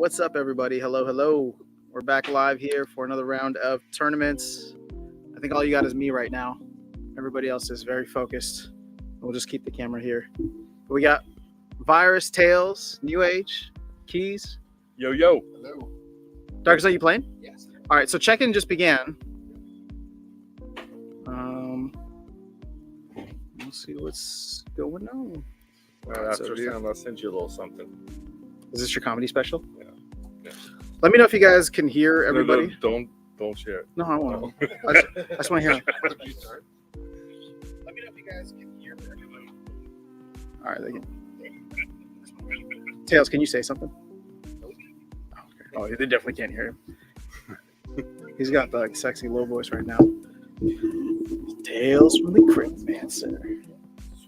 what's up, everybody? Hello, hello. We're back live here for another round of tournaments. I think all you got is me right now. Everybody else is very focused. We'll just keep the camera here. We got Virus, Tails, New Age, Keys. Yo, yo. Hello. Darkest, are you playing? Yes. All right, so check-in just began. We'll see what's going on. After sound, I'll send you a little something. Is this your comedy special? Yeah. Let me know if you guys can hear everybody. No, don't share it. No, I won't. I just want to hear it. Let me know if you guys can hear everybody. All right, they can. Tails, can you say something? Oh, they definitely can't hear him. He's got the sexy low voice right now. Tails from the Crypt Mancer.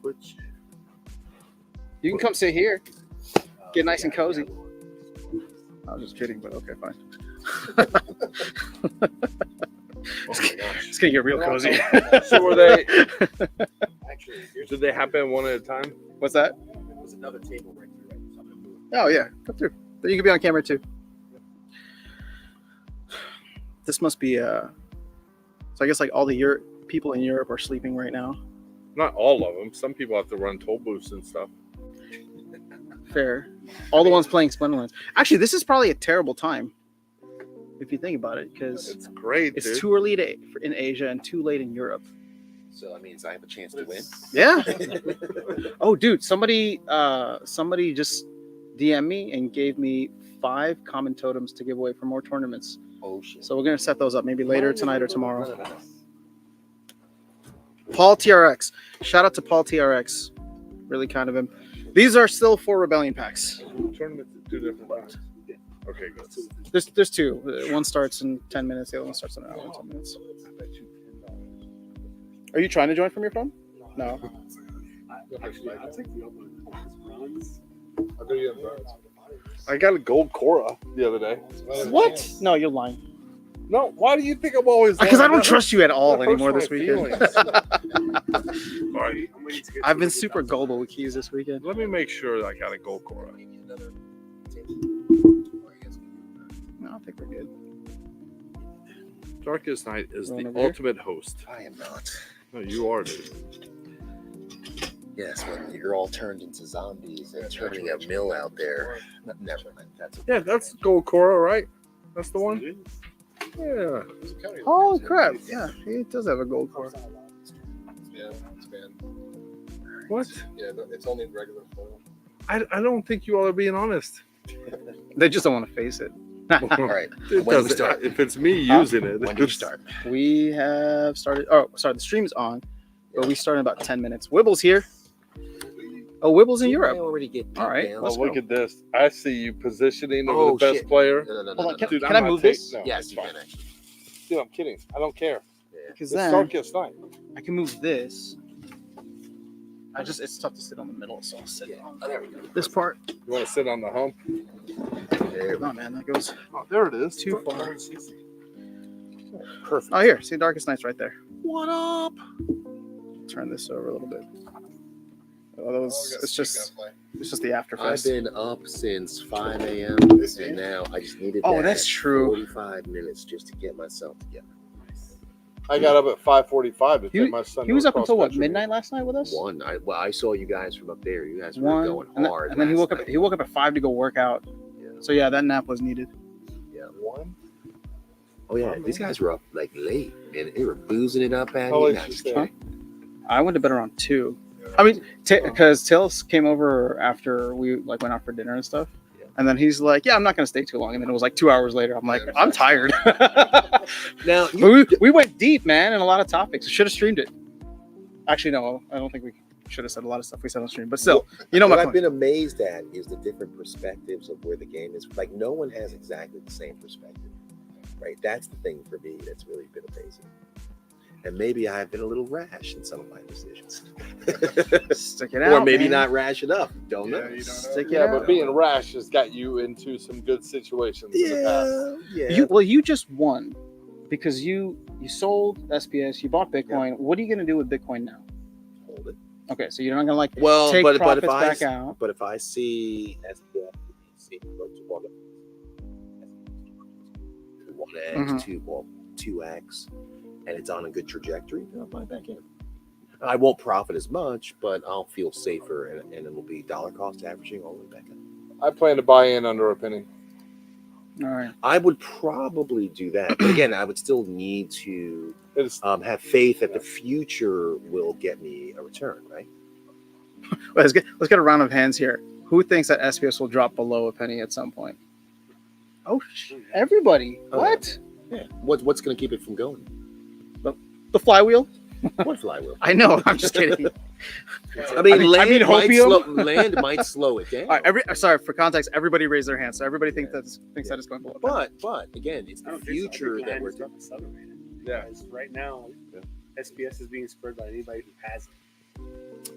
Switch. You can come sit here. Get nice and cozy. I was just kidding, but okay, fine. Oh my gosh. It's gonna get real cozy. So were they? Actually, Did they happen one at a time? What's that? there's another table right here. Right? So I'm gonna move. Oh yeah, come through. You can be on camera too. This must be so I guess like all the people in Europe are sleeping right now. Not all of them. Some people have to run toll booths and stuff. Fair. All the ones playing Splinterlands. Actually, this is probably a terrible time if you think about it, because It's great, it's dude. too early in Asia and too late in Europe. So that means I have a chance to win. Yeah. Oh, dude, somebody just DM'd me and gave me 5 common totems to give away for more tournaments. Oh shit. So we're gonna set those up maybe later tonight or tomorrow. Paul TRX. Shout out to Paul TRX. Really kind of him. These are still 4 Rebellion packs. Tournaments at 2 different times. Okay, good. There's 2. One starts in 10 minutes. The other one starts in an hour and 10 minutes. Are you trying to join from your phone? No. Actually, I'll take the other bronze. I'll do you in bronze. I got a gold Cora the other day. What? No, you're lying. No, why do you think I'm always? Because I lying? don't trust you at all That anymore hurts this my weekend. feelings. All right, I've been super gullible with keys this weekend. let me make sure I got a gold Cora. No, I think we're good. Darkest Night is Going the over here? ultimate host. I am not. No, you are, dude. Yes, when you're all turned into zombies and turning a mill out there. Never mind. That's a Yeah, that's gold Cora, right? That's the one. Yeah. Holy crap. Yeah, he does have a gold core. Yeah, it's banned. What? Yeah, it's only in regular foil. I don't think you all are being honest. They just don't want to face it. All right. It When do we doesn't- start? If it's me Huh? using it, When do we start? We have started. Oh, sorry, the stream's on, but we start in about 10 minutes. Wibble's here. Oh, Wibble's in I Europe. already get All right, down. Oh, let's look go. at this. I see you positioning over Oh, the best shit. player. No, Hold on, Dude, can I'm I not move taking- this? No, Yes, it's you fine. can actually. Dude, I'm kidding. I don't care. Yeah. Because It's then Darkest Night. I can move this. It's tough to sit on the middle, so I'll sit Yeah. on Oh, there we go. this part. You want to sit on the hump? There we No, man, that goes Oh, there it is. too far. Perfect. Oh, here, see, Darkest Night's right there. What up? Turn this over a little bit. Oh, it's just the I've afterfest. been up since 5 a.m. and now I just needed Oh, that that's true. 45 minutes just to get myself together. I got up at 5:45 to He- take my son. He was to a up until what, cross-country midnight last night with us? One, I saw you guys from up there. You guys were One, going and, hard. and then he last woke up. night. He woke up at 5 to go work out. Yeah. So yeah, that nap was needed. Yeah. One. Oh yeah, these guys were up like late and they were boozing it up at How me. late Nah, you just stay? kidding. I went to bed around 2. I mean, because Tails came over after we went out for dinner and stuff, Yeah. and then he's like, "Yeah, I'm not gonna stay too long." And then it was like 2 hours later. I'm like, Yeah, "I'm tired." Now we went deep, man, in a lot of topics. Should have streamed it. Actually, no, I don't think we should have said a lot of stuff we said on stream. But still, you know what my I've point. been amazed at is the different perspectives of where the game is. Like no one has exactly the same perspective, right? That's the thing for me that's really been amazing. And maybe I've been a little rash in some of my decisions, Stick it out, or maybe man. not rash enough. Don't know. Yeah, you don't know. Stick it Yeah, out. but being rash has got you into some good situations in the past. Yeah. You just won because you sold SPS, you bought Bitcoin. What are you gonna do with Bitcoin now? Hold it. Okay, so you're not gonna like Well, take but profits if I back out. but if I see SPF, see, 1x, Mhm. 2x, and it's on a good trajectory, then I'll buy back in. I won't profit as much, but I'll feel safer, and it'll be dollar cost averaging all the way back in. I plan to buy in under a penny. All right. I would probably do that, but again, I would still need to have faith that the future will get me a return, right? Well, let's get a round of hands here. Who thinks that SPS will drop below a penny at some point? Oh, everybody! Oh, What? Yeah. What's going to keep it from going? The flywheel? What flywheel? I know. I'm just kidding. I mean, land hopium? might slow it down. All right, sorry, for context, everybody raised their hand, so everybody thinks that it's going below. But again, it's the future that we're talking about. Yeah. Because right now, SPS is being spurred by anybody who has it.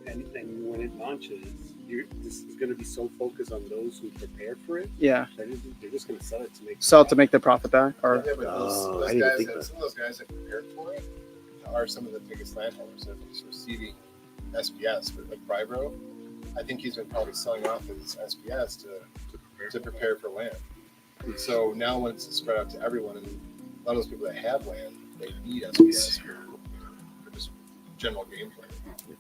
And when it launches, this is going to be so focused on those who prepare for it. Yeah. They're just going to sell it to make The profit back, or I didn't even think some of those guys that prepared for it are some of the biggest landholders that is receiving SPS. But like Brybro, I think he's been probably selling off his SPS to prepare for land. And so now when it's spread out to everyone, and a lot of those people that have land, they need SPS for just general gameplay.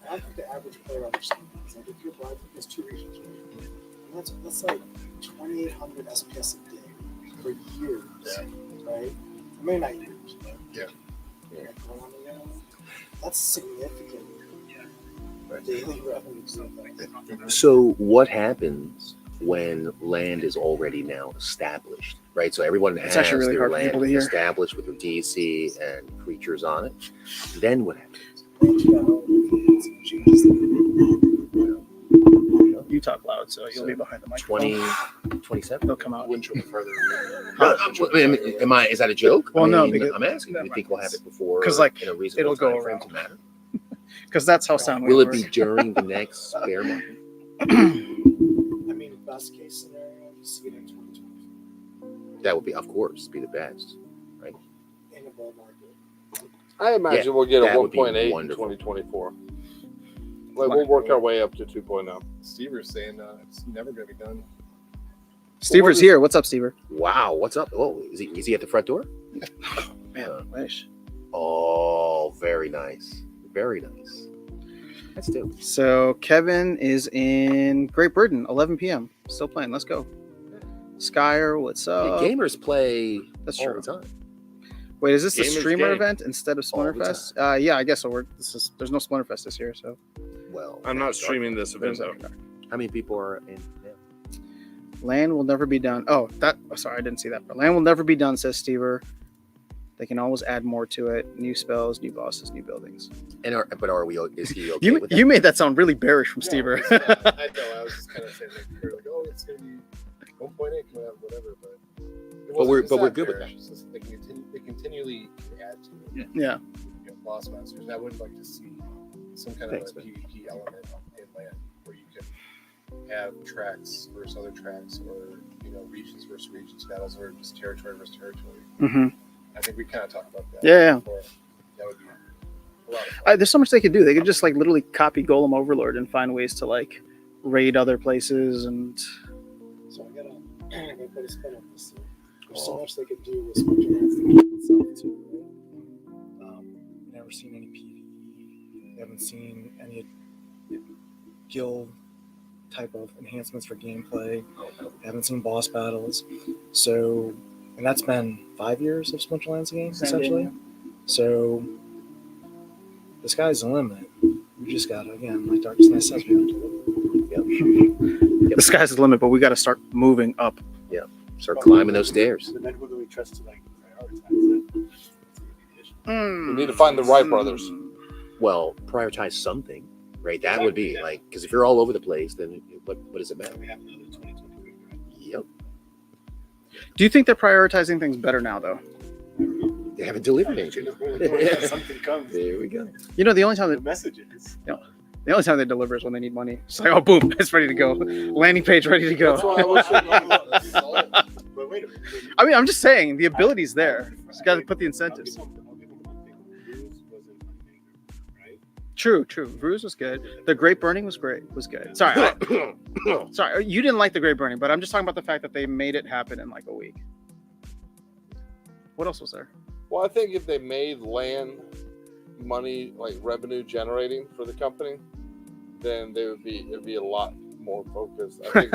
I think the average player understands. Like if you're blind, there's 2 regions, right? And that's like 2,800 SPS a day for years, right? I mean, not years, but Yeah. that's significant. Daily revenue. So what happens when land is already now established, right? So everyone has actually really their hard for people land to hear. established with their DC and creatures on it. Then what happens? you talk loud, so you'll be behind the mic. 27? They'll come out. Wind chill further. Is that a joke? Well, no, I mean, because- I'm asking. Do you think we'll have it before? 'Cause, like, in a reasonable it'll go timeframe around. to matter? Because that's how sound Will it waves be during the next bear market? I mean, best case scenario, you see it in 2020 That would be, of course, be the best. in a bull market. I imagine we'll get a that would be 1.8 in wonderful. 2024. Like, we'll work our way up to 2.0. Stever's saying it's never going to be done. Stever's here. What's up, Stever? Wow, what's up? Oh, is he at the front door? Man, I wish. Oh, very nice. Very nice. Let's do. So Kevin is in Great Britain, 11 p.m. Still playing. Let's go. Skyer, what's up? Gamers play That's all true. the time. Wait, is this a Gamers streamer game. event instead of All the Splinterfest? Yeah, I guess so. There's no Splinterfest this year, so Well, I'm not streaming this event there's though. How many people are in now? Land will never be done. Sorry, I didn't see that. Land will never be done, says Stever. They can always add more to it. New spells, new bosses, new buildings. And are we? Is he okay with that? You made that sound really bearish from Stever. I know. I was just kind of saying, like it's going to be 1.8 coming out, whatever. But we're it's not good with fair. It's just they continually add to it. Yeah. Boss masters. And I would like to see some kind Thanks, of a man. PvP element in land where you can have tracks versus other tracks, or regions versus regions battles, or just territory versus territory. Mm-hmm. I think we kind of talked about that. Yeah. Before. That would be a lot of fun. There's so much they could do. They could just literally copy Golem Overlord and find ways to raid other places and. So I gotta put a spin on this thing. There's so much they could do with Splinterlands the game itself too, right? Never seen any PvE. Haven't seen any guild type of enhancements for gameplay. Haven't seen boss battles. So, and that's been 5 years of Splinterlands the game essentially. So, the sky's the limit. We just gotta, again, like Darkest Night says, we have to The sky's the limit, but we got to start moving up. Start climbing those stairs. And then who do we trust to prioritize it? We need to find the right brothers. Well, prioritize something, right? That would be because if you're all over the place, then what does it matter? We have another 2023. Yep. Do you think they're prioritizing things better now, though? They haven't delivered anything. Something comes. There we go. The only time The that messages. the only time they deliver is when they need money. It's like, oh, boom, it's ready to go. Landing page ready to That's go. why I was But wait a minute. I mean, I'm just saying the ability's there. Just got to put the incentives. True. Bruise was good. The Great Burning was great. Was good. Sorry, sorry. You didn't like the Great Burning, but I'm just talking about the fact that they made it happen in a week. What else was there? Well, I think if they made land money like revenue generating for the company, then it'd be a lot more focused. I think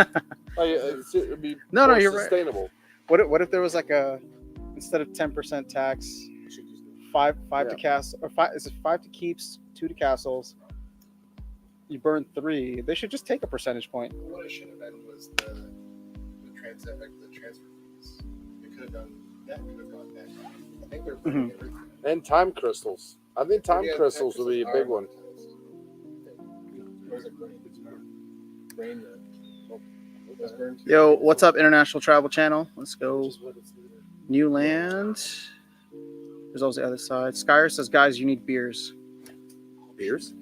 it'd be No, more you're right. sustainable. What if there was like a instead of 10% tax, five to cast or five? Is it 5 to keeps, 2 to castles? You burn 3. They should just take a percentage point. What it should have been was the transfer fees. It could have done that. Could have gone that. I think they're burning everything. And time crystals. I think time Yeah, crystals would be a big one. Where's it grain? Grain was burned. Yo, what's up, International Travel Channel? Let's go. New land. There's always the other side. Skyer says, guys, you need beers. Beers?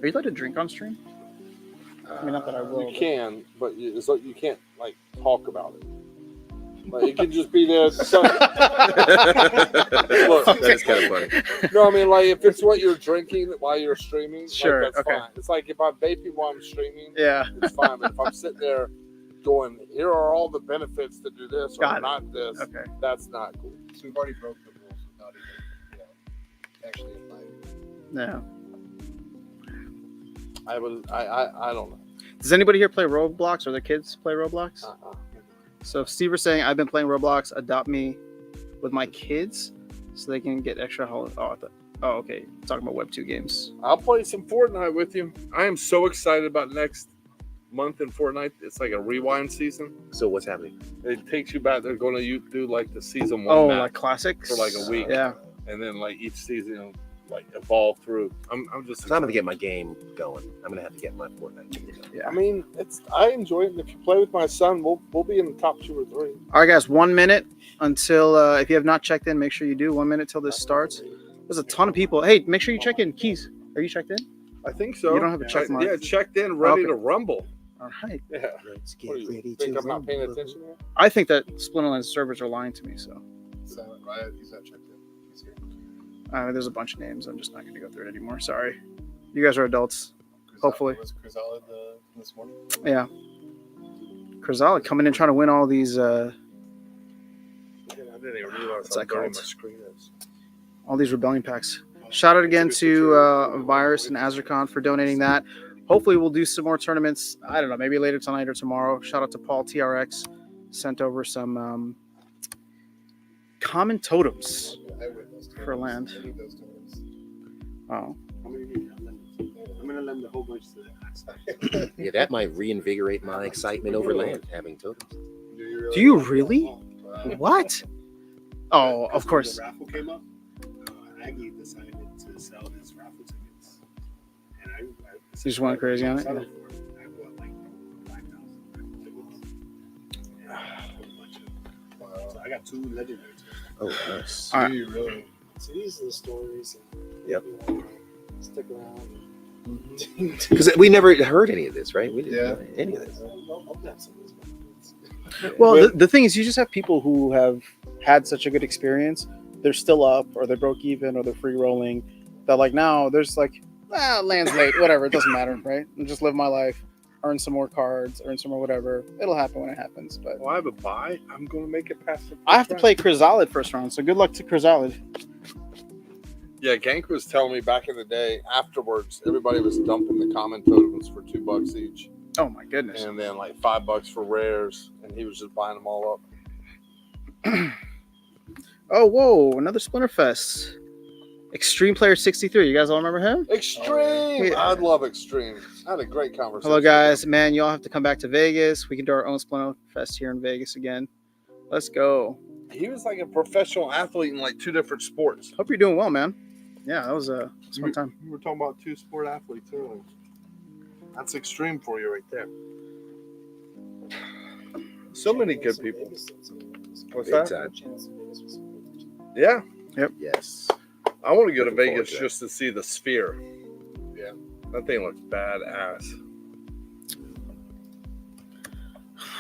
Are you allowed to drink on stream? I mean, not that I will. You can, but it's like you can't like talk about it. Like it can just be there. So, look, That is kind of funny. no, I mean like if it's what you're drinking while you're streaming, Sure, like, that's okay. fine. It's like if I'm vaping while I'm streaming, Yeah. it's fine. But if I'm sitting there going, here are all the benefits to do this or Got it. not this, Okay. that's not cool. So we've already broke the rules without even, actually applying. Yeah. I don't know. Does anybody here play Roblox or their kids play Roblox? Uh-uh. So if Steve was saying, I've been playing Roblox, adopt me with my kids so they can get extra okay. Talking about Web 2 games. I'll play some Fortnite with you. I am so excited about next month in Fortnite. It's like a rewind season. So what's happening? It takes you back. They're going to do like the season 1 Oh, map like classics? for like a week. Yeah. And then like each season like evolve through. I'm just. So I'm gonna get my game going. I'm gonna have to get my Fortnite game going. Yeah. I mean, I enjoy it. And if you play with my son, we'll be in the top 2 or 3. All right, guys, 1 minute until, if you have not checked in, make sure you do. 1 minute till this starts. There's a ton of people. Hey, make sure you check in. Keys, are you checked in? I think so. You don't have a check mark. Yeah, checked in, ready Okay. to rumble. All right. Yeah. Let's get What do you ready think? to I'm not paying rumble. attention here? I think that Splinterland servers are lying to me, so. Silent Riot, he's not checked in. He's here. There's a bunch of names. I'm just not going to go through it anymore. Sorry. You guys are adults. Hopefully. Was Chrysalid this morning? Yeah. Krazala coming in trying to win all these, I didn't even realize What's how that dirty called? my screen is. all these rebellion packs. Shout out again to Virus and Azricon for donating that. Hopefully we'll do some more tournaments. I don't know, maybe later tonight or tomorrow. Shout out to Paul TRX. Sent over some common totems I win those for land. I need those totems. Oh. How many do you lend? I'm gonna lend a whole bunch to the Yeah, that might reinvigorate my excitement over land having tokens. Do you really? Wow. What? Oh, of When course. the raffle came up, Aggie decided to sell his raffle tickets, and I just went crazy on it? I bought like 5,000 raffle tickets. And a whole bunch of. Wow. So I got 2 legendary tickets. Oh, nice. All right. Do you really? So these are the stories. Yep. Stick around. Because we never heard any of this, right? We didn't Yeah. know any of this. I'll have some of these benefits. Well, the thing is, you just have people who have had such a good experience. They're still up, or they broke even, or they're free rolling. That like now there's like, land's late, whatever. It doesn't matter, right? And just live my life, earn some more cards, earn some more whatever. It'll happen when it happens. But Well, I have a buy. I'm going to make it past the I have to first play Chrysalid first round, so good luck to Chrysalid. round. Yeah, Gank was telling me back in the day, afterwards, everybody was dumping the common totems for $2 each. Oh my goodness. And then like $5 for rares. And he was just buying them all up. Oh, whoa, another Splinterfest. Extreme Player 63. You guys all remember him? Extreme! Yeah. I love Extreme. I had a great conversation. Hello, guys. Man, y'all have to come back to Vegas. We can do our own Splinterfest here in Vegas again. Let's go. He was like a professional athlete in like 2 different sports. Hope you're doing well, man. Yeah, that was a fun time. We were talking about 2 sport athletes earlier. That's extreme for you right there. So many good people. What's Big that? time. Yeah. Yes. I want to go to Looking forward Vegas to that. just to see the Sphere. Yeah. That thing looks badass.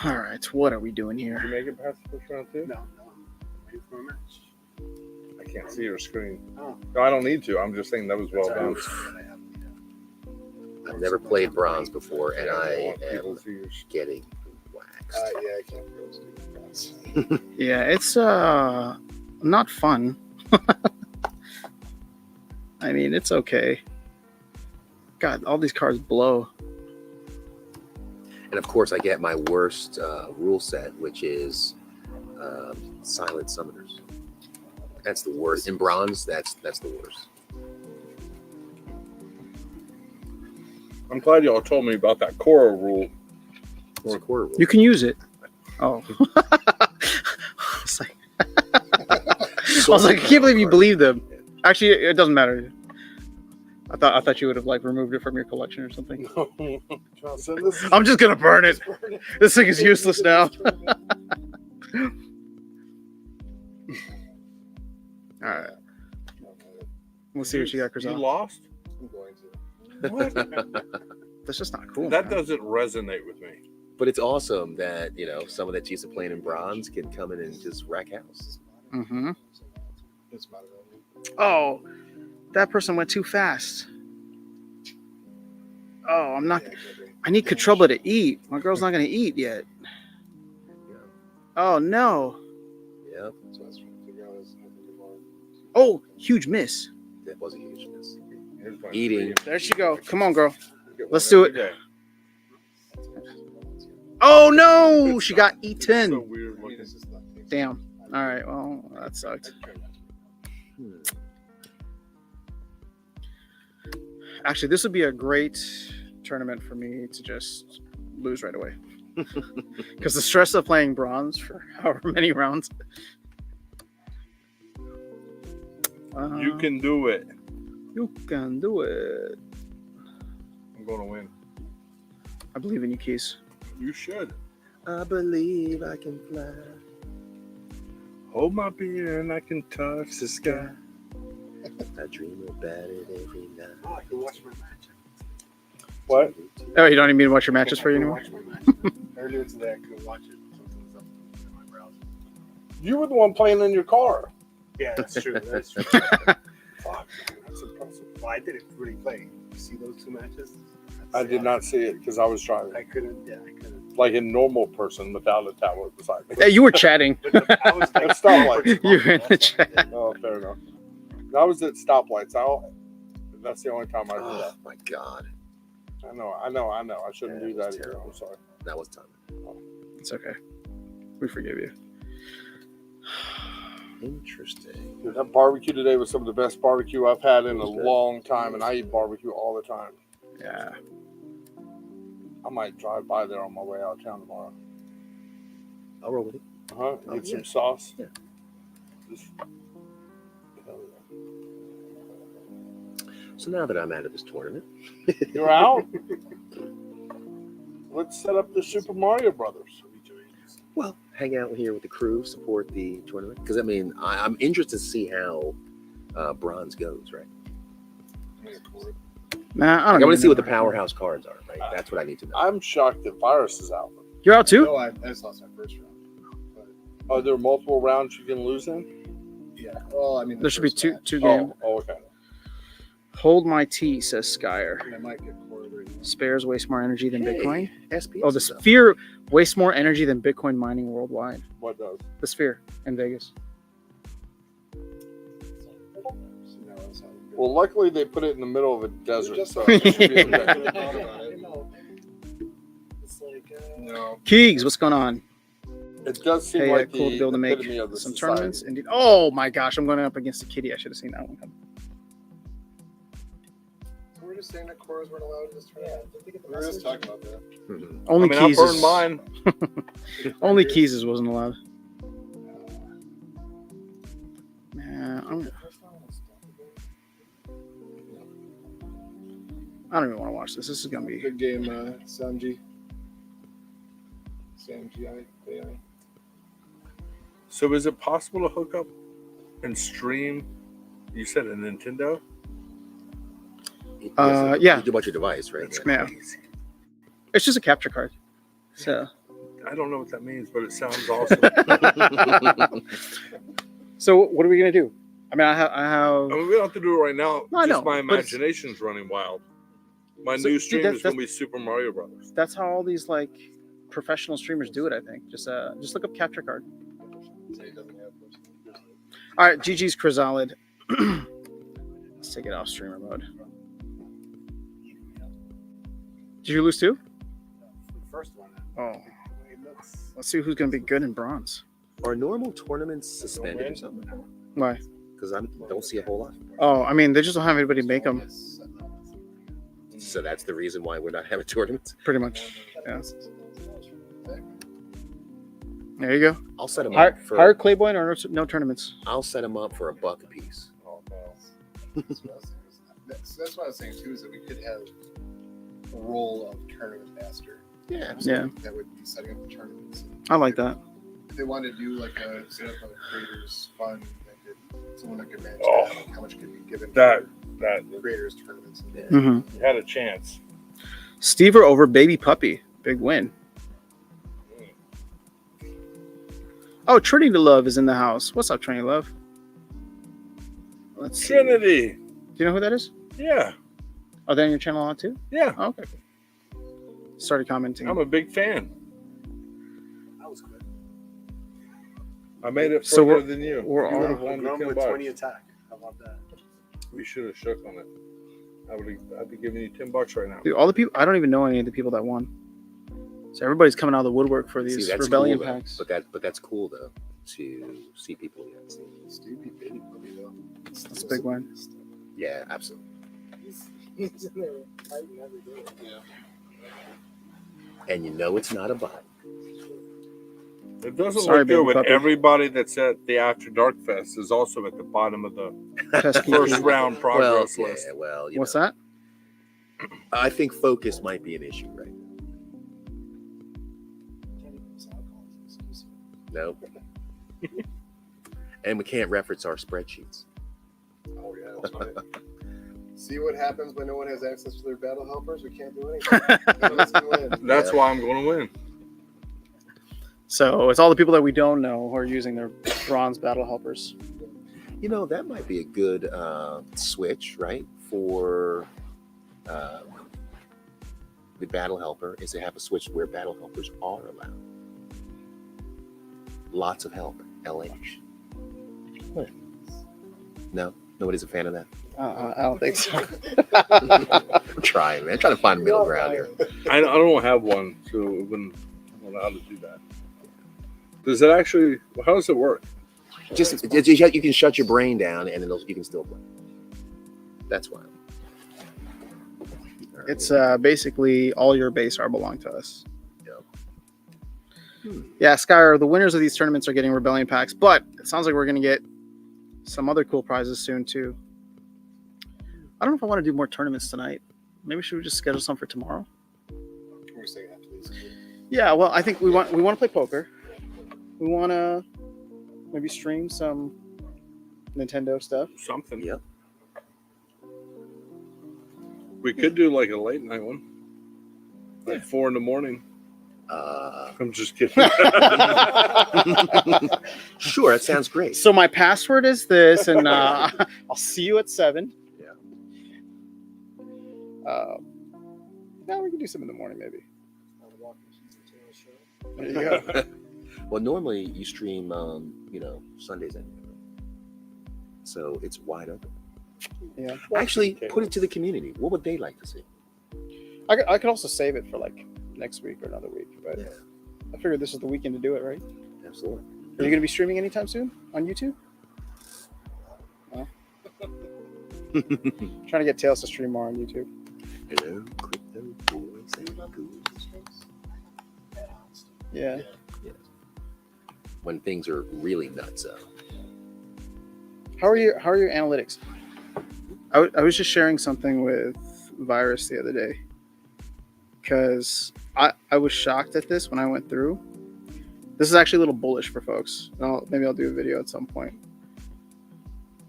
All right, what are we doing Did you here? make it past the first round too? No, I'm waiting for a match. I can't see your screen. Oh. No, I don't need to. I'm just saying that was well That's done. all right. I've never played bronze before, and I want people am to see your getting waxed. Yeah, I can't go to once. Yeah, it's not fun. I mean, it's okay. God, all these cards blow. And of course, I get my worst rule set, which is silent summoners. That's the worst. In bronze, that's the worst. I'm glad y'all told me about that Cora rule. It's a quarter rule. You can use it. Oh. I was like, I can't believe you believe them. Actually, it doesn't matter. I thought you would have like removed it from your collection or something. I'm just gonna burn it. This thing is useless now. All right. We'll see what you got, You Chris. lost? I'm going to. What? That's just not cool. That man. doesn't resonate with me. But it's awesome that, you know, someone that's used to playing in bronze can come in and just wreck house. Mm-hmm. It's about it. Oh, that person went too fast. Oh, I'm not. I need Katrubla to eat. My girl's not gonna eat yet. Oh no. Yep, So that's trying to figure out is nothing more. Oh, huge miss. that was a huge miss. Here's my Eating. There she go. Come on, girl. Get one Let's do every it. day. Oh no, she got eaten. So weird I mean, looking. it's just not. Damn. All right. Well, that sucked. Hmm. Actually, this would be a great tournament for me to just lose right away. Because the stress of playing bronze for however many rounds. You can do it. You can do it. I'm going to win. I believe in you, Keys. You should. I believe I can fly. Hold my beer and I can touch the sky. I dream about it every night. Oh, I can watch my match. What? Oh, you don't even mean to watch your matches for you I can anymore? watch my match. Earlier today, I couldn't watch it. Something's up in my browser. You were the one playing in your car. Yeah, that's true. That's true. Fuck, man, that's impressive. Well, I didn't really play. You see those two matches? I did not see it because I was driving. I couldn't. Yeah, I couldn't. Like a normal person without a tablet beside me. Hey, you were chatting. I was like, It's stoplights. You were in the chat. Oh, fair enough. I was at stoplights. That's the only time I did Oh that. my God, I know. I shouldn't Yeah, do it that was either. terrible. I'm sorry. that was time. It's okay. We forgive you. Interesting. Dude, that barbecue today was some of the best barbecue I've had in It a was good. long time, and I eat barbecue all the time. Yeah. I might drive by there on my way out of town tomorrow. I'll roll with it. Get Oh, some yeah. sauce. Yeah. Just- hell So now that I'm out of this tournament, yeah. You're out? Let's set up the Super Mario Brothers. well, hang out here with the crew, support the tournament. Because I mean, I'm interested to see how bronze goes, right? Nah, I Like, don't I want even to see what the know. powerhouse cards are, right? That's what I need to know. I'm shocked that Virus is out. You're out too? No, I just lost my first round. But Are there multiple rounds you can lose in? yeah, well, I mean, the There should be first two match, games. Oh, okay. Hold my tea, says Skyer. and I might get quartered. Spares waste more energy than Bitcoin. SPS Oh, the is up. sphere wastes more energy than Bitcoin mining worldwide. What does? The sphere in Vegas. Well, luckily they put it in the middle of a desert, Just- so it should be okay. It's like, No, Keegs, what's going on? It does seem Hey, like cool to be able to make epitome of the some society. tournaments. Indeed. Oh my gosh, I'm going up against a kitty. I should have seen that one coming. so we're just saying that cores weren't allowed in this tournament. We were just talking about that. Mhm. Only I Keys. burned mine. Only Keys wasn't allowed. Man, I don't even want to watch this. This is gonna be. Good game, Samji. Samji, AI. So is it possible to hook up and stream? You said a Nintendo? Yeah. You do about your device, right? That's Yeah. crazy. It's just a capture card. So, I don't know what that means, but it sounds awesome. so what are we gonna do? I mean, I have. I mean, we don't have to do it right now. No, I Just know, my but it's- imagination's running wild. My So, new dude, stream that's- is going to be Super Mario Brothers. That's how all these like professional streamers do it. I think just look up capture card. Say he doesn't have first. All right, GG's Chrysalid. Let's take it off streamer mode. Did you lose too? The first one. Oh, It looks. let's see who's gonna be good in bronze. Are normal tournaments suspended or something? Why? Because I don't see a whole lot. Oh, I mean, they just don't have anybody make them. So that's the reason why we're not having tournaments. Pretty much. Yeah. There you go. I'll set them Hire up for. Clayboy or no tournaments. I'll set them up for $1 a piece. Oh no. That's what I was saying too. Is that we could have a role of tournament master. Yeah. Yeah, That would be setting up the tournaments. I like that. If they wanted to do like a set up a creators fund, someone that could manage Oh. that, like how much could be given That for creators tournaments. Yeah. Mm-hmm. you had a chance. Stever over Baby Puppy. Big win. Oh, Trinity Love is in the house. What's up, Trinity Love? Let's see. Trinity. Do you know who that is? Yeah. Are they on your channel a lot too? Yeah. Oh, okay. Started commenting. I'm a big fan. That was good. I made it So further than you. we're You all- would have won the Grum with $10. 20 attack. How about that? We should have shook on it. I'd be giving you $10 right now. Dude, all the people, I don't even know any of the people that won. So everybody's coming out of the woodwork for these See, that's rebellion cool, though. packs. But that's cool though to see people you haven't seen. Stevie Baby Puppy though. That's a big one. Yeah, absolutely. He's in there fighting every day. Yeah. And you know it's not a bot. It doesn't Sorry, look good baby when puppy. everybody that's at the After Dark Fest is also at the bottom of the Pesky. first round Well, progress yeah, list. well, you What's know, that? I think focus might be an issue, right? Can't even use alcohol as an excuse. No. And we can't reference our spreadsheets. Oh yeah, that's right. See what happens when no one has access to their battle helpers? We can't do anything. No one's gonna win. That's Yeah. why I'm going to win. So it's all the people that we don't know who are using their bronze battle helpers. You know, that might be a good switch, right? For the battle helper is to have a switch where battle helpers are allowed. Lots of help. LH. What? No, nobody's a fan of that. I don't think so. I'm trying, man. I'm trying to find a middle ground here. I don't have one, so I don't know how to do that. Does it actually? How does it work? Just you can shut your brain down, and then you can still play. That's why. All right. It's basically all your base are belong to us. Hmm. Yeah, Skyr, the winners of these tournaments are getting Rebellion packs, but it sounds like we're going to get some other cool prizes soon, too. I don't know if I want to do more tournaments tonight. Maybe should we just schedule some for tomorrow? We're saying after these. Yeah, well, I think we want to play poker. We want to maybe stream some Nintendo stuff. Something. Yep. We could do like a late night one, like 4 a.m. I'm just kidding. Sure, that sounds great. So my password is this, and I'll see you at 7. Yeah. Yeah, we can do some in the morning, maybe. There you go. Well, normally you stream, Sundays anyway. So it's wide open. Yeah, Actually, put it to the community. What would they like to see? I could also save it for like next week or another week, but Yeah. I figured this is the weekend to do it, right? Absolutely. Are you going to be streaming anytime soon on YouTube? No? Trying to get Tails to stream more on YouTube. Hello, crypto boys and ghouls. Yeah. When things are really nuts out. How are your analytics? I was just sharing something with Virus the other day because I was shocked at this when I went through. This is actually a little bullish for folks. Maybe I'll do a video at some point.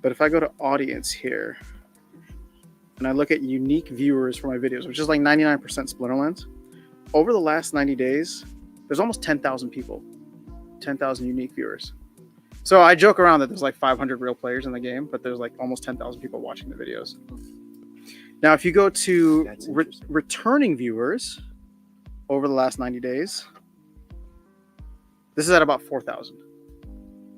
But if I go to audience here and I look at unique viewers for my videos, which is like 99% Splinterlands, over the last 90 days, there's almost 10,000 people, 10,000 unique viewers. So I joke around that there's like 500 real players in the game, but there's like almost 10,000 people watching the videos. Now, if you go to That's interesting. returning viewers over the last 90 days, This is at about 4,000.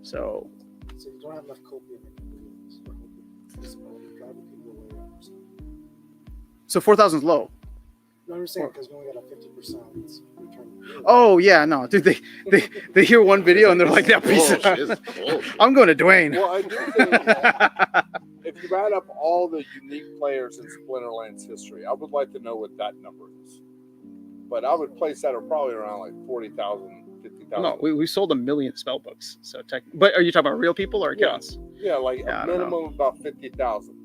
So So you don't have enough copium in the videos. You're hoping it's about driving people away or something. 4,000 is low. No, I'm saying because we only got a 50% return. Oh yeah, no, dude. They hear one video and they're like, that piece of I'm going to Dwayne. Well, I do think if you add up all the unique players in Splinterland's history, I would like to know what that number is. But I would place that at probably around like 40,000, 50,000. No, we sold 1 million spell books. So but are you talking about real people or accounts? Yeah, like Yeah, I a don't minimum of about 50,000.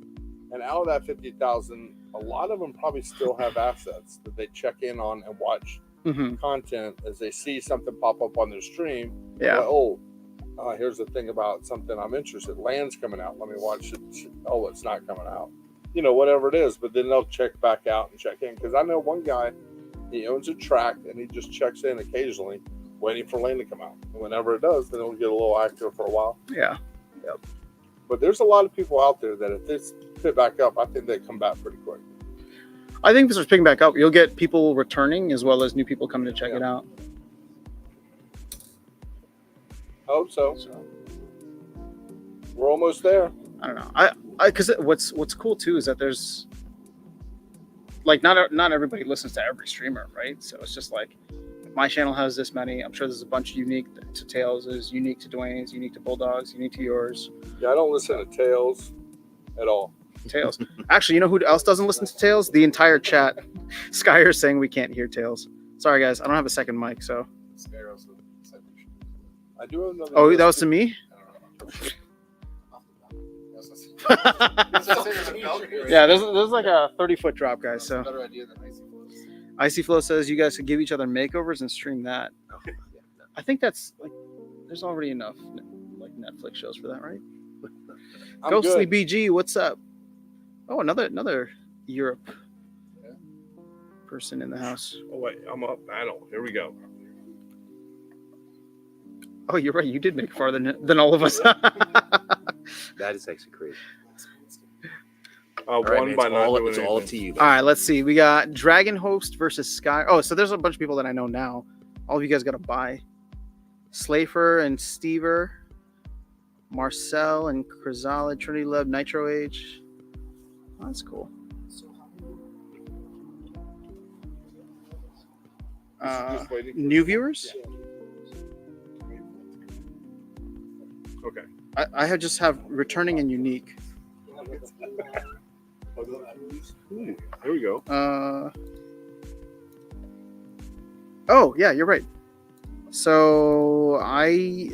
And out of that 50,000, a lot of them probably still have assets that they check in on and watch Mm-hmm. content as they see something pop up on their stream. Yeah. Like, here's the thing about something I'm interested. Land's coming out. Let me watch it. Oh, it's not coming out. You know, whatever it is. But then they'll check back out and check in. Because I know one guy, he owns a track and he just checks in occasionally, waiting for Land to come out. And whenever it does, then it'll get a little active for a while. Yeah. But there's a lot of people out there that if this pick back up, I think they come back pretty quick. I think if it starts picking back up, you'll get people returning as well as new people coming to check it out. I hope so. We're almost there. I don't know. I because what's cool too is that there's like not everybody listens to every streamer, right? So it's just like my channel has this many. I'm sure there's a bunch unique to Tails, is unique to Dwayne's, unique to Bulldog's, unique to yours. Yeah, I don't listen to Tails at all. Tails. Actually, you know who else doesn't listen to Tails? The entire chat. Skyer's saying we can't hear Tails. Sorry guys, I don't have a second mic, so. I do have another. Oh, that was to me? Yeah, there's like a 30-foot drop, guys. So Better idea than Icy Flows. Icy Flow says you guys could give each other makeovers and stream that. I think that's like there's already enough like Netflix shows for that, right? I'm Ghostly good. BG, what's up? Oh, another Europe person in the house. Oh wait, I'm up panel. Here we go. Oh, you're right. You did make farther than all of us. That is actually crazy. One All right, man, by it's not all, doing it's all up anything. to you. All right, let's see. We got Dragon Host versus Sky. Oh, so there's a bunch of people that I know now. All of you guys got to buy. Slafer and Stever, Marcel and Chrysalid, Trinity Love, Nitro Age. Oh, that's cool. Just waiting for- New viewers? Okay. I just have returning and unique. Ooh, here we go. Oh yeah, you're right. So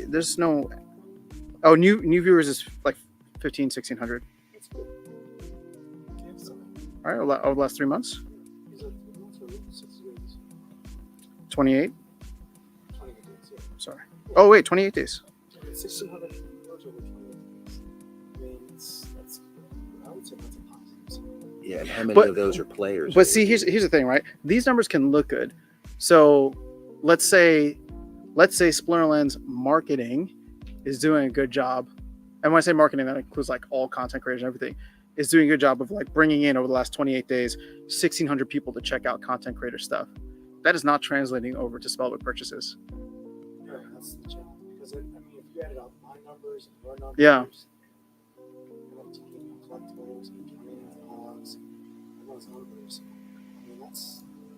there's no. Oh, new viewers is like 1,500-1,600. All right, over the last 3 months. 28. Sorry. Oh wait, 28 days. 1,600 viewers over 28 days. I mean, I would say that's a positive. Yeah, and how many But- of those are players? But see, here's the thing, right? These numbers can look good. So let's say Splinterland's marketing is doing a good job. And when I say marketing, that includes like all content creation, everything, is doing a good job of like bringing in over the last 28 days 1,600 people to check out content creator stuff. That is not translating over to spellbook purchases. Yeah, that's the challenge. Because, I mean, if you added up my numbers and your numbers, Yeah. collectibles and hogs, and those numbers, I mean,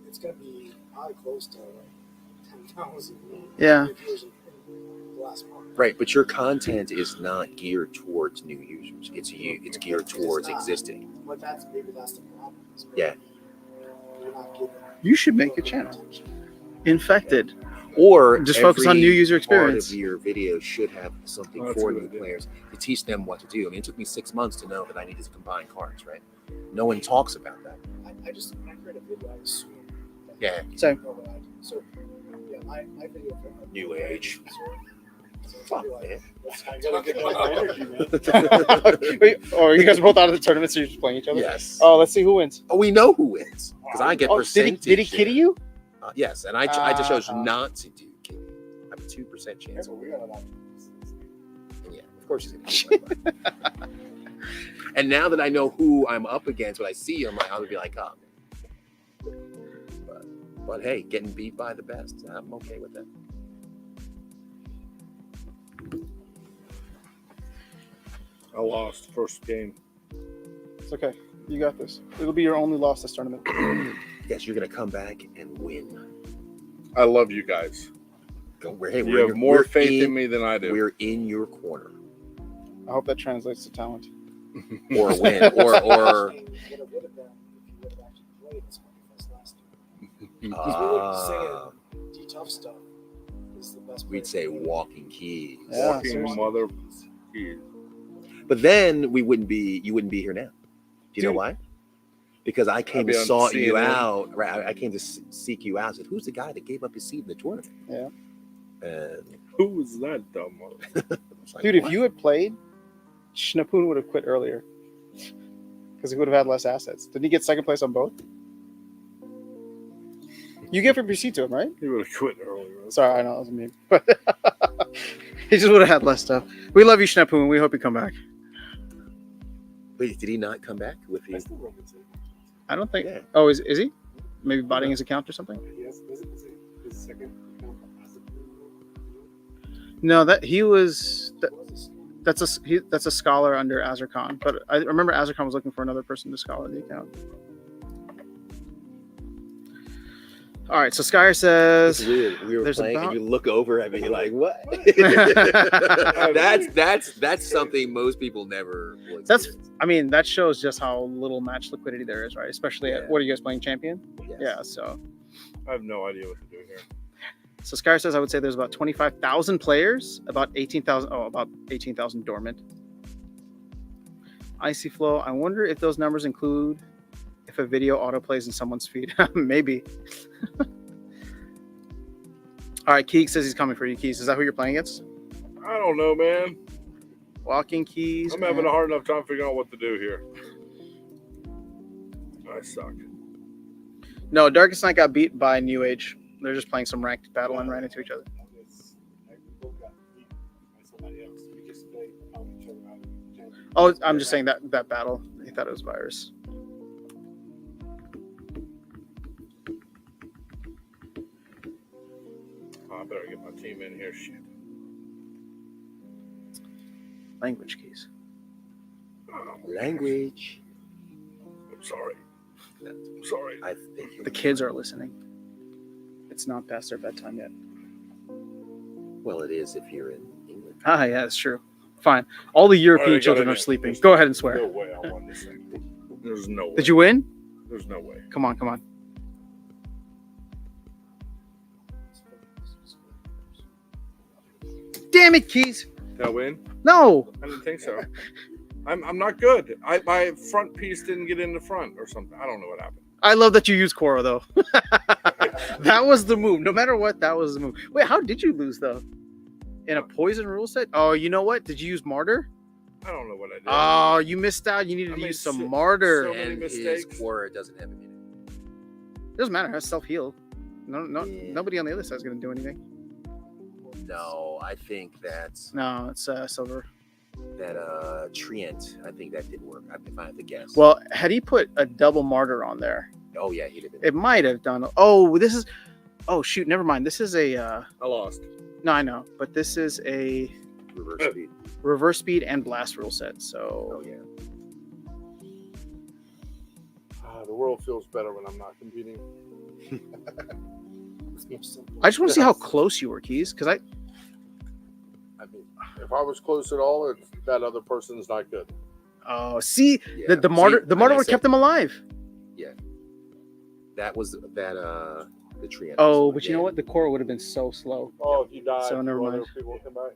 it's going to be probably close to like 10,000 Yeah. viewers in the last month. Right, but your content is not geared towards new users. It's geared towards existing. But maybe that's the problem. is Yeah. You're not giving You should make a channel. Infected. Or Just focus on every new user part experience. of your video should have something Oh, that's for a good new idea. players to teach them what to do. I mean, it took me 6 months to know that I needed to combine cards, right? No one talks about that. I just, when I create a video, I assume that Yeah. you Same. know what I do. So, yeah, my video for New age. So Fuck, I'd be like, man. I gotta get my energy, man. Wait, oh, are you guys both out of the tournament, so you're just playing each other? Yes. Oh, let's see who wins. Oh, we know who wins because I get Oh, percentage. did he kitty you? Yes, and I just chose Uh, not to do kitty. I have a 2% chance. We got a lot. Yeah, of course he's gonna be like, and now that I know who I'm up against, when I see him, I'll be like, but hey, getting beat by the best, I'm okay with that. I lost first game. It's okay. You got this. It'll be your only loss this tournament. Yes, you're gonna come back and win. I love you guys. Hey, You have more faith in me than I do. We're in your corner. I hope that translates to talent. Or win. or What it would have been if you would have actually played this Fest last year. Because we wouldn't be saying D-Tough stuff is the best. we'd say walking keys. Yeah, Walking seriously. mother. Keys. But then you wouldn't be here now. Do you know Dude. why? Because I came I'd be to on sought you CNN. out. Right. I came to seek you out. I said, who's the guy that gave up his seat in the tournament? Yeah. And Who was that dumb mother? I was like, Dude, if what? you had played, Schnapoon would have quit earlier. Because he would have had less assets. Didn't he get second place on both? You gave up your seat to him, right? He would have quit earlier. Sorry, I know that was me. But he just would have had less stuff. We love you, Schnapoon. We hope you come back. Wait, did he not come back with I his? still run into it. I don't think. Yeah. Oh, is he? Maybe botting his account or something? Yes, is it his second account as a No, that he was. what was That's a scholar under Azarcon. But I remember Azarcon was looking for another person to scholar the account. All right, so Skyer It's says weird. We were there's playing, about- and you look over at me, you're like, "What?" that's something most people never. will That's- experience. I mean, that shows just how little match liquidity there is, right? Especially at Yeah. what are you guys playing, champion? Yes. Yeah, so I have no idea what to do here. Skyer says I would say there's about 25,000 players, about 18,000 dormant. Icy Flow, I wonder if those numbers include if a video autoplays in someone's feed. Maybe. All right, Keek says he's coming for you, Keys. Is that who you're playing against? I don't know, man. Walking Keys. I'm having a hard enough time figuring out what to do here. I suck. No, Darkest Night got beat by New Age. They're just playing some ranked battle and ran into each other. we both got beat by somebody else. We just played each other out. Oh, I'm just saying that battle. He thought it was virus. Oh, I better get my team in here. Shit. Language Keys. Oh, Language. I'm sorry. I'm sorry. I think The kids are listening. It's not past their bedtime yet. Well, it is if you're in England. Ah, yeah, that's true. Fine. All the European Alright, children got are it in. sleeping. There's Go ahead and No swear. way I won this thing. There's no way. Did you win? There's no way. Come on, come on. Damn it, Keys. Did I win? No. I didn't think so. I'm not good. My front piece didn't get in the front or something. I don't know what happened. I love that you use Koro, though. That was the move. No matter what, that was the move. Wait, how did you lose, though? In a poison rule set? Oh, you know what? Did you use Martyr? I don't know what I did. Oh, you missed out. You needed I to made use some so Martyr. many And his mistakes. Quora doesn't have immunity. Doesn't matter. That's self-heal. No, Yeah. nobody on the other side is going to do anything. No, I think that's No, it's silver. that Trient. I think that didn't work. If I have to guess. Well, had he put a double Martyr on there, oh yeah, he'd have been. it might have done. Oh, this is. Oh shoot, never mind. This is a. I lost. No, I know, but this is a Reverse speed. reverse speed and blast rule set. Oh So yeah. The world feels better when I'm not competing. I just want to see how close you were, Keys, because I mean, if I was close at all, it's that other person's not good. see Yeah. the Martyr. See, The like Martyr I would said, kept him alive. That was that the Trient. Oh, but you know what? The core would have been so slow. Oh, if you die, So never other mind. people come back.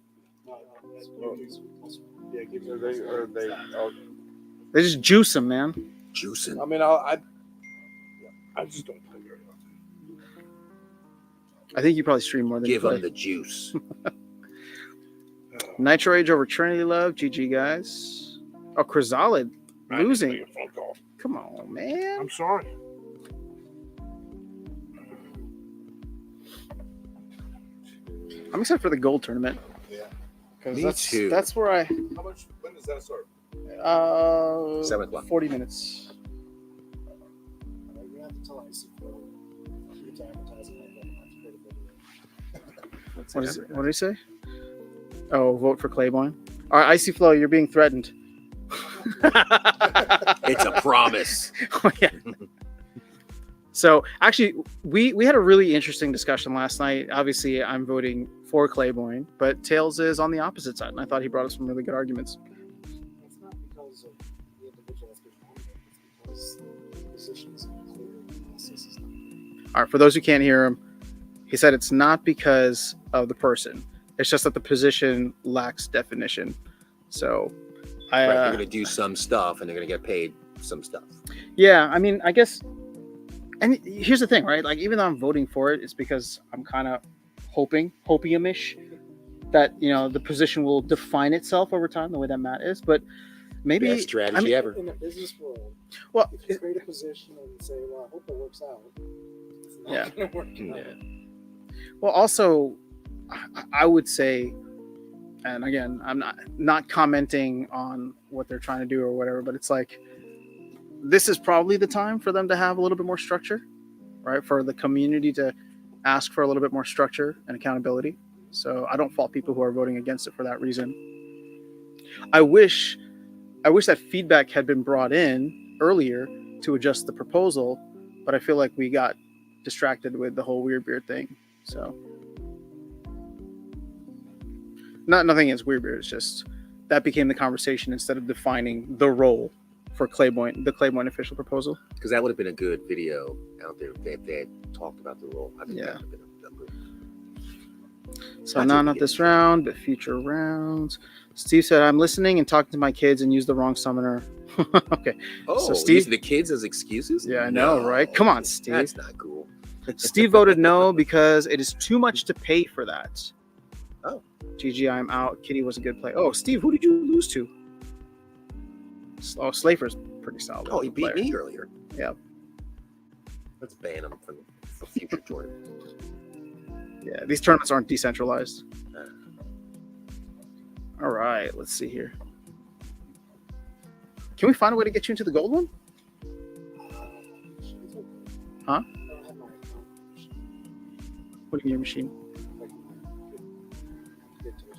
Yeah, give Or they. Oh, They just juice him, man. Juicing. I mean, I just don't play very often. I think you probably stream more than Give you him play. the juice. Nitro Age over Trinity Love. GG guys. Oh, Chrysalid I didn't losing. make a phone call. Come on, man. I'm sorry. I'm excited for the gold tournament. Yeah. Because Me that's too. that's where I How much? When does that start? 7 o'clock. 40 minutes. You have to tell Icy for you to advertise it. What did he say? Oh, vote for Claiborne. All right, Icy Flow, you're being threatened. It's a promise. Oh, yeah. So actually, we had a really interesting discussion last night. Obviously, I'm voting for Claiborne, but Tails is on the opposite side, and I thought he brought up some really good arguments. It's not because of the individual that's being nominated, it's because the position is unclear and the process is not clear. All right, for those who can't hear him, he said it's not because of the person. It's just that the position lacks definition. So, Right, they're going to do some stuff, and they're going to get paid some stuff. Yeah, I mean, I guess. And here's the thing, right? Like, even though I'm voting for it, it's because I'm kind of hopium-ish, that, you know, the position will define itself over time the way that Matt is. But maybe Best strategy ever. In a business world, Well, if you create a position and say, well, I hope it works out, it's not Yeah. going to work out. Well, also, I would say, and again, I'm not commenting on what they're trying to do or whatever, but it's like, this is probably the time for them to have a little bit more structure, right? For the community to ask for a little bit more structure and accountability. So I don't fault people who are voting against it for that reason. I wish that feedback had been brought in earlier to adjust the proposal, but I feel like we got distracted with the whole Weird Beard thing. So nothing against Weird Beard. It's just that became the conversation instead of defining the role for the Claiborne official proposal. Because that would have been a good video out there if they had talked about the role. I think Yeah. that would have been a good. So not this round, but future rounds. Steve said, I'm listening and talking to my kids and use the wrong summoner. Okay. Oh, So Steve- using the kids as excuses? Yeah, I know, right? Come on, Steve. That's not cool. Steve voted no because it is too much to pay for that. Oh. GG, I'm out. Kitty was a good play. Oh, Steve, who did you lose to? Oh, Slafer's pretty solid. Oh, he beat player. me earlier. Yeah. Let's ban him from the future tournament. Yeah, these tournaments aren't decentralized. All right, let's see here. Can we find a way to get you into the gold one? Huh? I don't have my account. What do you mean your machine? Like, get to it.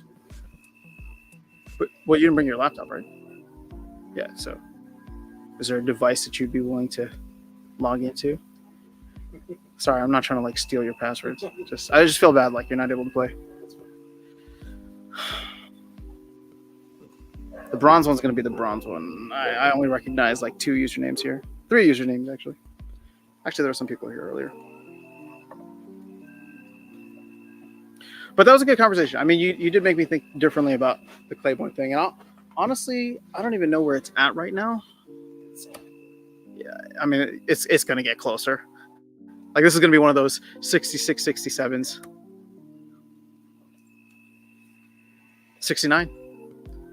But well, you didn't bring your laptop, right? Yeah. So, is there a device that you'd be willing to log into? Sorry, I'm not trying to like steal your passwords. I just feel bad like you're not able to play. That's fine. The bronze one's going to be the bronze one. I only recognize like 2 usernames here. 3 usernames, actually. Actually, there were some people here earlier. But that was a good conversation. I mean, you did make me think differently about the Claiborne thing. And honestly, I don't even know where it's at right now. Yeah, I mean, it's going to get closer. Like, this is going to be one of those 66, 67s. 69.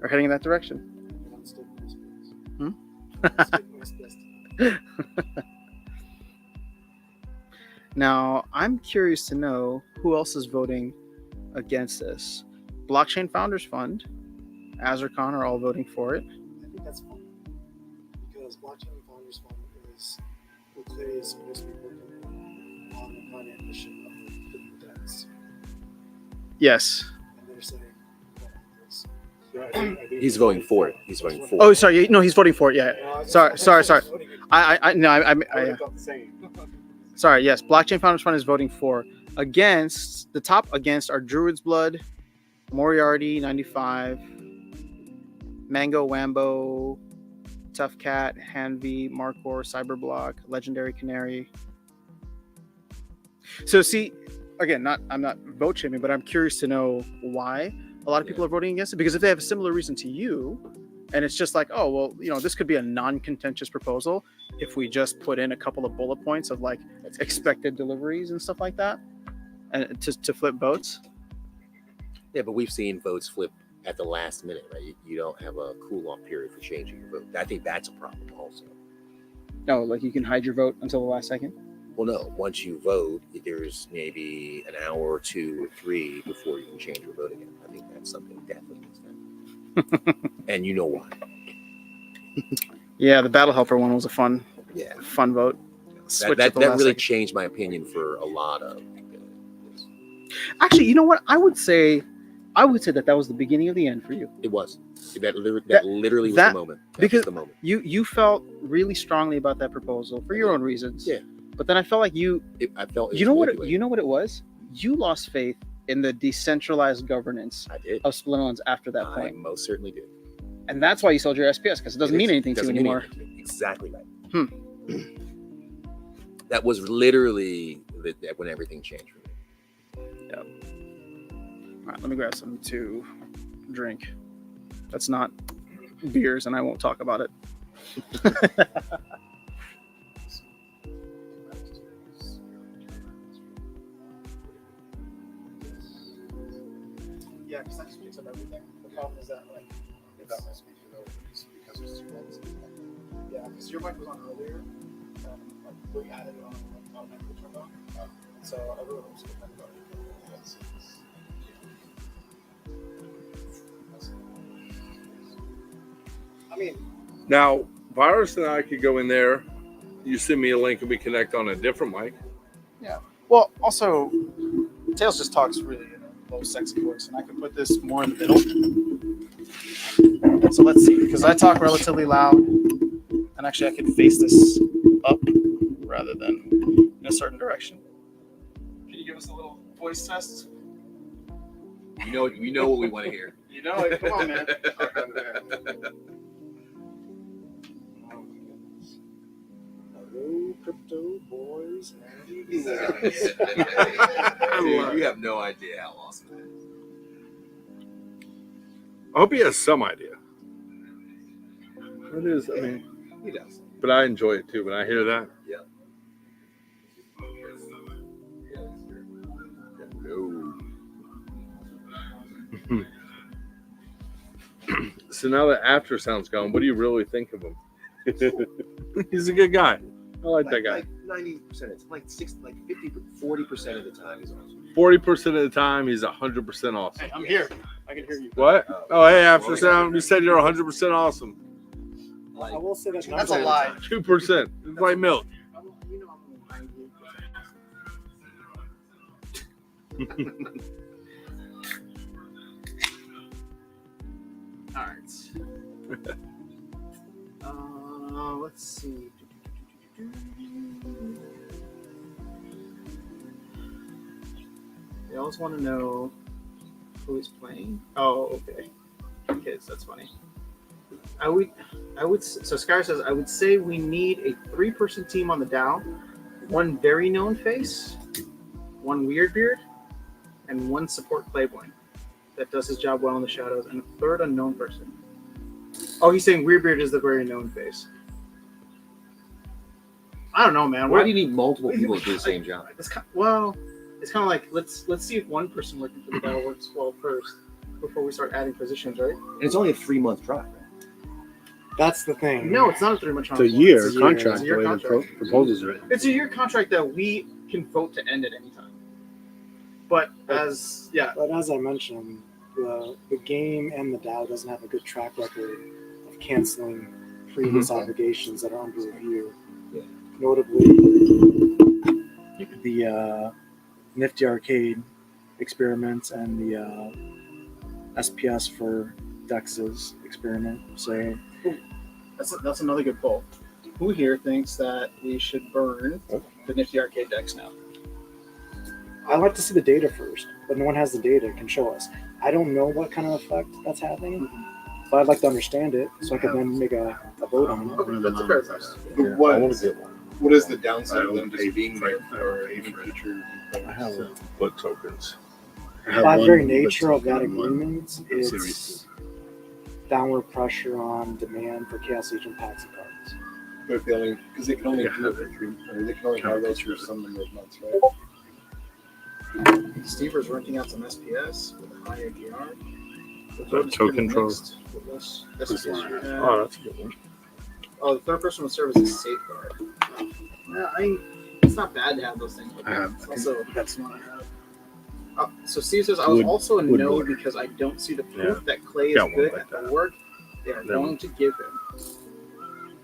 We're heading in that direction. I'm still my space. Hmm? I'm still my space. Now, I'm curious to know who else is voting against this. Blockchain Founders Fund, Azercon are all voting for it. I think that's fine. Because Blockchain Founders Fund is who clearly is supposed to be working on the primary mission of the decks. Yes. And they're saying, well, this. Yeah, I think He's voting for it. He's voting for Oh, it. sorry. No, he's voting for it. Yeah. No, I was Sorry, just- sorry, was sorry. voting it. I I thought the same. sorry. Yes. Blockchain Founders Fund is voting for. Against, the top against are Druid's Blood, Moriarty 95, Mango Wambo, Tough Cat, Hanvi, Markor, Cyberblock, Legendary Canary. So see, again, I'm not vote shaming, but I'm curious to know why a lot of people are voting against it. Because if they have a similar reason to you, and it's just like, oh well, you know, this could be a non-contentious proposal if we just put in a couple of bullet points of like expected deliveries and stuff like that, and to flip votes. Yeah, but we've seen votes flip at the last minute, right? You don't have a cool-off period for changing your vote. I think that's a problem also. No, like you can hide your vote until the last second. Well, no. Once you vote, there's maybe an hour or 2 or 3 before you can change your vote again. I think that's something definitely needs to happen. And you know why. Yeah, the Battle Helper one was a fun Yeah. vote. That, Switch that, at the that last really second. changed my opinion for a lot of Actually, you know what? I would say that was the beginning of the end for you. it was. That literally was that- the moment. That because was the moment. you felt really strongly about that proposal for your own reasons. Yeah. But then I felt like I felt it you know was what manipulated. you know what it was? You lost faith in the decentralized governance I did. of split owners after that I point. most certainly did. And that's why you sold your SPS, because it doesn't mean anything to you Doesn't mean anymore. anything to me. Exactly right. Hmm. That was literally when everything changed for me. All right, let me grab something to drink. That's not beers, and I won't talk about it. Yeah, because that just picks up everything. The problem is that, like, That must be, because it's 2 months. yeah, because your mic was on earlier, and like we added it on automatically turned on. So everyone was getting that about I mean, Now, Virus and I could go in there. You send me a link and we connect on a different mic. Well, also, Tails just talks really in a low, sexy voice, and I could put this more in the middle. So let's see, because I talk relatively loud, and actually I could face this up rather than in a certain direction. Can you give us a little voice test? We know what we want to hear. You know it. Come on, man. hello, crypto boys and Dude, you have no idea how awesome that is. I hope he has some idea. It is, I mean, He does. but I enjoy it too when I hear that. No. So now that after sound's gone, what do you really think of him? He's a good guy. I like that guy. Like 90%, it's like 50, 40% of the time he's awesome. 40% of the time, he's 100% awesome. Hey, I'm here. I can hear you. What? Oh, hey, after sound, you said you're 100% awesome. I will say that That's a lie. 2%. It's like milk. You know I'm 98%. All right. Let's see. They always want to know who is playing. Oh, okay. Kids, that's funny. I would. So Sky says I would say we need a 3-person team on the Dow, one very known face, one weird beard, and one support playboy that does his job well in the shadows, and a third unknown person. Oh, he's saying Weirdbeard is the very known face. I don't know, man. Why do you need multiple people to do the same job? It's kind of like let's see if one person working for the Dow works well first before we start adding positions, right? And it's only a 3-month trial. That's the thing. No, it's not a 3-month It's a contract. year It's a year. contract. It's a year the way contract. the proposal's written. It's a year contract that we can vote to end at any time. But But as I mentioned, the game and the DAO doesn't have a good track record of canceling previous obligations that are under review. Yeah. Notably, the Nifty Arcade experiments and the SPS for Dex's experiment. So that's another good poll. Who here thinks that we should burn the Nifty Arcade decks now? I like to see the data first, but no one has the data can show us. I don't know what kind of effect that's having, but I'd like to understand it so I can then make a vote on it. Okay, that's a fair question. I want to get one. What is the downside of them just being there for any future? I have split tokens. By the very nature of that agreement, it's downward pressure on demand for Chaos Agent packs and cards. But if they only, because they can only do it for 3, or they can only have those for some number of months, right? Stever's renting out some SPS with a high APR. The that vote is token pretty draw? mixed with this SPS. Oh, that's a good one. Oh, the third person will serve as a safeguard. Yeah, it's not bad to have those things. But I have. it's also that's one I have. So Steve says I was also a wood no board. because I don't see the proof that Clay is Got one good like at the that. work they are going to give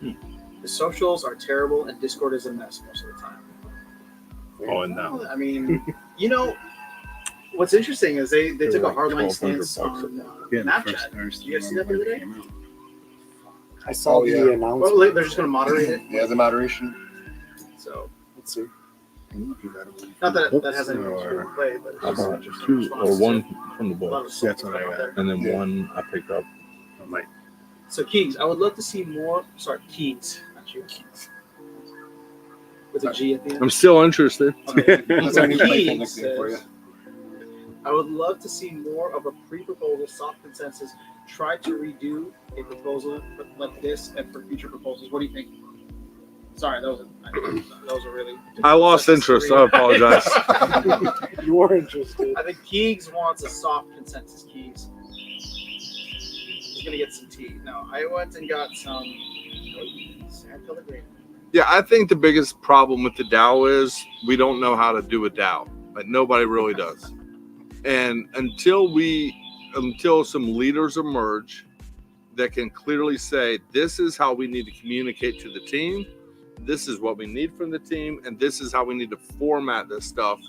him. The socials are terrible and Discord is a mess most of the time. Oh, and now. Well, I mean, you know, What's interesting is they They took were a hardline $1,200 stance a on Yeah, the Snapchat. first Thursday You guys see that the other day? came out. I saw Oh, the yeah. announcement. Well, they're just going to moderate it. Yeah, the moderation. So Let's see. not that Books that has anything to do with play, but I it's just bought interesting two response or to one from the a lot of books, stuff that's what that's I out got, there. and then Yeah. one I picked up. I'm like, So Keegs, I would love to see more. Sorry, Keegs, not you. Keegs. With a G at the end. I'm still interested. Okay. That's So our new playful Keegs nickname for you. says, I would love to see more of a pre-proposal soft consensus. Try to redo a proposal like this and for future proposals. What do you think? Sorry, that was a really. I lost interest. I apologize. You are interested. I think Keegs wants a soft consensus. Keegs. He's gonna get some tea. No, I went and got some San Pellegrino. Yeah, I think the biggest problem with the DAO is we don't know how to do a DAO. Like nobody really does. And until some leaders emerge that can clearly say, this is how we need to communicate to the team, this is what we need from the team, and this is how we need to format this stuff,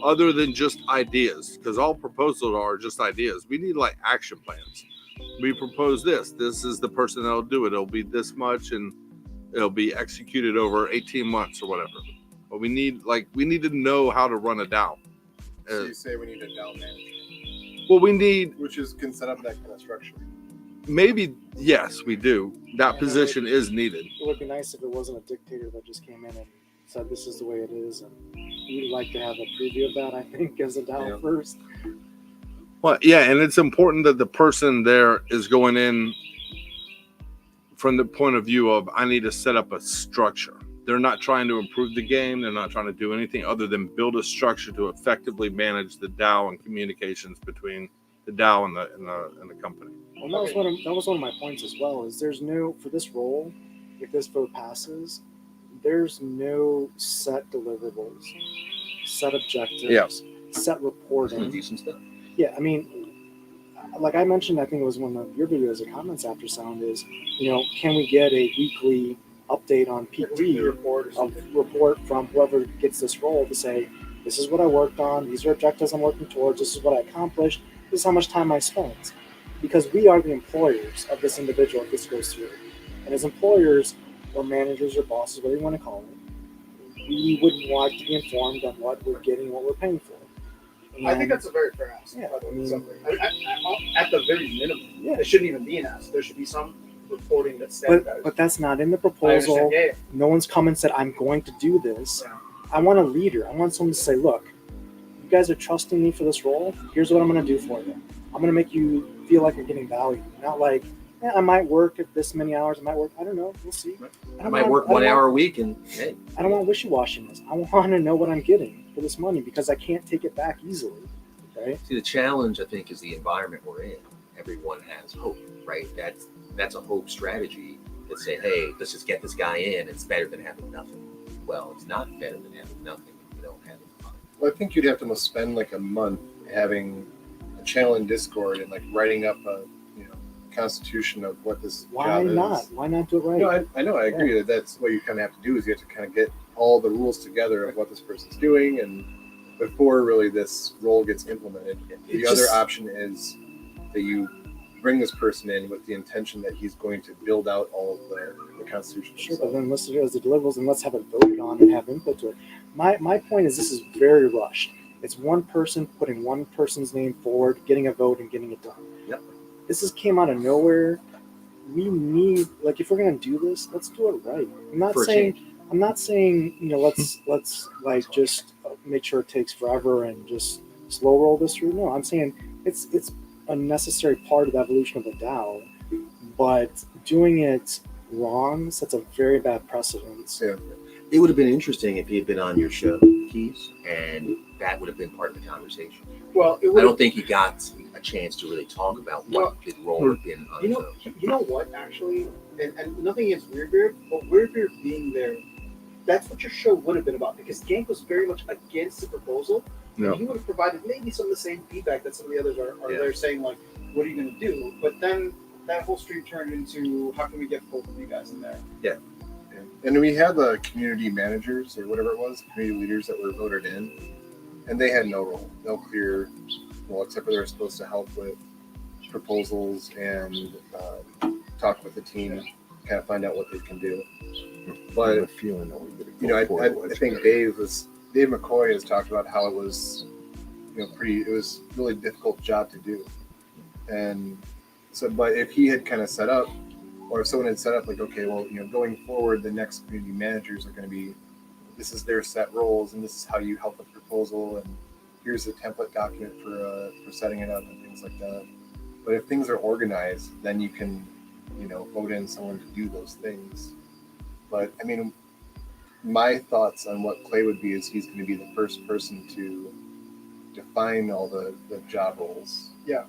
other than just ideas, because all proposals are just ideas. We need like action plans. We propose this. This is the person that'll do it. It'll be this much, and it'll be executed over 18 months or whatever. But we need to know how to run a DAO. So you say we need a DAO manager, Well, we need which can set up that kind of structure. maybe, yes, we do. That position is needed. It would be nice if it wasn't a dictator that just came in and said this is the way it is, and we'd like to have a preview of that. I think as a DAO first. Well, yeah, and it's important that the person there is going in from the point of view of, I need to set up a structure. They're not trying to improve the game. They're not trying to do anything other than build a structure to effectively manage the DAO and communications between the DAO and the company. Well, that was one of my points as well. Is there's no for this role, if this vote passes, there's no set deliverables, set objectives, set reporting. Decent stuff. Yeah, I mean, like I mentioned, I think it was one of your videos or comments after sound is, can we get a weekly update on PT report from whoever gets this role to say, this is what I worked on, these are objectives I'm working towards, this is what I accomplished, this is how much time I spent. Because we are the employers of this individual if this goes through. And as employers or managers or bosses, whatever you want to call it, we would like to be informed on what we're getting, what we're paying for. And I think that's a very fair ask. Yeah, by the way. I mean- Something. At the very minimum, Yeah. it shouldn't even be an ask. There should be some reporting that's standardized. But that's not in the I proposal. understand. Yeah. No one's come and said, I'm going to do this. Yeah. I want a leader. I want someone to say, look, you guys are trusting me for this role. Here's what I'm going to do for you. I'm going to make you feel like you're getting value. Not like, I might work at this many hours. I might work, I don't know. We'll see. I might work 1 hour a week, and hey, I don't want wishy-washiness. I want to know what I'm getting for this money because I can't take it back easily. Right? see, the challenge I think is the environment we're in. Everyone has hope, right? That's a hope strategy that say, hey, let's just get this guy in. It's better than having nothing. Well, it's not better than having nothing if you don't have it. Well, I think you'd have to almost spend like a month having a channel in Discord and like writing up a constitution of what this Why job is. not? Why not do it right? No, I know. I agree that that's what you kind of have to do is you have to kind of get all the rules together of what this person's doing, and before really this role gets implemented. The other option is that you bring this person in with the intention that he's going to build out all of the constitution. Sure, but then let's do it as the deliverables and let's have it voted on and have input to it. My point is this is very rushed. It's one person putting one person's name forward, getting a vote, and getting it done. Yep. This came out of nowhere. We need, like, if we're gonna do this, let's do it right. I'm not saying let's like just make sure it takes forever and just slow roll this through. No, I'm saying it's a necessary part of the evolution of a DAO, but doing it wrong sets a very bad precedent. Yeah. It would have been interesting if he had been on your show, Keys, and that would have been part of the conversation. Well, it I would. don't think he got a chance to really talk about what his role would have been on the show. You know what? Actually, and nothing against Weirdbeard, but Weirdbeard being there, that's what your show would have been about. Because Gank was very much against the proposal. Yeah. And he would have provided maybe some of the same feedback that some of the others are Yeah. there saying, like, what are you going to do? But then that whole stream turned into, how can we get both of you guys in there? And we had the community managers or whatever it was, community leaders that were voted in. and they had no role, no clear role, except for they were supposed to help with proposals and talk with the team, kind of find out what they can do. But a feeling that we you know, I think Dave McCoy has talked about how it was, you know, it was a really difficult job to do. And so, but if he had kind of set up, or if someone had set up like, okay, well, you know, going forward, the next community managers are going to be, this is their set roles, and this is how you help with the proposal, and here's the template document for setting it up and things like that. But if things are organized, then you can, you know, vote in someone to do those things. But I mean, my thoughts on what Clay would be is he's going to be the first person to define all the job roles. Yeah,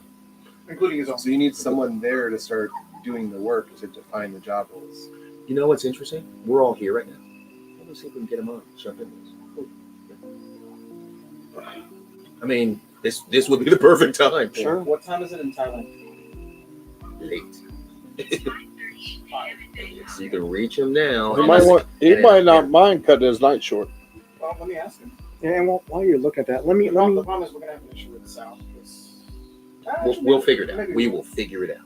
including his own. So you need someone there to start doing the work to define the job roles. You know what's interesting? We're all here right now. Let's see if we can get him on. Jump in this. I mean, this would be the perfect time. Sure. What time is it in Thailand? Late. So you can reach him now. He might not mind cutting his night short. Well, let me ask him. Yeah, and while you're looking at that, let me. The problem is we're gonna have an issue with the sound. We'll figure it out. We will figure it out.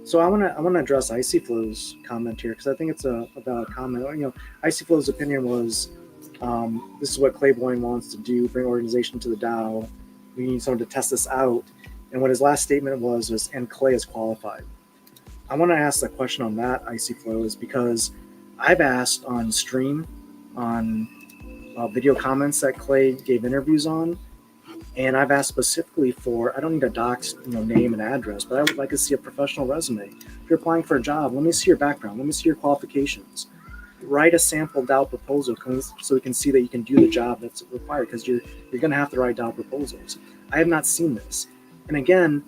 So I want to address Icy Flow's comment here because I think it's a valid comment. You know, Icy Flow's opinion was, this is what Claiborne wants to do: bring organization to the DAO. We need someone to test this out. And what his last statement was, and Clay is qualified. I want to ask the question on that, Icy Flow, is because I've asked on stream, on video comments that Clay gave interviews on, and I've asked specifically for, I don't need a doc's name and address, but I would like to see a professional resume. If you're applying for a job, let me see your background. Let me see your qualifications. Write a sample DAO proposal so we can see that you can do the job that's required, because you're going to have to write DAO proposals. I have not seen this. And again,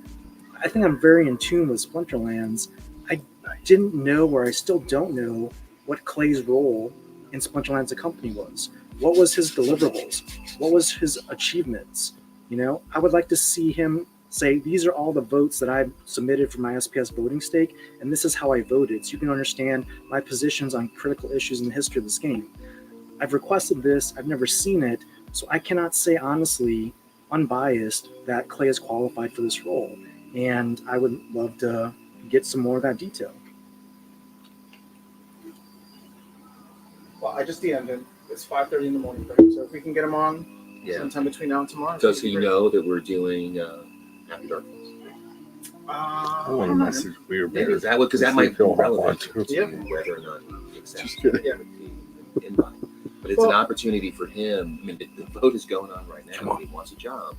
I think I'm very in tune with Splinterlands. I didn't know, or I still don't know, what Clay's role in Splinterlands the company was. What was his deliverables? What was his achievements? I would like to see him say, these are all the votes that I've submitted for my SPS voting stake, and this is how I voted, so you can understand my positions on critical issues in the history of this game. I've requested this, I've never seen it, so I cannot say honestly, unbiased, that Clay is qualified for this role. And I would love to get some more of that detail. Well, I just DM'd him. It's 5:30 in the morning for him, so if we can get him on sometime between now and tomorrow. Does he know that we're doing Afterdark? I want to message weird. Yeah, because that might be relevant Yeah. to whether or not he accepts Just kidding. the invite. But it's an opportunity for him. I mean, the vote is going on right now. He wants a job.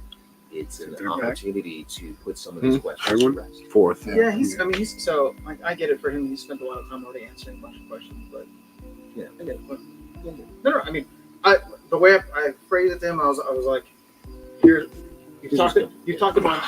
It's an opportunity to put some of these questions to rest. Fourth. Yeah, he's so like, I get it for him. He spent a lot of time already answering a bunch of questions, but Yeah. I get it. But, no. I mean, the way I phrased it to him, I was like, here. You've talked about.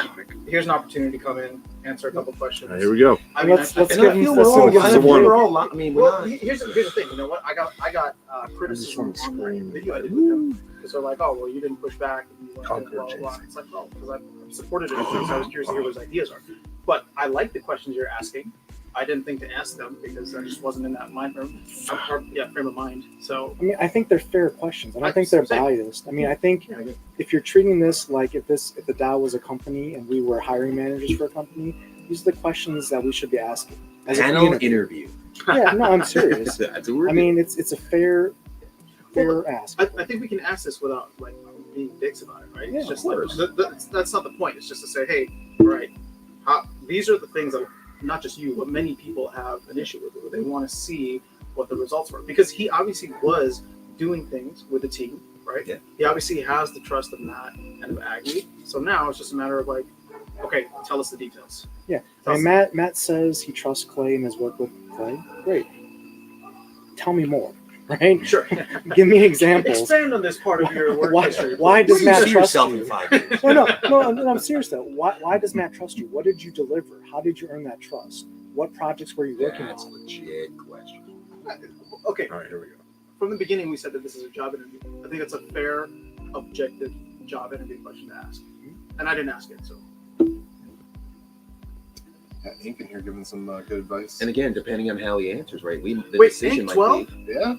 Here's an opportunity to come in, answer a couple questions. Here we go. I mean, Let's give him Well, here's the thing. You know what? I got criticism on the video I did with him because they're like, oh, well, you didn't push back. And you blah, blah, blah. It's like, oh, because I supported it, so I was curious to hear what his ideas are. But I like the questions you're asking. I didn't think to ask them because I just wasn't in that frame of mind. So I mean, I think they're fair questions. I don't think they're biased. I mean, I think if you're treating this like if the DAO was a company and we were hiring managers for a company, these are the questions that we should be asking. As Panel interview. Yeah, no, I'm serious. That's what we're I mean, it's a fair ask. I think we can ask this without like being dicks about it, right? Yeah, it's just of like course. that's not the point. It's just to say, hey, all right, these are the things that not just you, but many people have an issue with. They want to see what the results were because he obviously was doing things with the team, right? Yeah. He obviously has the trust of Matt and of Aggie. So now it's just a matter of like, okay, tell us the details. Yeah, and Matt says he trusts Clay and has worked with Clay. Great. Tell me more, right? Sure. Give me examples. Expand on this part of your work history. Why does Where do Matt you see trust yourself you? in 5 years? No, I'm serious though. Why does Matt trust you? What did you deliver? How did you earn that trust? What projects were you working That's a on? legit question. Okay. All right, here we go. From the beginning, we said that this is a job interview. I think it's a fair, objective job interview question to ask. And I didn't ask it, so. Yeah, Hank in here giving some good advice. And again, depending on how he answers, right? The Wait, decision Hank, might 12? be. Yeah.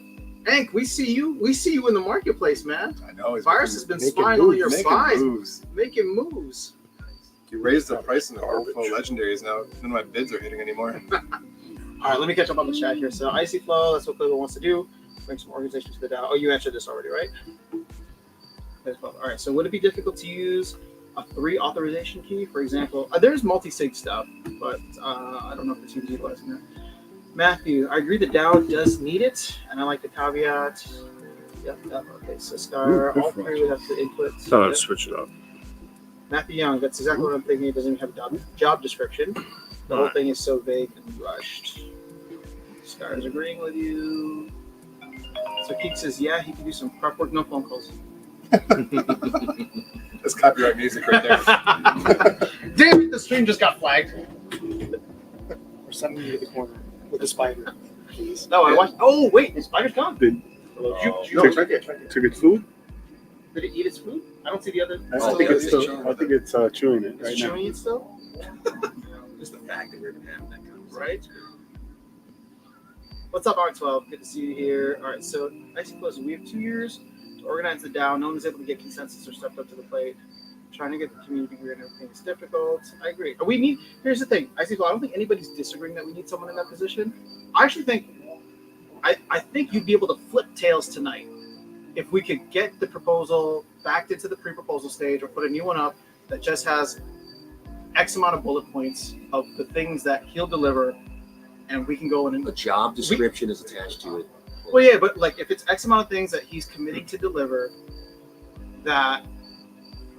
Hank, we see you. We see you in the marketplace, man. I know. Virus has been making spying on your making spies, moves. making moves. You raised the price in the overflow legendaries. Now none of my bids are hitting anymore. All right, let me catch up on the chat here. So Icy Flow, that's what Cleveland wants to do. Bring some organization to the DAO. Oh, you answered this already, right? All right, so would it be difficult to use a 3 authorization key? For example, there's multi-sig stuff, but I don't know if the team's utilizing that. Matthew, I agree the DAO does need it, and I like the caveat. Yep. Okay, so Scar, all 3 would have to input. Tell them Yep. to switch it up. Matthew Young, that's exactly what I'm thinking. It doesn't even have a job description. The whole thing is so vague and rushed. Scar is agreeing with you. So Keith says, yeah, he can do some prep work, no phone calls. That's copyright music right there. Damn it, the stream just got flagged. Or send me to the corner with the spider, please. No, I watched. Oh, wait, the spider's gone. Did- No, it's right there. It's right there. Took its food? Did it eat its food? I don't see the other. I Oh, think yeah, it's it's still. chewing I think it's chewing it It's right now. chewing it still? Just the fact that we're gonna have that conversation. Right. What's up, R12? Good to see you here. All right, so nice and close. We have 2 years to organize the DAO. No one was able to get consensus or stepped up to the plate. Trying to get the community agreed on everything is difficult. I agree. We need. Here's the thing. I don't think anybody's disagreeing that we need someone in that position. I actually think. I think you'd be able to flip tails tonight if we could get the proposal backed into the pre-proposal stage or put a new one up that just has X amount of bullet points of the things that he'll deliver, and we can go in and A job description is attached to it. well, yeah, but like if it's X amount of things that he's committing to deliver, that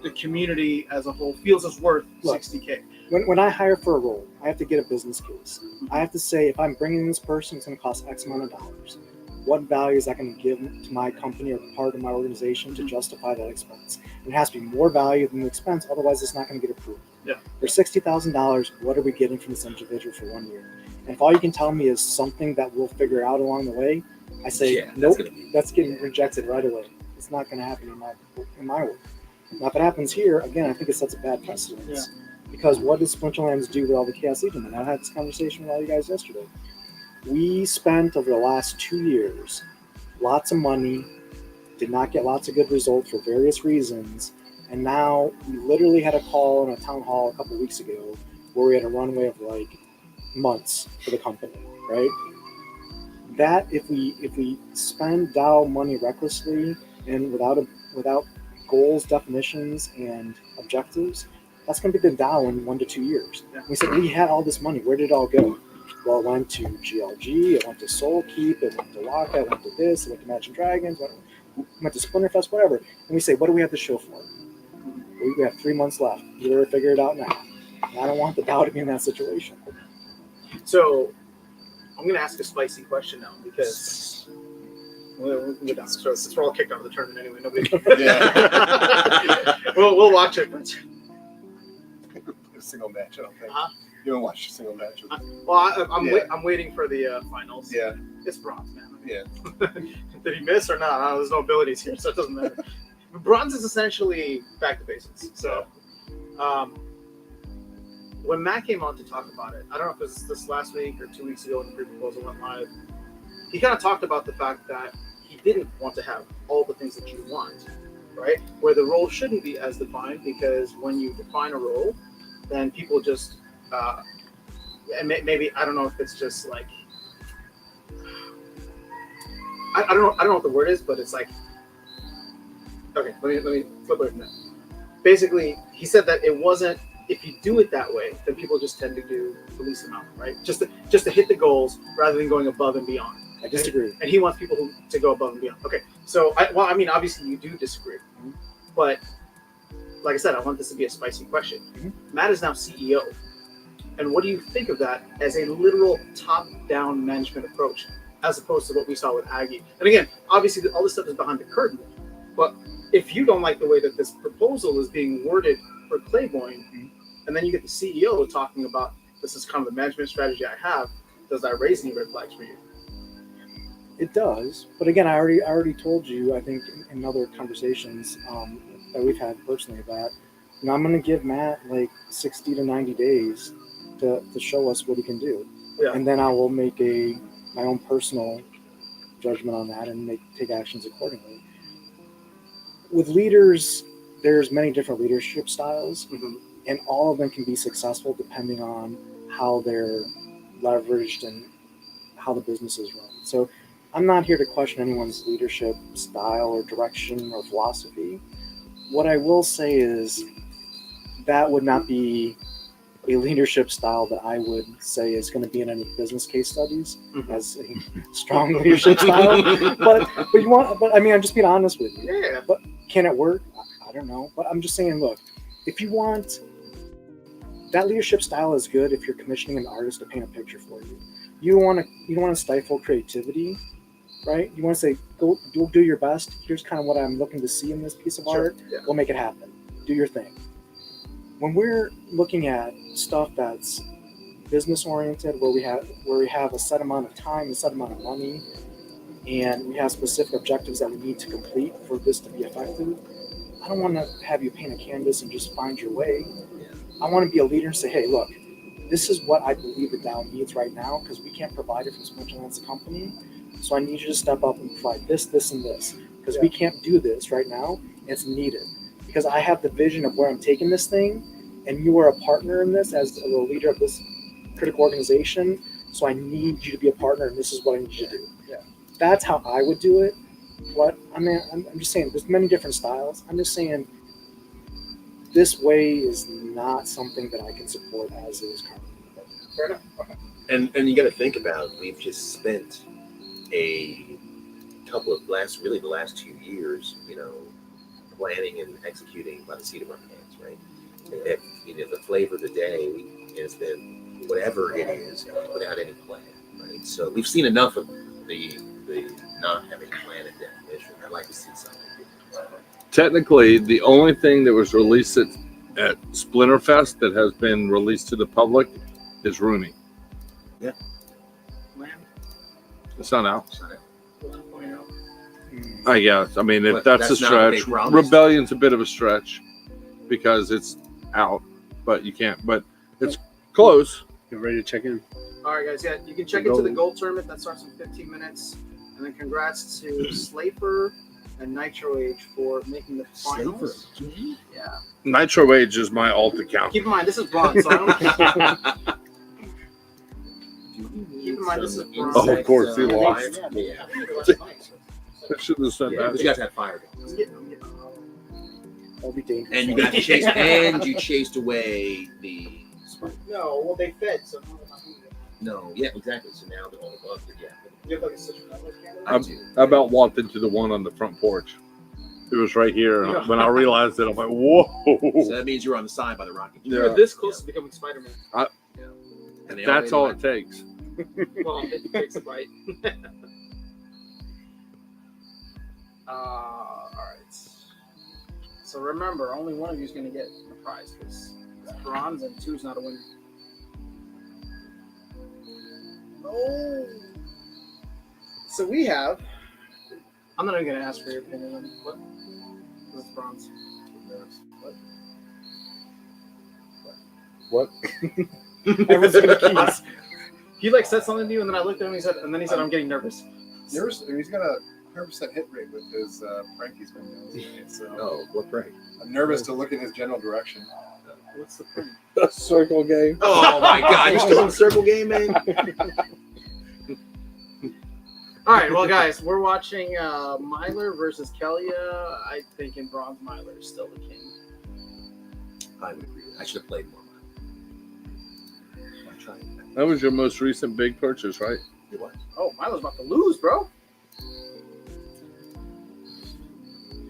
the community as a whole feels is worth Look. 60K. When I hire for a role, I have to get a business case. I have to say, if I'm bringing this person, it's going to cost X amount of dollars. What value is that going to give to my company or part of my organization to justify that expense? And it has to be more value than the expense, otherwise it's not going to get approved. Yeah. For $60,000, what are we getting from this individual for 1 year? And if all you can tell me is something that we'll figure out along the way, I say, Yeah, nope, that's gonna be- that's getting rejected right away. It's not going to happen in my work. Now, if it happens here, again, I think it sets a bad precedent. Yeah. Because what does Splinterlands do with all the Chaos Legion? And I had this conversation with all you guys yesterday. We spent over the last 2 years lots of money, did not get lots of good results for various reasons, and now we literally had a call in a town hall a couple weeks ago where we had a runway of like months for the company, right? That if we spend DAO money recklessly and without goals, definitions, and objectives, that's going to be the DAO in 1 to 2 years. Yeah. We said we had all this money. Where did it all go? Well, it went to GLG, it went to Soul Keep, it went to Waka, it went to this, it went to Imagine Dragons, it went to Splinterfest, whatever. And we say, what do we have to show for it? We have 3 months left. You better figure it out now. And I don't want the DAO to be in that situation. So I'm going to ask a spicy question now because we'll go down. So since we're all kicked out of the tournament anyway, nobody. Yeah. we'll watch it. But, A single match, I don't think. Huh? You don't watch a single match. well, Yeah. I'm waiting for the finals. Yeah. It's bronze, man. Yeah. Did he miss or not? I don't know, there's no abilities here, so it doesn't matter. Bronze is essentially back to basics. So, when Matt came on to talk about it, I don't know if it was this last week or 2 weeks ago when the pre-proposal went live, he kind of talked about the fact that he didn't want to have all the things that you want, right? Where the role shouldn't be as defined, because when you define a role, then people just, and maybe, I don't know if it's just like, I don't know what the word is, but it's like, okay, let me flip away from that. Basically, he said that it wasn't, if you do it that way, then people just tend to do the least amount, right? Just to hit the goals rather than going above and beyond. I disagree. And he wants people to go above and beyond. Okay, so obviously you do disagree, but like I said, I want this to be a spicy question. Matt is now CEO, and what do you think of that as a literal top-down management approach, as opposed to what we saw with Aggie? And again, obviously, all this stuff is behind the curtain, but if you don't like the way that this proposal is being worded for Claiborne, and then you get the CEO talking about this is kind of the management strategy I have, does that raise any red flags for you? It does, but again, I already told you, I think in other conversations that we've had personally, that I'm going to give Matt like 60 to 90 days to show us what he can do, Yeah. and then I will make my own personal judgment on that and take actions accordingly. With leaders, there's many different leadership styles, and all of them can be successful depending on how they're leveraged and how the business is run. So I'm not here to question anyone's leadership style or direction or philosophy. What I will say is that would not be a leadership style that I would say is going to be in any business case studies as a strong leadership style. But I mean, I'm just being honest with you. Yeah. But can it work? I don't know. But I'm just saying, look, if you want that leadership style is good if you're commissioning an artist to paint a picture for you. You don't want to stifle creativity, right? You want to say, go do your best. Here's kind of what I'm looking to see in this piece of art. Yeah. We'll make it happen. Do your thing. When we're looking at stuff that's business oriented, where we have a set amount of time, a set amount of money, and we have specific objectives that we need to complete for this to be effective, I don't want to have you paint a canvas and just find your way. I want to be a leader and say, hey, look, this is what I believe the DAO needs right now because we can't provide it from Splintern as a company. So I need you to step up and provide this, this, and this because we can't do this right now. And it's needed because I have the vision of where I'm taking this thing, and you are a partner in this as the leader of this critical organization. So I need you to be a partner, and this is what I need you to do. Yeah. That's how I would do it. But I mean, I'm just saying, there's many different styles. I'm just saying, this way is not something that I can support as is currently. Fair enough. Okay. And you got to think about, we've just spent a couple of the last 2 years, planning and executing by the seat of our pants, right? If, the flavor of the day has been whatever it is without any plan, right? So we've seen enough of the not having a plan and definition. I'd like to see something. Technically, the only thing that was released at Splinterfest that has been released to the public is Rooney. Yeah. It's not out. It's not it. I guess. I mean, if But that's a that's not what they stretch. promised. Rebellion's a bit of a stretch because it's out, but you can't. But it's close. You ready to check in? All right, guys. Yeah, you can check into the gold tournament that starts in 15 minutes, and then congrats to Slaper and Nitro Age for making the finals. Yeah. Nitro Age is my alt account. Keep in mind this is bronze, so I don't. Keep in mind this is bronze. Oh, of course, he lost. Yeah. I should have said Yeah, that. you guys had fire. I'm getting- That'll be dangerous. And you got to chase, and you chased away the. No, well they fed, so No, yeah, exactly. So now they're all above it. Yeah. you have like a Citrus Network camera? I do. I about walked into the one on the front porch. It was right here. And when I realized it, I'm like, whoa. So that means you're on the side by the rocket. Yeah. You're this close to becoming Spider-Man. And they That's already all went. it takes. Well, it takes a bite. All right. So remember, only one of you is going to get a prize because it's bronze and 2 is not a winner. Oh. So we have. I'm not even going to ask for your opinion on what. What's bronze? What? Everyone's gonna keys. He like said something to you, and then I looked at him. And then he said, "I'm getting nervous." He's got a 100% hit rate with his prank he's been doing. So Oh, what prank? I'm nervous to look in his general direction. What's the point? A circle game. Oh my God! You're still in circle game, man. All right, well, guys, we're watching Myler versus Kelia. I think in bronze, Myler is still the king. I would agree. I should have played more. I tried. That was your most recent big purchase, right? It was. Oh, Myler's about to lose, bro.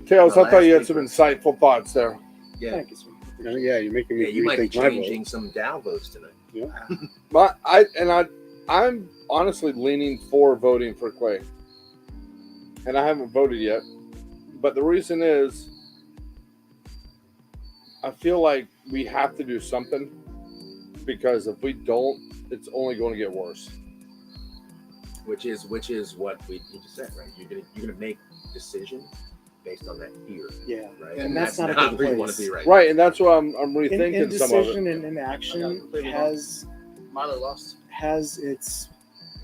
Tails, No, I thought you had last some week. insightful thoughts there. Yeah. Thank you, sir. Yeah, you're making Yeah, me you might be rethink my vote. changing some Dow votes tonight. But I'm honestly leaning for voting for Quay. And I haven't voted yet. But the reason is I feel like we have to do something because if we don't, it's only going to get worse. Which is what we just said, right? You're gonna make decisions based on that fear, Yeah. right? And that's not a where good you want to place. be, right? Right, and that's why I'm rethinking some of it. Indecision and inaction completely has Myler lost. its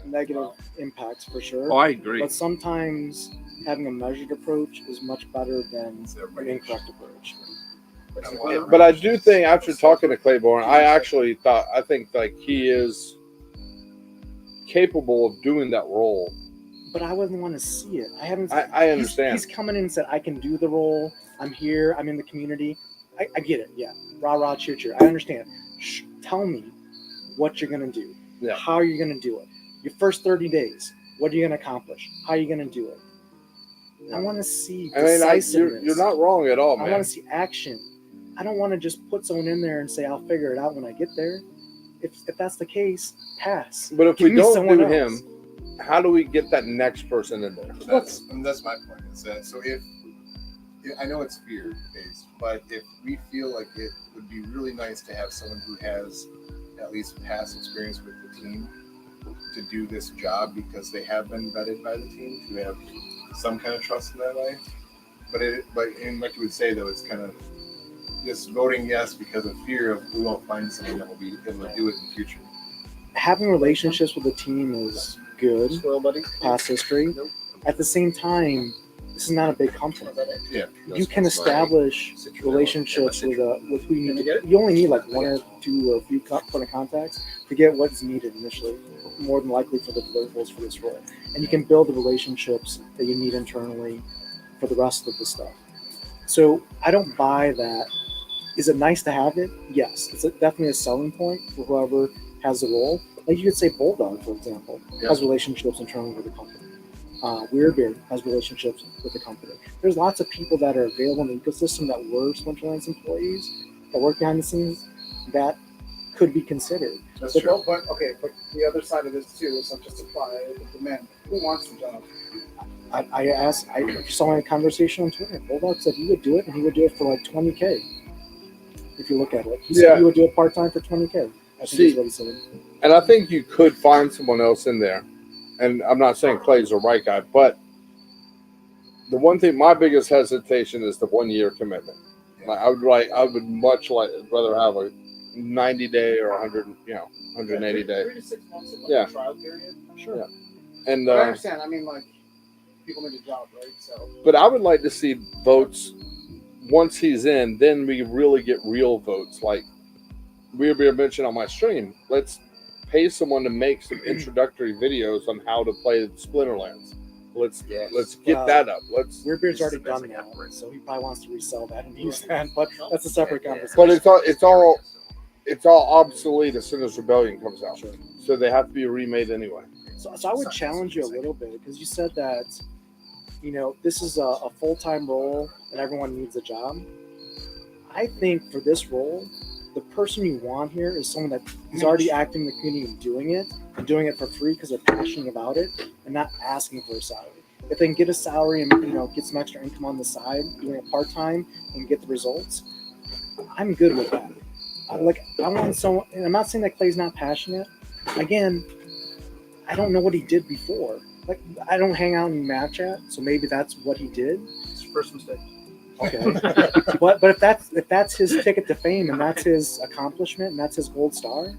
negative impacts for sure. Oh, I agree. But sometimes having a measured approach is much better than an incorrect approach. But I do think after talking to Claiborne, I think like he is capable of doing that role. But I wouldn't want to see it. I haven't. I understand. He's coming in and said, "I can do the role. I'm here. I'm in the community." I get it. Yeah, rah rah cheer cheer. I understand. Tell me what you're gonna do. Yeah. How are you gonna do it? Your first 30 days. What are you gonna accomplish? How are you gonna do it? I want to see decisiveness. You're not wrong at all, man. I want to see action. I don't want to just put someone in there and say I'll figure it out when I get there. If that's the case, pass. But if Give we me don't someone do else. him, how do we get that next person in there? That's my point. Is that so? If I know it's fear based, but if we feel like it would be really nice to have someone who has at least past experience with the team to do this job because they have been vetted by the team to have some kind of trust in their life. But like you would say though, it's kind of just voting yes because of fear of we won't find someone that will be able to do it in the future. Having relationships with the team is good. Past history. At the same time, this is not a big company. Yeah. You can establish relationships with who you need. You only need like one or two or a few point of contacts to get what's needed initially, more than likely for the deliverables for this role. And you can build the relationships that you need internally for the rest of the stuff. So I don't buy that. Is it nice to have it? Yes. It's definitely a selling point for whoever has the role. Like you could say Bulldog, for example, has relationships internally with the company. Weirdbeard has relationships with the company. There's lots of people that are available in the ecosystem that were Splinterlands employees that work behind the scenes that could be considered. That's true. But the other side of this too is not just apply the men. Who wants the job? I saw a conversation on Twitter. Bulldog said he would do it, and he would do it for like $20K. If you look at it, he said he would do it part time for $20K. I think is what he said. And I think you could find someone else in there. And I'm not saying Clay's the right guy, but the one thing, my biggest hesitation is the 1 year commitment. Like I would much rather have a 90-day or 180 day. 3 to 6 months of Yeah. a trial period. Sure. Yeah. And But I understand. I mean, like people need a job, right? So. but I would like to see votes once he's in. Then we really get real votes. Like we mentioned on my stream, let's pay someone to make some introductory videos on how to play Splinterlands. Let's get that up. Weirdbeard's already done that, so he probably wants to resell that and use that. But that's a separate conversation. But it's all obsolete as soon as Rebellion comes out. Sure. So they have to be remade anyway. So I would challenge you a little bit because you said that, this is a full-time role and everyone needs a job. I think for this role, the person you want here is someone that is already acting in the community and doing it for free because they're passionate about it and not asking for a salary. If they can get a salary and get some extra income on the side, doing it part-time and get the results, I'm good with that. I want someone, and I'm not saying that Clay's not passionate. Again, I don't know what he did before. Like I don't hang out in Mav chat, so maybe that's what he did. It's your first mistake. Okay, but if that's his ticket to fame and that's his accomplishment and that's his gold star,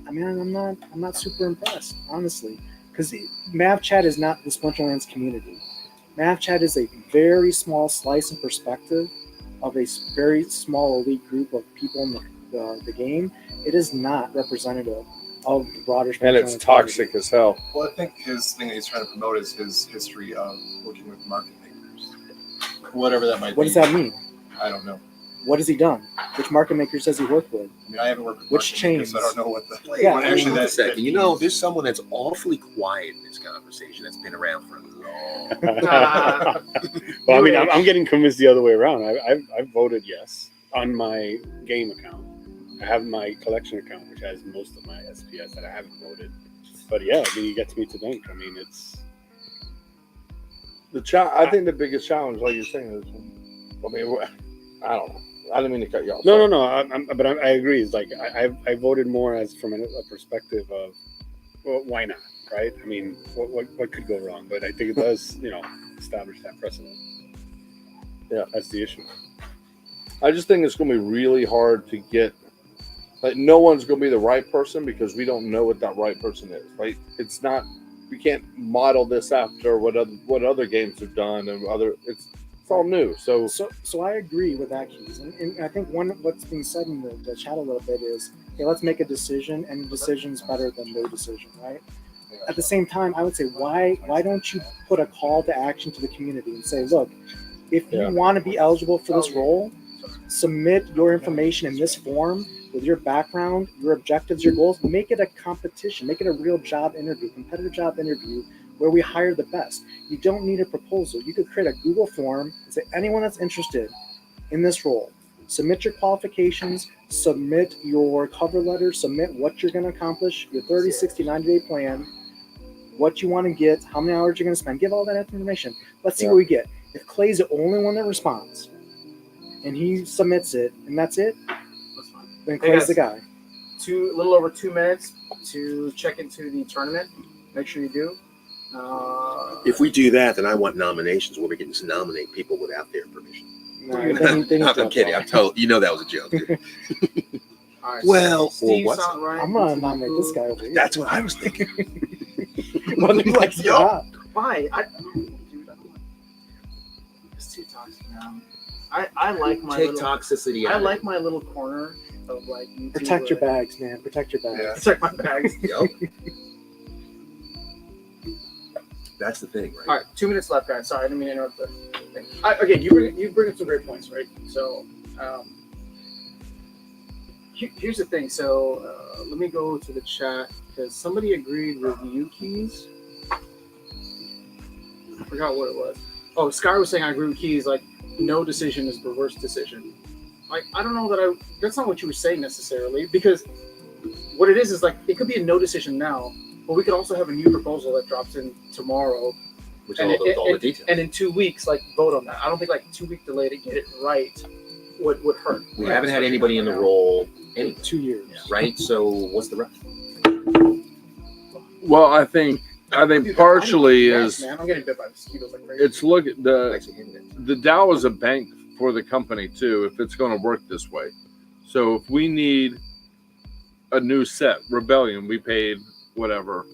I mean I'm not super impressed, honestly, because Mav chat is not the Splinterlands community. Mav chat is a very small slice and perspective of a very small elite group of people in the game. It is not representative of the broader Splinterlands And it's toxic community. as hell. Well, I think his thing that he's trying to promote is his history of working with market makers, whatever that might be. What does that mean? I don't know. What has he done? Which market makers has he worked with? I mean, I haven't worked with Which market makers, chains? so I don't know what the. Yeah, what I mean, actually Wait a that second. There's someone that's awfully quiet in this conversation that's been around for a long Well, I mean, I'm getting convinced the other way around. I've voted yes on my game account. I have my collection account, which has most of my SPS that I haven't voted. But yeah, I mean, it gets me to think. I mean, it's I think the biggest challenge, like you're saying, is, I mean, I don't know. I didn't mean to cut you off. no. But I agree. It's like I voted more as from a perspective of, well, why not, right? I mean, what could go wrong? But I think it does, establish that precedent. Yeah, that's the issue. I just think it's going to be really hard to get Like no one's going to be the right person because we don't know what that right person is. Like it's not. We can't model this after what other games have done and other. It's all new. So So I agree with that, Keys, and I think what's being said in the chat a little bit is, okay, let's make a decision, and decision's better than no decision, right? At the same time, I would say, why don't you put a call to action to the community and say, look, if you want to be eligible for this role, submit your information in this form with your background, your objectives, your goals. Make it a competition. Make it a real job interview, competitive job interview, where we hire the best. You don't need a proposal. You could create a Google form and say, anyone that's interested in this role, submit your qualifications, submit your cover letter, submit what you're going to accomplish, your 30, 60, 90-day plan, what you want to get, how many hours you're going to spend. Give all that information. Let's see what we get. If Clay's the only one that responds and he submits it and that's it, then Clay's the guy. A little over 2 minutes to check into the tournament. Make sure you do. If we do that, then I want nominations where we can just nominate people without their permission. No, they need I'm kidding. I'm told you know that was a joke. All right, Well, so or Steve's what's not right. I'm gonna nominate this guy over here. That's what I was thinking. Well, he likes the job. Why? It's too toxic now. I like my Take little, toxicity I out. like my little corner of like YouTube. Protect your bags, man. Protect your bags. Protect my bags. Yep. That's the thing, right? All right, 2 minutes left, guys. Sorry, I didn't mean to interrupt the thing. Again, you bring up some great points, right? So, here's the thing. So, let me go to the chat because somebody agreed with you, Keys. I forgot what it was. Oh, Sky was saying I agree with Keys. Like, no decision is the worst decision. Like, I don't know that that's not what you were saying necessarily, because what it is like, it could be a no decision now, but we could also have a new proposal that drops in tomorrow. Which And all the details. And in 2 weeks, like, vote on that. I don't think like 2 week delay to get it right would hurt. We haven't had anybody in the role anyway, 2 years. right? So what's the rest? well, I think Dude, partially yes, is man. I'm getting bit by mosquitoes like crazy. it's look at the Actually, hand it. the Dow is a bank for the company too, if it's going to work this way. So if we need a new set, Rebellion, we paid whatever.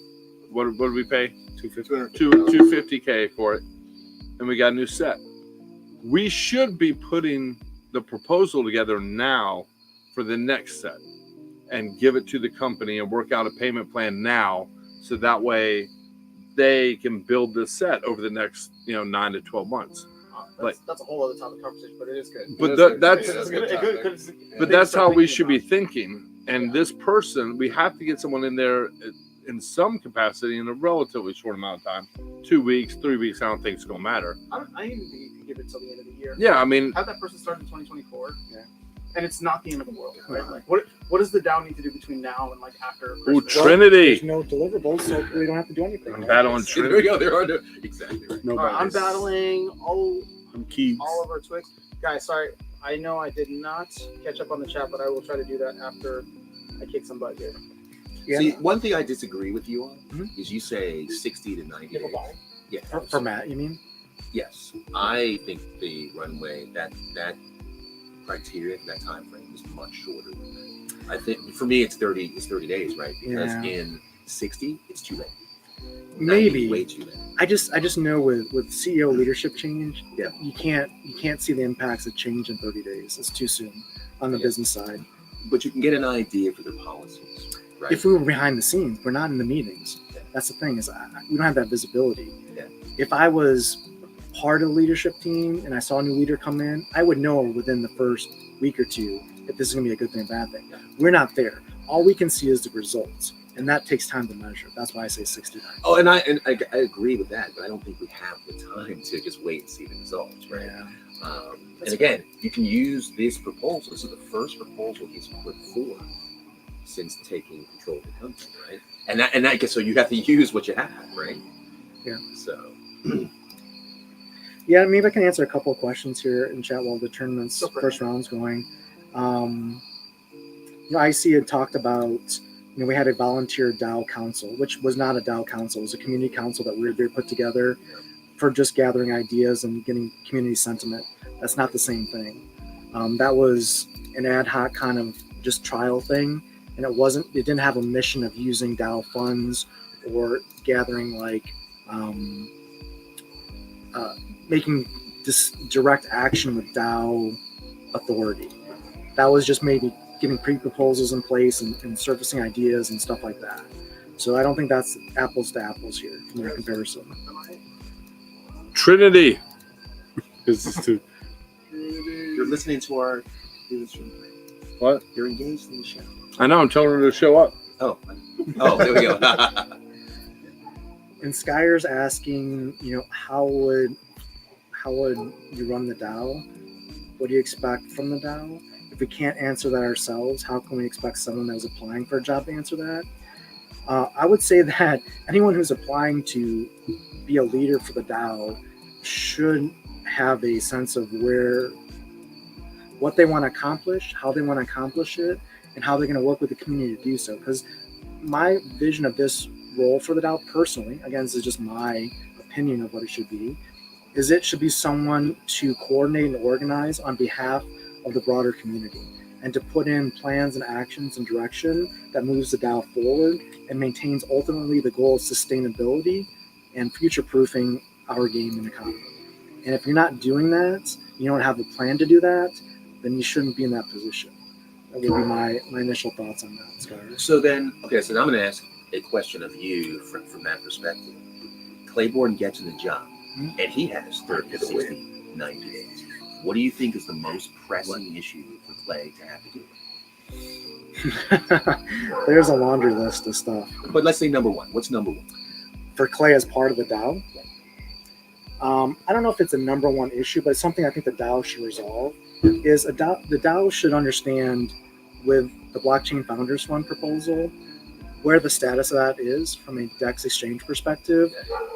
What did we pay? 250K for it, and we got a new set. We should be putting the proposal together now for the next set and give it to the company and work out a payment plan now, so that way they can build this set over the next 9 to 12 months. That's a whole other topic of conversation, but it is good. But that's good. but that's how we should be thinking. And this person, we have to get someone in there in some capacity in a relatively short amount of time. 2 weeks, 3 weeks, I don't think it's going to matter. I even think you can give it till the end of the year. Yeah, I mean, Have that person start in 2024. Yeah. And it's not the end of the world, right? Like, what does the Dow need to do between now and like after ooh, Christmas? Trinity. There's no deliverables, so we don't have to do anything. I'm right? battling There we Trinity. go. There are no exactly right. No All right, I'm bias. battling I'm Keys. all of our Twix. Guys, sorry. I know I did not catch up on the chat, but I will try to do that after I kick some butt here. Yeah. See, one thing I disagree with you on Mhm. is you say 60 to 90 days. Yeah. For Matt, you mean? Yes, I think the runway that criteria, that time frame is much shorter than that. I think for me it's 30 days, right? Because Yeah. in 60 it's too late. 90, Maybe. way too late. I just know with CEO leadership change, Yeah. you can't see the impacts of change in 30 days. It's too soon on the Yeah. business side. But you can get an idea for their policies, right? If we were behind the scenes, we're not in the meetings. That's the thing, is we don't have that visibility. Yeah. If I was part of the leadership team and I saw a new leader come in, I would know within the first week or two if this is going to be a good thing or bad thing. We're not there. All we can see is the results, and that takes time to measure. That's why I say 69. Oh, and I agree with that, but I don't think we have the time to just wait and see the results, right? Yeah. And again, you can use this proposal. This is the first proposal he's put forward since taking control of the company, right? And that so you have to use what you have, right? Yeah. So Yeah, maybe I can answer a couple of questions here in chat while the tournament's Go for it. first round's going. IC had talked about, we had a volunteer DAO council, which was not a DAO council. It was a community council that we were put together for just gathering ideas and getting community sentiment. That's not the same thing. That was an ad hoc kind of just trial thing, and it didn't have a mission of using DAO funds or gathering making this direct action with DAO authority. That was just maybe getting pre-proposals in place and surfacing ideas and stuff like that. So I don't think that's apples to apples here from that comparison. Trinity. This is too. You're listening to our What? You're engaged in the show. I know. I'm telling her to show up. Oh, there we go. And Skyer's asking, how would you run the DAO? What do you expect from the DAO? If we can't answer that ourselves, how can we expect someone that was applying for a job to answer that? I would say that anyone who's applying to be a leader for the DAO should have a sense of what they want to accomplish, how they want to accomplish it, and how they're going to work with the community to do so. Because my vision of this role for the DAO personally, again, this is just my opinion of what it should be, is it should be someone to coordinate and organize on behalf of the broader community and to put in plans and actions and direction that moves the DAO forward and maintains ultimately the goal of sustainability and future-proofing our game and economy. And if you're not doing that, you don't have a plan to do that, then you shouldn't be in that position. That would be my initial thoughts on that, Skyler. So then I'm going to ask a question of you from that perspective. Claiborne gets in the job, and he has 30 to 60, 90 days. What do you think is the most pressing issue for Clay to have to do? There's a laundry list of stuff. But let's say number one. What's number one? For Clay as part of the DAO? I don't know if it's a number one issue, but it's something I think the DAO should resolve. The DAO should understand with the Blockchain Founders Fund proposal where the status of that is from a DEX exchange perspective,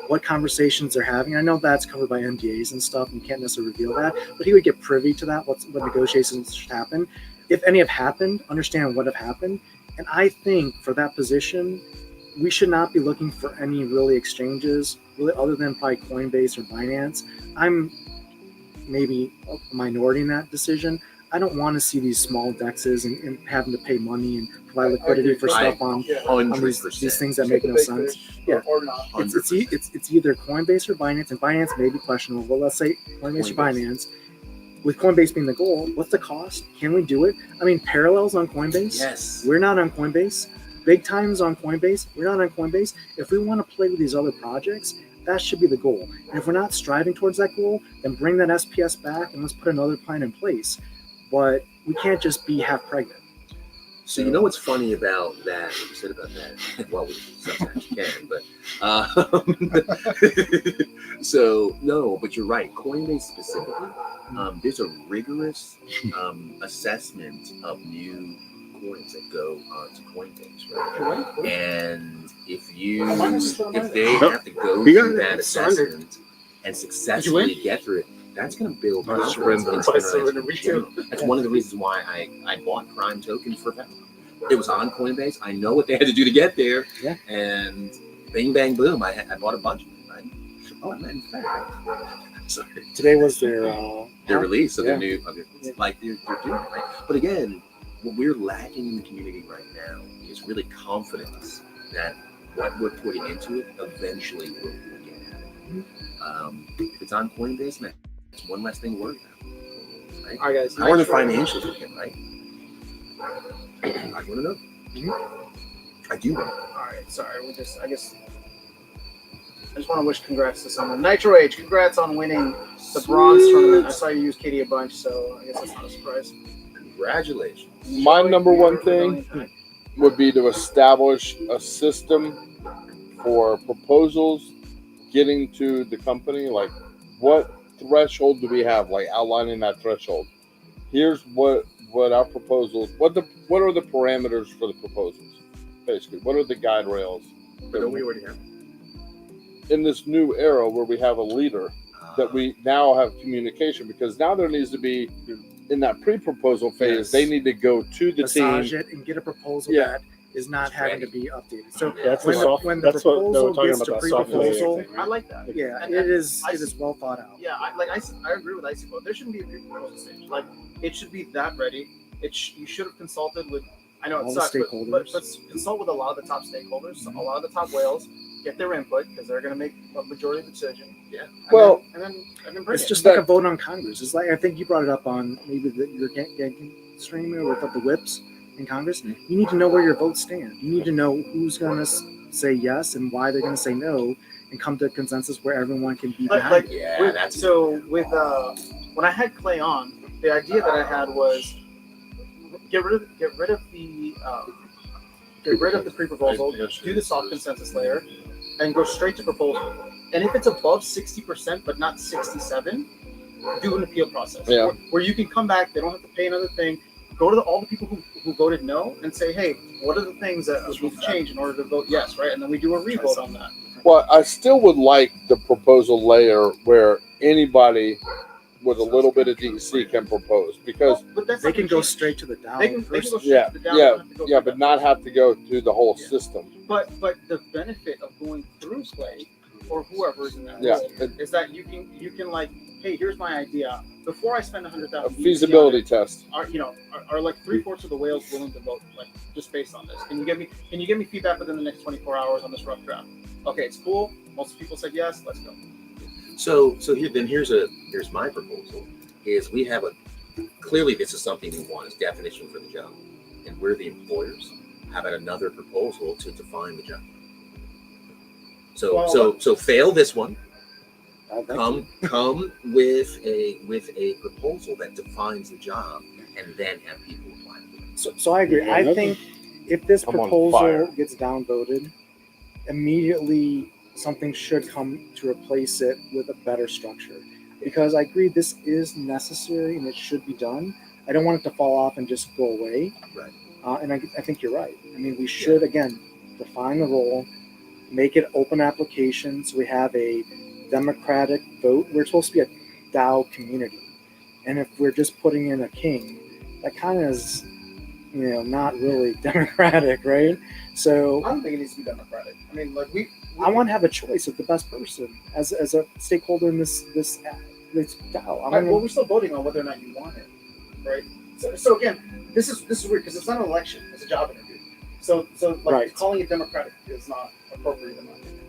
what conversations they're having. I know that's covered by NDAs and stuff, and you can't necessarily reveal that, but he would get privy to that, what negotiations should happen. If any have happened, understand what have happened. And I think for that position, we should not be looking for any really exchanges, really other than probably Coinbase or Binance. I'm maybe a minority in that decision. I don't want to see these small DEXs and having to pay money and provide liquidity for stuff on these things that make no sense. Yeah, it's either Coinbase or Binance, and Binance may be questionable. But let's say Coinbase or Binance. With Coinbase being the goal, what's the cost? Can we do it? I mean, Parallels on Coinbase. Yes. We're not on Coinbase. Big Time's on Coinbase. We're not on Coinbase. If we want to play with these other projects, that should be the goal. And if we're not striving towards that goal, then bring that SPS back and let's put another plan in place. But we can't just be half pregnant. So you know what's funny about that? What you said about that? Well, we sometimes can, but so no. But you're right. Coinbase specifically, there's a rigorous assessment of new coins that go onto Coinbase, right? And if they have to go through that assessment and successfully get through it, that's going to build confidence into retail. That's one of the reasons why I bought Prime token for that. It was on Coinbase. I know what they had to do to get there. Yeah. And bing, bang, boom. I bought a bunch of them. Right? Oh, in fact, sorry. Today was their release of their new, like they're doing it, right? But again, what we're lacking in the community right now is really confidence that what we're putting into it eventually will get out of it. If it's on Coinbase, man, it's one less thing to worry about. Right? All right, guys. How are the financials looking, right? I want to know. I do want to know. All right, sorry. I just want to wish congrats to someone. Nitro Age, congrats on winning the bronze tournament. I saw you use Katie a bunch, so I guess that's not a surprise. Congratulations. My number one thing would be to establish a system for proposals getting to the company. Like, what threshold do we have? Like, outlining that threshold. Here's what our proposals. What are the parameters for the proposals? Basically, what are the guide rails? That we already have. In this new era where we have a leader, that we now have communication, because now there needs to be, in that pre-proposal phase, they need to go to the massage team it and get a proposal that is not having to be updated. So that's when the proposal gets to pre-proposal, I like that. Yeah, and it is well thought out. Yeah, I agree with Icy. There shouldn't be a pre-proposal stage. Like, it should be that ready. you should have consulted with. I know it All the sucks, but stakeholders. consult with a lot of the top stakeholders, a lot of the top whales, get their input because they're going to make a majority of the decision. Yeah. Well, and then bring It's it. just like a vote on Congress. It's like I think you brought it up on maybe your gang stream with the whips in Congress. You need to know where your votes stand. You need to know who's going to say yes and why they're going to say no, and come to a consensus where everyone can be behind. Yeah, that's with when I had Clay on, the idea that I had was get rid of the pre-proposal, do the soft consensus layer, and go straight to proposal. And if it's above 60% but not 67, do an appeal process. Yeah. Where you can come back, they don't have to pay another thing. Go to all the people who voted no and say, hey, what are the things that we need to change in order to vote yes, right? And then we do a re-vote on that. Well, I still would like the proposal layer where anybody with a little bit of DC can propose, because But that's They not can gonna go change. straight to the Dow. They can go straight yeah, to the down. They don't have to go through but that not process. have to go through the whole system. But the benefit of going through Clay or whoever is in that Yeah. role is that you can like, hey, here's my idea. Before I spend A $100,000, feasibility test. are like 3/4 of the whales willing to vote like just based on this? Can you give me feedback within the next 24 hours on this rough draft? Okay, it's cool. Most people said yes. Let's go. So here's my proposal. Is we have clearly this is something we want as definition for the job, and we're the employers. How about another proposal to define the job? So fail this one. Come with a proposal that defines the job, and then have people apply for it. So I agree. Yeah, I think if this I'm on fire. proposal gets downvoted, immediately something should come to replace it with a better structure. Because I agree this is necessary and it should be done. I don't want it to fall off and just go away. Right. And I think you're right. I mean, we should, again, define the role, make it open application so we have a democratic vote. We're supposed to be a DAO community. And if we're just putting in a king, that kind of is, not really democratic, right? So I don't think it needs to be democratic. I mean, like I want to have a choice of the best person as a stakeholder in this DAO. well, we're still voting on whether or not you want it, right? So again, this is weird because it's not an election; it's a job interview. So Right. calling it democratic is not appropriate in my opinion.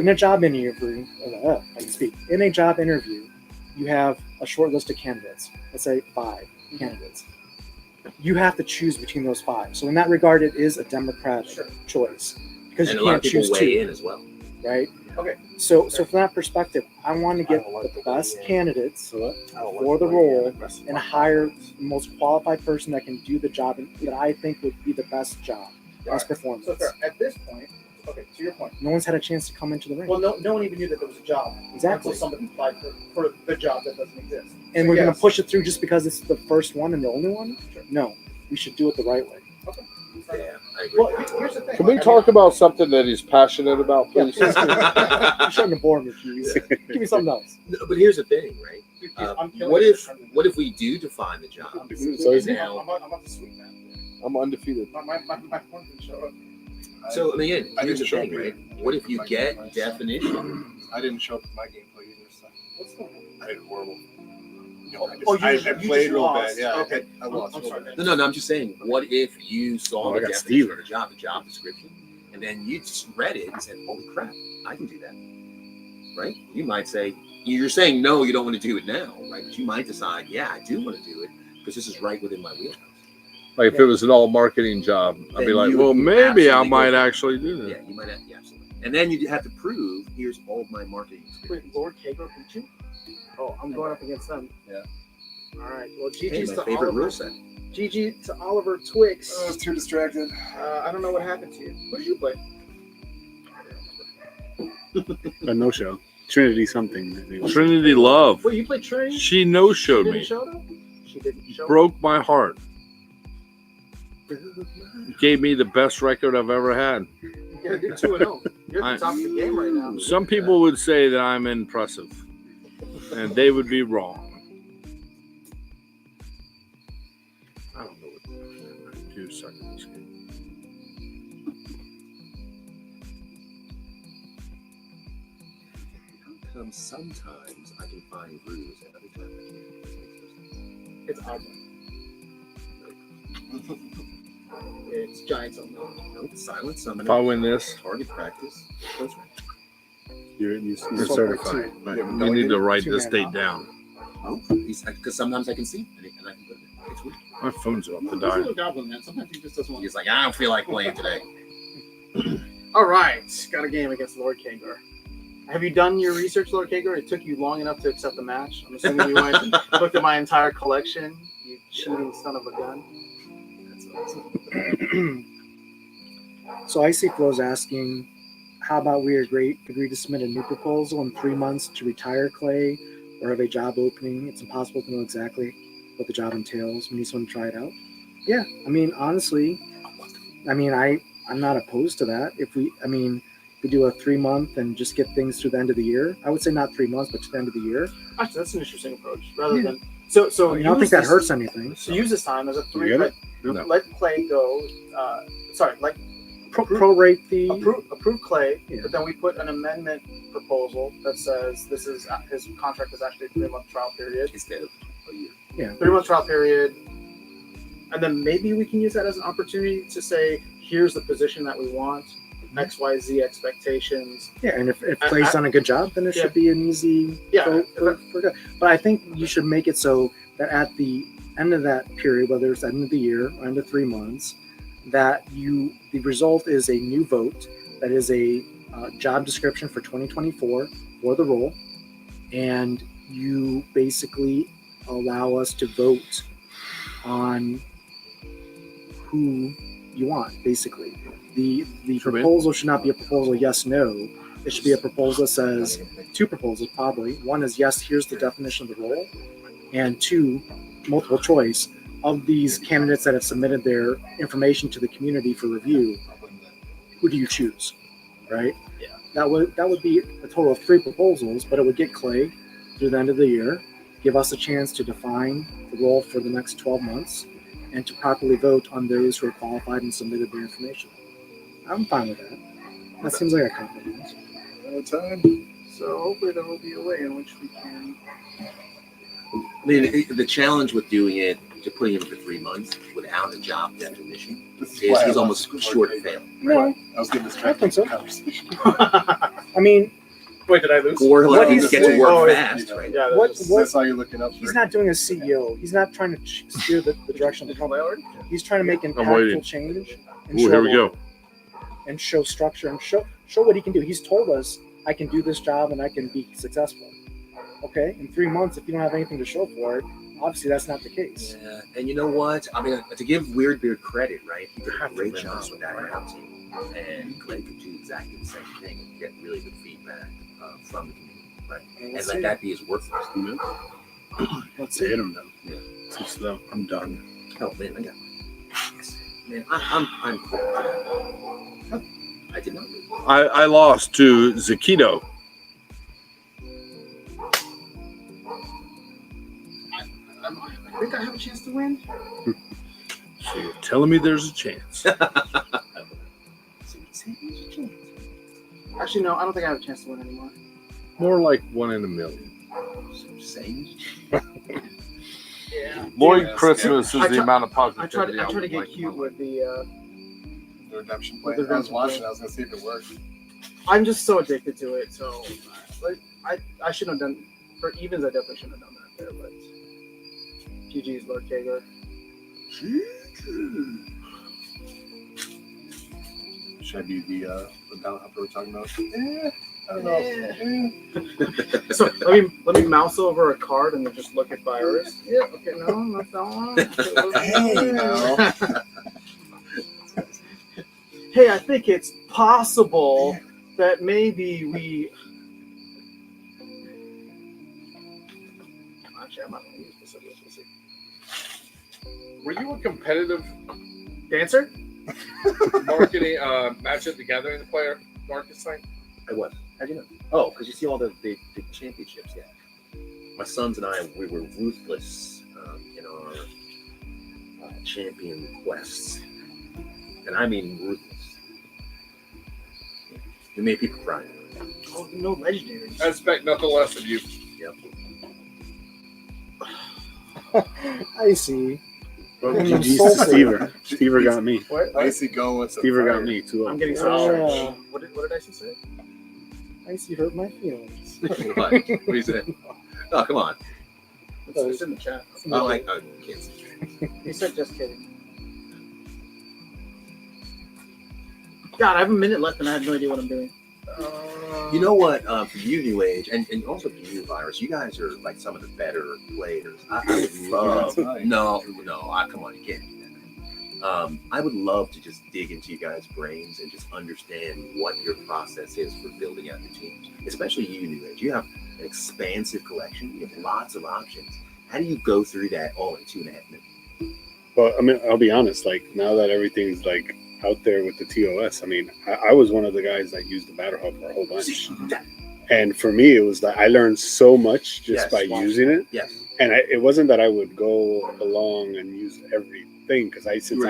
In a job interview, I can speak. In a job interview, you have a short list of candidates. Let's say 5 candidates. You have to choose between those 5. So in that regard, it is a democratic choice because And you a lot can't of people choose weigh 2, in as well. right? Okay. So from that perspective, I want to get the best candidates for the role and hire the most qualified person that can do the job that I think would be the best job, best performance. So fair. At this point, okay, to your point. No one's had a chance to come into the ring. Well, no one even knew that there was a job Exactly. until somebody applied for the job that doesn't exist. And So we're going yes. to push it through just because it's the first one and the only one? Sure. No, we should do it the right way. Yeah, I agree. Well, here's the thing. Can we talk about something that he's passionate about, Yeah, please? please do. You're starting to bore me, Keys. Give me something else. No, but here's the thing, right? I'm killing What it. if we do define the job? So I'm Now, about to sweep that. I'm undefeated. My phone didn't show up. so I mean, again, I here's the didn't show thing, up right? either. What if you My get gameplay. definition? I didn't show up with my gameplay either. So What's going on? I did horrible. You I just played real lost. bad. Yeah, Okay. I lost. I'm real sorry. bad. No, I'm just saying, what if you saw Oh, the I got definition of Steeler. the job description, and then you just read it and said, holy crap, I can do that. Right? You might say, you're saying no, you don't want to do it now, right? But you might decide, yeah, I do want to do it because this is right within my wheelhouse. Like if it was an all marketing job, I'd be Then like, you well, would maybe I absolutely might go for it. actually do that. Yeah, you might have, yeah, absolutely. And then you have to prove, here's all of my marketing experience. Wait, Lord Kago beat you? Oh, I'm going up against them. Yeah. All right. Well, Hey, GG's my to favorite Oliver. rule set. GG to Oliver Twix. I was too distracted. I don't know what happened to you. Who did you play? A no show. Trinity something. I think. Trinity Love. Wait, you played Trey? She no-showed She didn't me. show though? She didn't show. Broke my heart. Gave me the best record I've ever had. You're 2-0. You're at the top of the game right now. Some people would say that I'm impressive, and they would be wrong. I don't know what to do second this game. Sometimes I can find grooves, and other times I can't. It's odd. It's Giants only. Nope, silent summon. If I win this, Target practice. That's right. You're Swap certified. by you need to write this Two-man date down. Oh, because sometimes I can see and I can put it. It's weird. My phone's about to He's a die. little goblin, man. Sometimes he just doesn't want He's like, I don't feel like playing today. All right, got a game against Lord Kagar. Have you done your research, Lord Kagar? It took you long enough to accept the match. I'm assuming you went and looked at my entire collection. You cheating son of a gun. That's awesome. So Icy Flow's asking, how about we agree to submit a new proposal in 3 months to retire Clay or have a job opening? It's impossible to know exactly what the job entails. We need someone to try it out. Yeah, I mean, honestly, I'm not opposed to that. If we do a 3 month and just get things through the end of the year, I would say not 3 months, but to the end of the year. Actually, that's an interesting approach. Rather Yeah. than so. I don't think that hurts anything. So use this time as a three. You get Let, No. let Clay go. Let Prorate the. approve Clay, Yeah. but then we put an amendment proposal that says this is his contract is actually a 3-month trial period. Instead of a year. 3-month trial period, and then maybe we can use that as an opportunity to say, here's the position that we want, XYZ expectations. Yeah, and if Clay's done a good job, then it should be an easy vote for good. But I think you should make it so that at the end of that period, whether it's the end of the year or end of 3 months, that the result is a new vote that is a job description for 2024 for the role, and you basically allow us to vote on who you want. Basically, the proposal should not be a proposal yes no. It should be a proposal that says 2 proposals probably. One is yes, here's the definition of the role, and 2, multiple choice. Of these candidates that have submitted their information to the community for review, who do you choose? Right? Yeah. That would be a total of 3 proposals, but it would get Clay through the end of the year, give us a chance to define the role for the next 12 months, and to properly vote on those who are qualified and submitted their information. I'm fine with that. That seems like a compromise. So hopefully there will be a way in which we can. I mean, the challenge with doing it, to putting him for 3 months without a job definition, is he's almost sure to fail. No, I was getting I distracted think so. with the conversation. I mean, Wait, did I lose? Or What let him he's get to saying- work fast, right? Yeah. what That's how you're looking up. he's not doing as CEO. He's not trying to steer the direction of the company. He's trying to make waiting. impactful change and Ooh, here we go. and show structure and show what he can do. He's told us I can do this job and I can be successful. Okay, in 3 months, if you don't have anything to show for it, obviously that's not the case. Yeah, and you know what? I mean, to give Weird Beard credit, right? He did a great job with that announcing, and Clay could do exactly the same thing and get really good feedback from the community, right? And let that be his workforce. Let's Hit see. him though. Yeah. Too slow. I'm done. Oh man, I got yes. Man, I'm cool. I did not lose. I lost to Zakito. I think I have a chance to win. So you're telling me there's a chance. Actually, no, I don't think I have a chance to win anymore. More like 1 in a million. Same. Yeah. Lloyd Yes, Christmas I is the try- amount of I positivity. try to would get like cute in my with the. The redemption With plan. the I was redemption watching. plan. I was gonna see if it worked. I'm just so addicted to it. So, like, I shouldn't have done for evens. I definitely shouldn't have done that there. But GG's, Lord Kagar. Should I be the down hopper we're talking about? I don't know. So let me mouse over a card and then just look at virus. Yeah. Okay. No, that's not one. Hey, I think it's possible that maybe we. Actually, I'm not going to use this. We'll see. Were you a competitive Dancer? marketing matchup together in the player market thing? I was. How'd you know? Oh, because you see all the championships. Yeah. My sons and I, we were ruthless in our champion quests, and I mean ruthless. We made people cry. Oh, no legendaries. I expect nothing less of you. Yep. I see. But And I'm geez, so Stever got me. What? Icy going with some Stever got fire. me too. I'm getting Yeah. so What did I say? Icy hurt my feelings. What? What do you say? Oh, come on. It's in the chat. Oh, I can't see. He said just kidding. God, I have a minute left and I have no idea what I'm doing. You know what? For you, New Age, and also for you, Virus, you guys are like some of the better players. I would love. No, come on, you can't do that. I would love to just dig into you guys' brains and just understand what your process is for building out your teams, especially you, New Age. You have an expansive collection. You have lots of options. How do you go through that all in 2.5 minutes? Well, I mean, I'll be honest. Like now that everything's like out there with the TOS, I mean, I was one of the guys that used the Battle Hub for a whole bunch. And for me, it was that I learned so much just by using it. Yes. And it wasn't that I would go along and use everything because since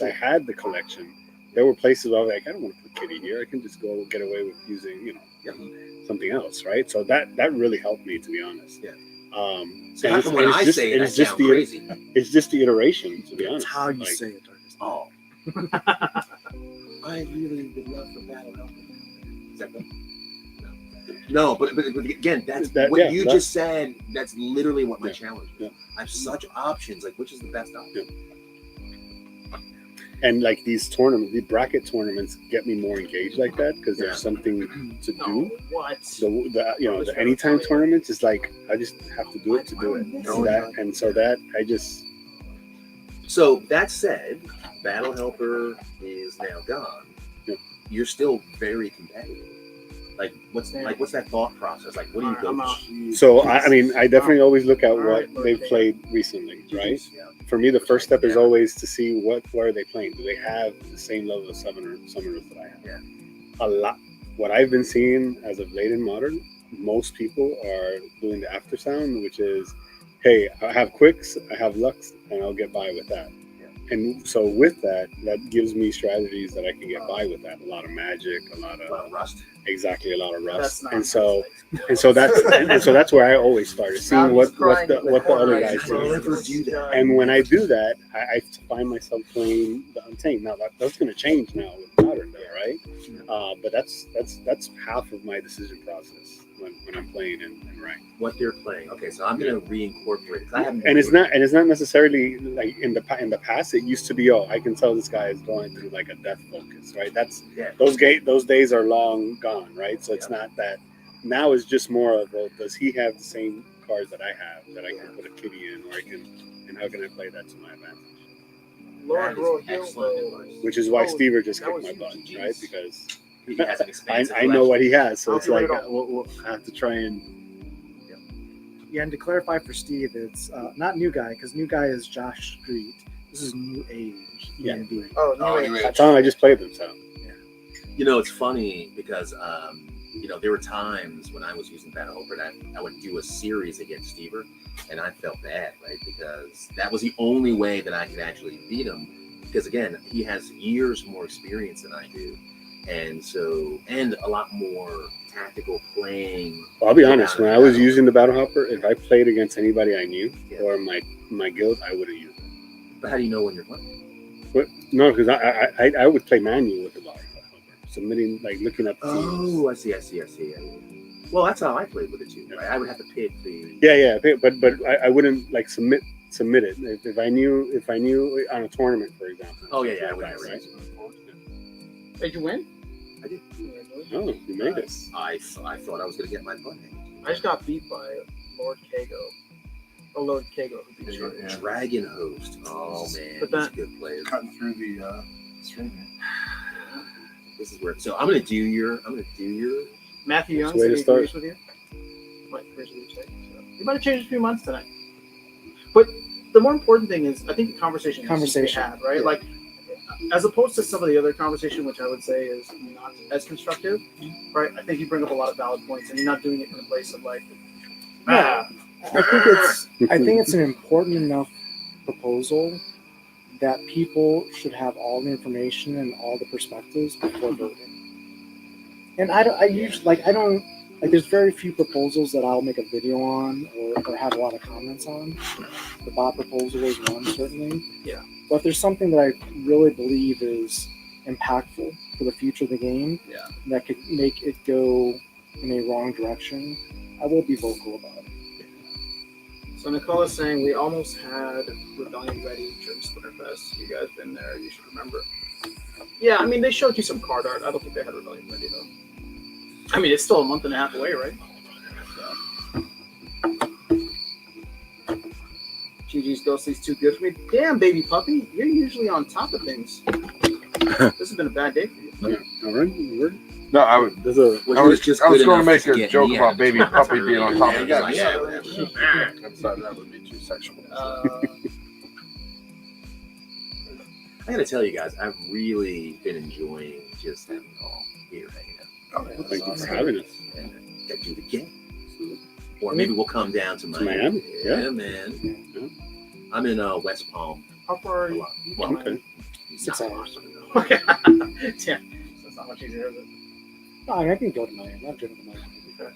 I had the collection, there were places where I was like, I don't want to put Kitty here. I can just go get away with using, something else, right? So that really helped me, to be honest. Yeah. So how come when I say it, I sound crazy? It's just the iteration, to be honest. That's how you Like, say it, Darkest. Oh. I really would love for Battle Help. Is that good? No, but again, that's what you just said. That's literally what my challenge is. Yeah. I have such options. Like, which is the best option? And like these tournaments, the bracket tournaments get me more engaged like that because there's something to do. What? So the anytime tournaments is like I just have to do it to do it. So that said, Battle Helper is now gone. Yep. You're still very competitive. Like what's that thought process? Like what do you go? So I mean, I definitely always look at what they've played recently, right? Yeah. For me, the first step is always to see what are they playing. Do they have the same level of summoners that I have? Yeah. A lot. What I've been seeing as of late in Modern, most people are doing the after sound, which is, hey, I have quicks, I have Lux, and I'll get by with that. And so with that gives me strategies that I can get by with that. A lot of magic, a lot of rust. Exactly, a lot of rust. That's And so that's where I always started seeing what the other guys do. And when I do that, I find myself playing the Untamed. Now that's going to change now with Modern Day, right? But that's half of my decision process when I'm playing and rank. What they're playing. Okay, so I'm going to reincorporate it. And it's not necessarily like in the past. It used to be, I can tell this guy is going through like a death focus, right? Those days are long gone, right? So it's not that. Now it's just more of, does he have the same cards that I have that I can put a kitty in, or and how can I play that to my advantage? Lord Royal Which is why Stever just kicked my butt, right? Because he has an expansive I know what he has, so it's Okay, like right we'll have to try and. Yeah, and to clarify for Steve, it's not New Guy, because New Guy is Josh Street. This is New Age. Yeah. ENB. Oh, New Age. I tell him I just played them, so. It's funny because there were times when I was using Battle Helper that I would do a series against Stever, and I felt bad, right? Because that was the only way that I could actually beat him. Because again, he has years more experience than I do, and a lot more tactical playing. Well, I'll be honest. When I was using the Battle Hopper, if I played against anybody I knew or my guild, I wouldn't use it. But how do you know when you're playing? But no, because I would play manual with the Battle Hopper, submitting, like looking up. Oh, I see. Well, that's how I played with it too. Right? I would have to pick the. Yeah, but I wouldn't like submit it if I knew on a tournament, for example. Oh yeah, I would. Right? Did you win? I did. Oh, you made it. I thought I was going to get my butt handed. I just got beat by Lord Kago. Oh, Lord Kago. Who beat you. Yeah. Dragon Host. Oh man, But he's a that- good player. Cutting through the stream. This is where. So I'm going to do your. Matthew Young That's the way said to he start. agrees with you. Might agree with you, so. You might have changed a few months tonight. But the more important thing is, I think the conversation needs to be had, right? Yeah. Like, as opposed to some of the other conversation, which I would say is not as constructive, right? I think you bring up a lot of valid points, and you're not doing it in a place of like, I think it's an important enough proposal that people should have all the information and all the perspectives before voting. And I don't like there's very few proposals that I'll make a video on or have a lot of comments on. The bot proposal is one, certainly. Yeah. But if there's something that I really believe is impactful for the future of the game, Yeah. that could make it go in a wrong direction, I will be vocal about it. So Nicole is saying we almost had Rebellion ready during Splinterfest. You guys been there? You should remember. Yeah, I mean they showed you some card art. I don't think they had Rebellion ready though. I mean it's still a month and a half away, right? So. GG's Ghostly's too good for me. Damn, baby puppy, you're usually on top of things. This has been a bad day for you. Yeah. All right. No, I was There's a I was going to make a joke about baby puppy being on top of Yeah, you. yeah. I'm sorry, that would be too sexual. I gotta tell you guys, I've really been enjoying just having you all here hanging out. Well, thank you for having us. And get you again. Or maybe we'll come down to Miami. Miami? Yeah, man. I'm in West Palm. How far are you? Well, Okay. 6 hours. Okay. Damn. That's not much easier, is it? No, I can go to Miami. I've driven to Miami before.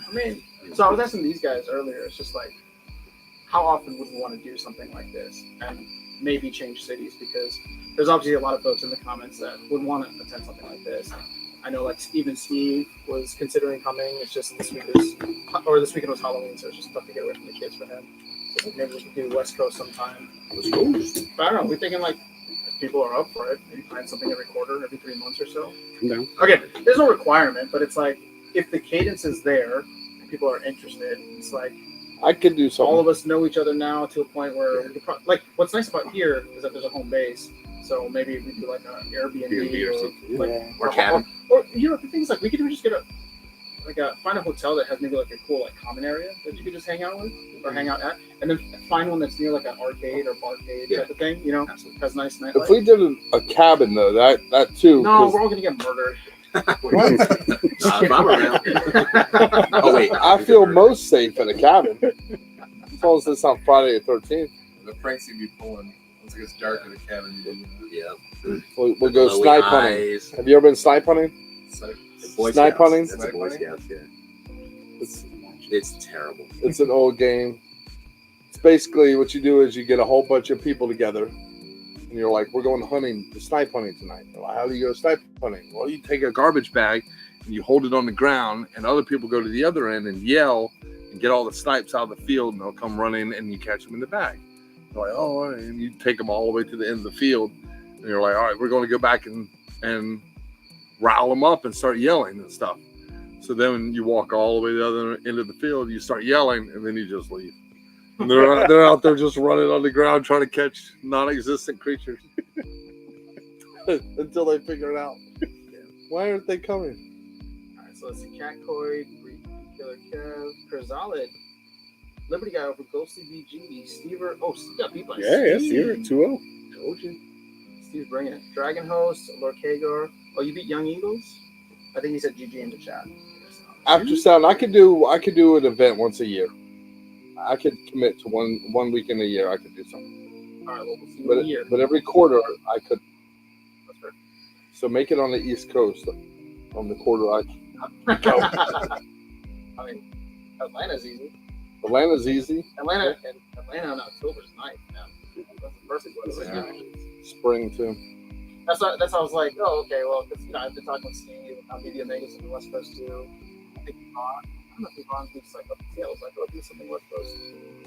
I mean, so I was asking these guys earlier, it's just like, how often would we want to do something like this and maybe change cities? Because there's obviously a lot of folks in the comments that would want to attend something like this. I know like even Steve was considering coming. It's just this weekend was Halloween, so it's just tough to get away from the kids for him. So maybe we could do West Coast sometime. But I don't know, we're thinking like, if people are up for it, maybe plan something every quarter, every 3 months or so. Come down. Okay, there's no requirement, but it's like, if the cadence is there, and people are interested, it's like, I could do all of something. us know each other now to a point where we could like what's nice about here is that there's a home base, so maybe we do like an Airbnb Airbnb or or something, like, Yeah. Or cabin. or you know the things like we could just get find a hotel that has maybe like a cool like common area that you could just hang out with or hang out at, and then find one that's near like an arcade or barcade type of thing, you know, Absolutely. has nice If nightlife. we did a cabin though, that too. No, 'cause we're all gonna get murdered. If I'm around. Oh wait, I feel most safe in a cabin. As long as it's on Friday the 13th. The pranks you'd be pulling once it gets dark in the cabin. Yeah. We'll go Glowy snipe hunting. eyes. Have you ever been snipe hunting? So, Boy Snipe Scouts. hunting? That's a Boy Scouts, yeah. It's terrible. It's an old game. It's basically what you do is you get a whole bunch of people together and you're like, we're going hunting, snipe hunting tonight. They're like, how do you go snipe hunting? Well, you take a garbage bag and you hold it on the ground and other people go to the other end and yell and get all the snipes out of the field and they'll come running and you catch them in the bag. They're like, oh, all right. And you take them all the way to the end of the field and you're like, all right, we're going to go back and rile them up and start yelling and stuff. So then when you walk all the way to the other end of the field, you start yelling, and then you just leave. And they're out there just running on the ground trying to catch non-existent creatures until they figure it out. Why aren't they coming? All right, so let's see. Catcoid, Killer Kev, Perzalid, Liberty Guy over Ghostly VG, Stever. Oh, Steve got beat by Yeah, Steve. here, 2-0. Told you. Steve's bringing it. Dragon Host, Lord Kagar. Oh, you beat Young Eagles? I think he said GG in the chat. After sound, I could do an event once a year. I could commit to one week in a year. I could do something. All right, well, we'll see you in a year. But every quarter I could. That's fair. So make it on the East Coast. On the quarter I mean, Atlanta's easy. Atlanta's easy. Atlanta in October is nice, man. That's the perfect weather. Spring too. That's why I was like, oh, okay, well, because I've been talking with Steve about Media Vegas on the West Coast too. I think Ron, I don't know if Ron thinks like up the tails, like, oh, do something West Coast.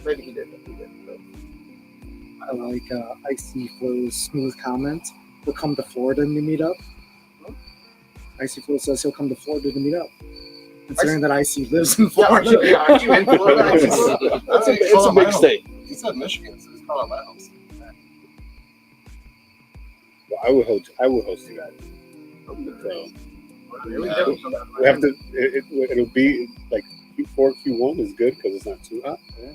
Maybe he did, maybe he didn't. I like Icy Flow's smooth comment. He'll come to Florida to meet up. Icy Flow says he'll come to Florida to meet up. Considering that Icy lives in Florida. Yeah, aren't you in Florida? It's a big state. He said Michigan, so he's calling my house. Well, I will host you guys. So, Really? Yeah. we have to. It'll be like Q4, Q1 is good because it's not too hot. Yeah.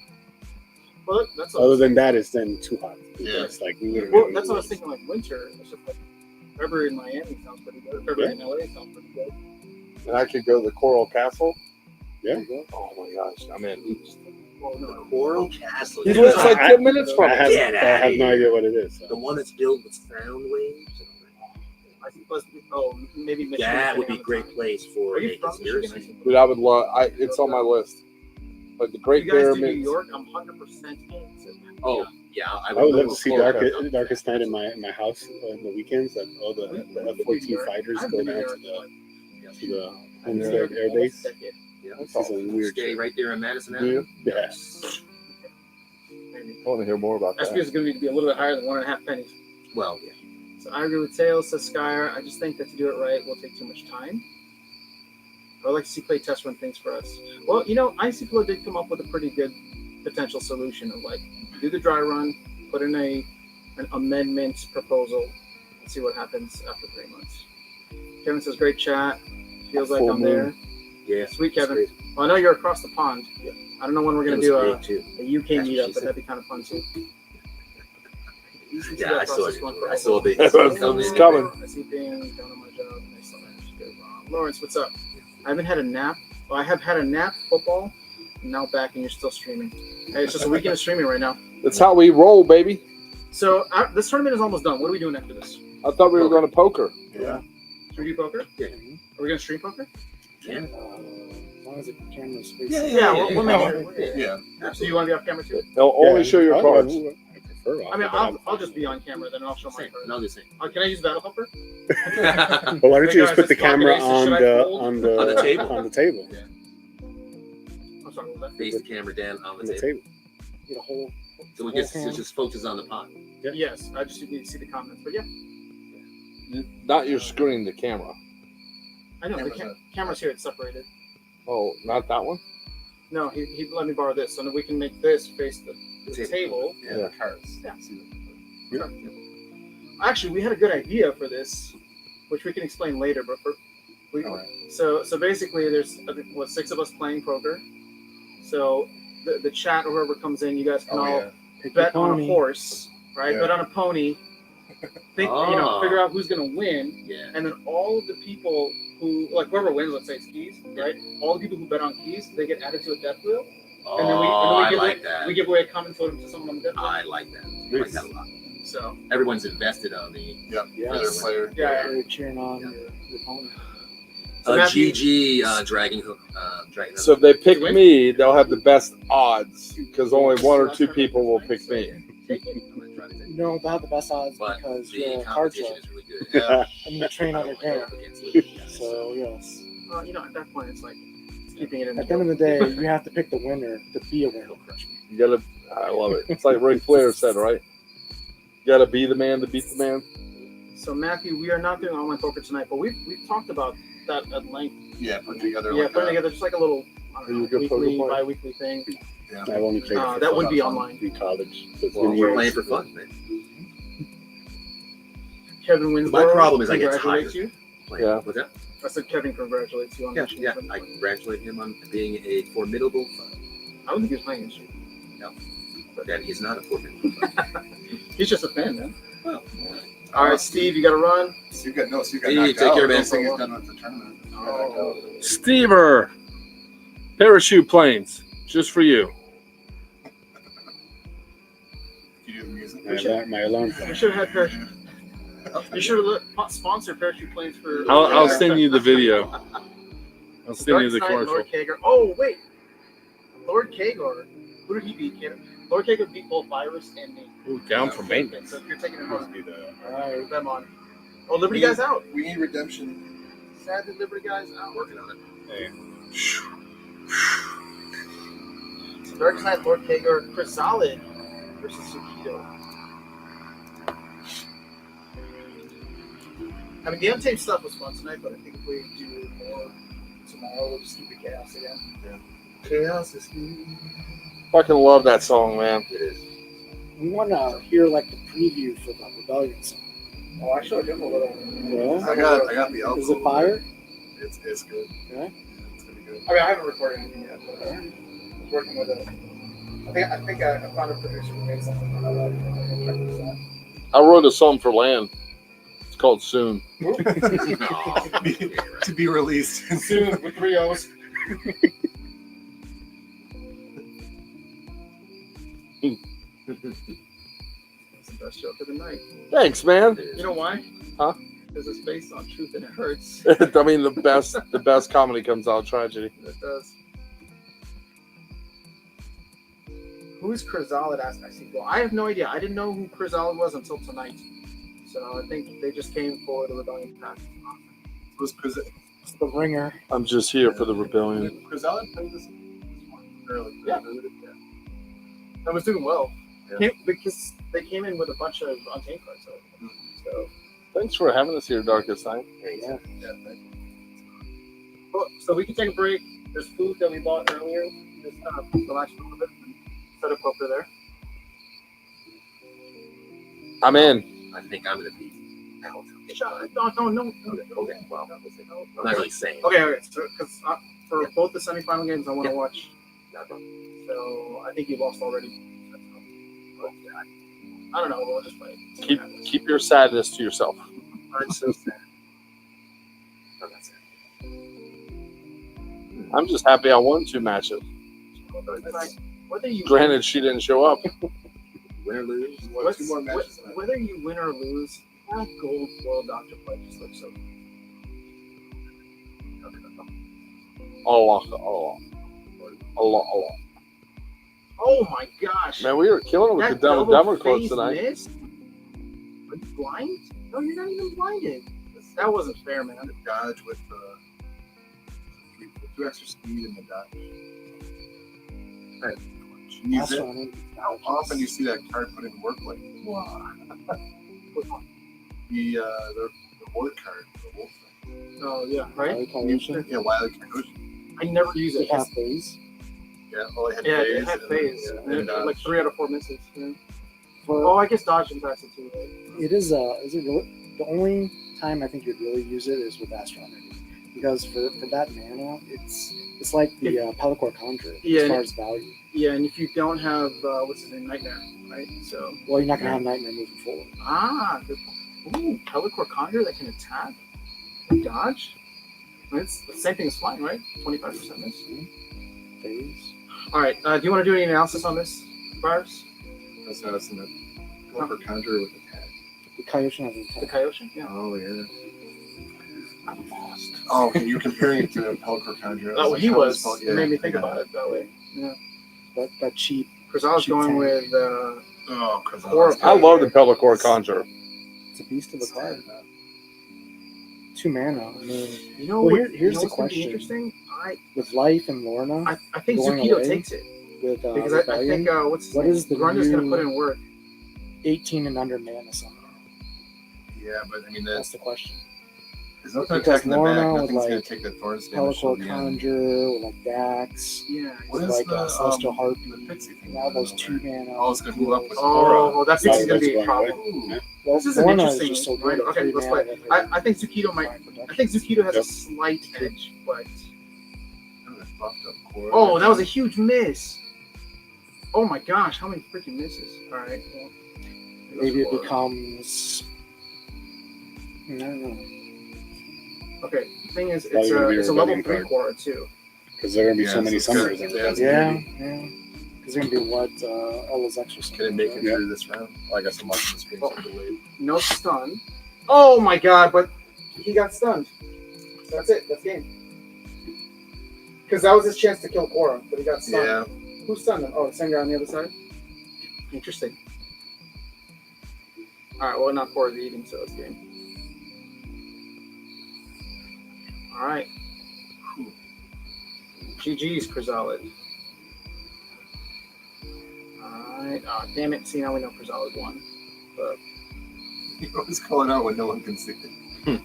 Well, that's Other than that, it's then too hot. Yeah. It's like well, that's what I was thinking. Like winter, it's just like February in Miami sounds pretty good. February in LA sounds pretty good. And I could go to the Coral Castle. Yeah. Oh my gosh, I'm in. Well, no, Coral Castle. He lives like 10 minutes from I it. have, Get I outta have no here. idea what it is. The one that's built with sound waves. I see plus. Oh, maybe Michigan. That would be a Amazon. great place for Are a you from Michigan? conspiracy. Dude, I would love. It's on my list. Like the Great You guys do New Pyramids. York? I'm 100% in. Oh, yeah. I would love to love see Florida. Darkest Night in my house on the weekends. That all the F-14 fighters I've go been down there to the I've been Homestead there Air almost Base. a decade. Yeah. This is a weird Stay shit. right there in Madison Do you? Avenue. Yeah. Maybe. I want to hear more about SPS that. is going to need to be a little bit higher than 1.5 pennies. Well, yeah. So I agree with Tails, says Skyer. I just think that to do it right will take too much time. I would like to see play test run things for us. Well, you know, ICPLO did come up with a pretty good potential solution of like do the dry run, put in an amendment proposal, and see what happens after 3 months. Kevin says great chat. Feels like Full I'm moon. there. Yeah. Sweet Kevin. It's Well, I know you're across the pond. Yeah. I don't know when we're great. gonna do It was great, too. a UK That's what she meetup, but said. that'd be kind of fun too. Yeah, I saw it. For I saw the. It's coming. I see being done on my job. Nice to manage to go wrong. Lawrence, what's up? I haven't had a nap. Well, I have had a nap football. And now back, and you're still streaming. Hey, it's just a weekend of streaming right now. That's how we roll, baby. So this tournament is almost done. What are we doing after this? I thought we were going to poker. Yeah. Should we do poker? Yeah. Are we gonna stream poker? Yeah. As long as the camera's facing. Yeah, we'll make it. Yeah. So you want to be off camera too? They'll only show your I cards. prefer I mean, off, I'll just be on camera, then I'll show my Same. cards. No, the same. Can I use Battle Helper? Well, why don't you just Hey, guys, put the it's pocket camera aces. on Should I the fold? on the On the table. on the table? I'm sorry, what was that? Face the camera down on On the the table. table. Get a whole. So we just focus on the pot. Yeah. Yes, I just need to see the comments. But yeah, Not your screen, the camera. I know the camera's here. It's separated. Oh, not that one? No, he let me borrow this, so that we can make this face the table. Yeah. Cards. Yeah. Actually, we had a good idea for this, which we can explain later. But so basically, there's I think, 6 of us playing poker. So the chat or whoever comes in, you guys can all Pick your bet on a pony. horse, right? Yeah. Bet on a pony. Figure out who's gonna win, Yeah. and then all of the people who like whoever wins, let's say it's keys, right? All the people who bet on keys, they get added to a death wheel, Oh, and then we I give like away, that. we give away a common totem to someone on the death wheel. I like that. I like that a lot. So Everyone's invested on the. Yep. Yeah. Other player. yeah, You're cheering on your opponent. So Matthew- GG Dragon Hook. Dragon. So if they pick Win? me, they'll have the best odds because only 1 or 2 people will pick me. You don't have the best odds But because the you're a card competition shark is really good. Yeah. and you train on your game. game. So yes, at that point, it's like it's keeping it in. at the end of the day, you have to pick the winner to be a winner. You gotta, I love it. It's like Ric Flair said, right? You gotta be the man to beat the man. So Matthew, we are not doing online poker tonight, but we've talked about that at length. Yeah. Put together. Yeah, like putting a- together just like a little Are you a good poker weekly, player? bi-weekly thing. Yeah. I've only played for That would fun be online. in college. So it's Well, been We're years. playing for fun, man. Kevin Winslow. My problem is I get congratulates tired. you. Playing. Yeah. What's that? I said Kevin congratulates you on Yeah, Michigan yeah. winning. I congratulate him on being a formidable fighter. I don't think he was playing this year. That he's not a formidable fighter. He's just a fan, man. Well, All right, Steve, you got to run. So you got Steve, knocked take out. care, man. Next thing he's done with the tournament. You got knocked out. Stever, parachute planes, just for you. You do the music. My alarm We clock. should have had parachute. You should have sponsored parachute planes for. I'll send you the video. I'll send you the Dark Knight, commercial. Lord Kager. Oh wait, Lord Kager. Who did he beat? Lord Kager beat both Virus and me. Ooh, down for maintenance. So if you're taking it on, All right. put them on. Oh, Liberty guy's out. We need redemption. Sadly, Liberty guy's out. working on it. So Dark Knight, Lord Kager, Chris Solid versus Sukido. I mean, the Untamed stuff was fun tonight, but I think if we do more tomorrow, we'll just keep it chaos again. Chaos is here. Fucking love that song, man. It is. We want to hear like the preview for the Rebellion song. Oh, I showed him a little. Yeah. I got the album. Is it fire? It's good. Yeah. It's gonna be good. I mean, I haven't recorded anything yet, but I was working with I think I found a producer who made something that I like. I'm gonna check this out. I wrote a song for Land. It's called Soon. No, yeah, right. To be released. Soon with 3 O's. That's the best joke of the night. Thanks, man. It is. You know why? Huh? Because it's based on truth and it hurts. I mean, the best comedy comes out of tragedy. It does. Who is Chrysalid? Asked I see. Well, I have no idea. I didn't know who Chrysalid was until tonight. So I think they just came for the Rebellion pack. Was Chris It's the ringer. I'm just here for the rebellion. Allen played this one early? Yeah. I was doing well. Yeah. Because they came in with a bunch of Untamed cards. So, Thanks for having us here, Darkest Night. Yeah. well, so we can take a break. There's food that we bought earlier. Just kind of relax a little bit and set up over there. I'm in. I think I'm gonna be out. No. Okay. Well, I'm not really saying. Okay. So, because for both the semifinal games, I want to watch. So I think you lost already. I don't know. We'll just play. Keep your sadness to yourself. I'm so sad. I'm not saying. I'm just happy I won 2 matches. Whether you Granted, she didn't show up. Win or lose. whether, 2 more matches tonight. whether you win or lose, that gold foil Dr. Play just looks so. Allah. Oh my gosh! Man, we were killing it with That the Devil double quotes phase tonight. miss? Are you blind? No, you're not even blinded. That wasn't fair, man. Dodge with the 2 extra speed in the dodge. Use it. How often do you see that card put in work like the Horde card, the wolf thing? Oh yeah, right. Yeah, Wily Coyote. I never use it. Half phase. Yeah, well, it had Yeah, phase. it had phase. And, And it had like 3 out of 4 misses. Yeah. For, Oh, I guess dodge impacts it too. Right? it is it really, the only time I think you'd really use it is with Astronomy, because for that mana, it's like the Pelacor Conjure Yeah, as far as value. Yeah, and if you don't have what's his name, Nightmare, right? So Well, you're not gonna have Nightmare moving forward. ooh, Pelacor Conjure that can attack and dodge. I mean, it's the same thing as flying, right? 25% miss. Phase. All right. Do you want to do any analysis on this, Virus? That's noticing that Clover Conjure with attack. The Kaioshin has The an attack. Kaioshin? Yeah. Oh, yeah. I'm lost. Oh, okay, you're comparing it to Pelacor Conjure. Oh, he how was. spelled- It made me think yeah. about it that way. Yeah. That cheap. Because I was Cheap going tank. with. Oh, because Horrible. I love the Pelacor Conjure. It's a beast of a card. 2 mana. I mean, You know Well, what? here's you know the what's gonna be question. interesting. with Life and Lorna, I think Going Zukido away? takes it with because I Rebellion, think what's his what name? is the Grunda's gonna new- put in work. 18 and under mana summoner. Yeah, but I mean, That's the question. there's nothing because attacking the back. Lorna with, Nothing's going like, to take the Thorns damage. till Pelacor the end. Conjure, with like Dax, Yeah. What is like the, Celestial the Harpy, Pixie thing? all those 2 mana. Oh, it's going to move up with Oh, Aura. that's That's gonna be a going problem. Ooh. Well, This is an Lorna interesting just so line. good at Okay, 3 let's mana play. with her I think Zukido might. fine protection. I think Zukido has Yep. a slight edge, but Kind of buffed up core. oh, that was a huge miss. Oh my gosh, how many freaking misses? All right. Well, Maybe it four. becomes. I don't know. Okay. The thing is, Probably gonna be a it's a level Rebellion 3 card. core too. Because there are going to be Yeah, so many so it's summoners good. in Yeah, it. it's Yeah, yeah. Because they're gonna be what Ella's extra. Can it make it Yeah. through this round? Oh, I guess I'm watching the stream so delayed. No stun. Oh my god! But he got stunned. So that's it. That's game. Because that was his chance to kill Korra, but he got stunned. Yeah. Who stunned him? Oh, the same guy on the other side? Interesting. Alright, well, not Korra's eating, so it's game. Alright. GG's, Chrysalid. Alright. Oh, damn it. See, now we know Chrysalid won. But, You always call it out when no one can see it.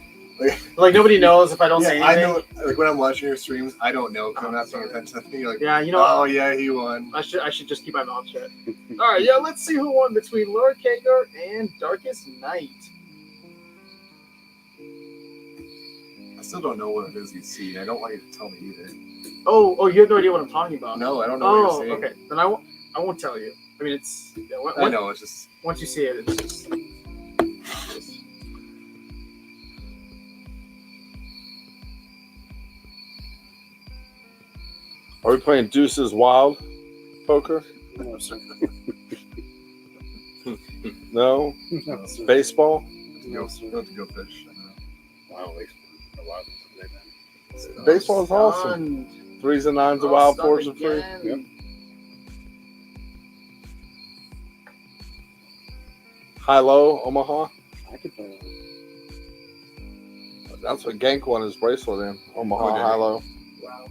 like, nobody knows if I don't say I anything. know. Like when I'm watching your streams, I don't know because I'm not paying attention to you. Like, Yeah, you know oh yeah, he won. I should just keep my mouth shut. All right, yeah. Let's see who won between Lord Kagar and Darkest Night. I still don't know what it is you see. I don't want you to tell me either. Oh, you have no idea what I'm talking about. No, I don't know Oh, what you're saying. okay. Then I won't tell you. I mean, it's yeah, I know. It's just once you see it, it's just. Are we playing Deuces Wild poker? No, sir. No. No, sir. Baseball? go to go fish. I know. Wild baseball. A wild like that. Baseball is awesome. 3s and 9s of wild, 4s and 3. Yep. High-low, Omaha. I could play that. That's what Gank won his bracelet in. Omaha Oh, did he? high-low. Wow.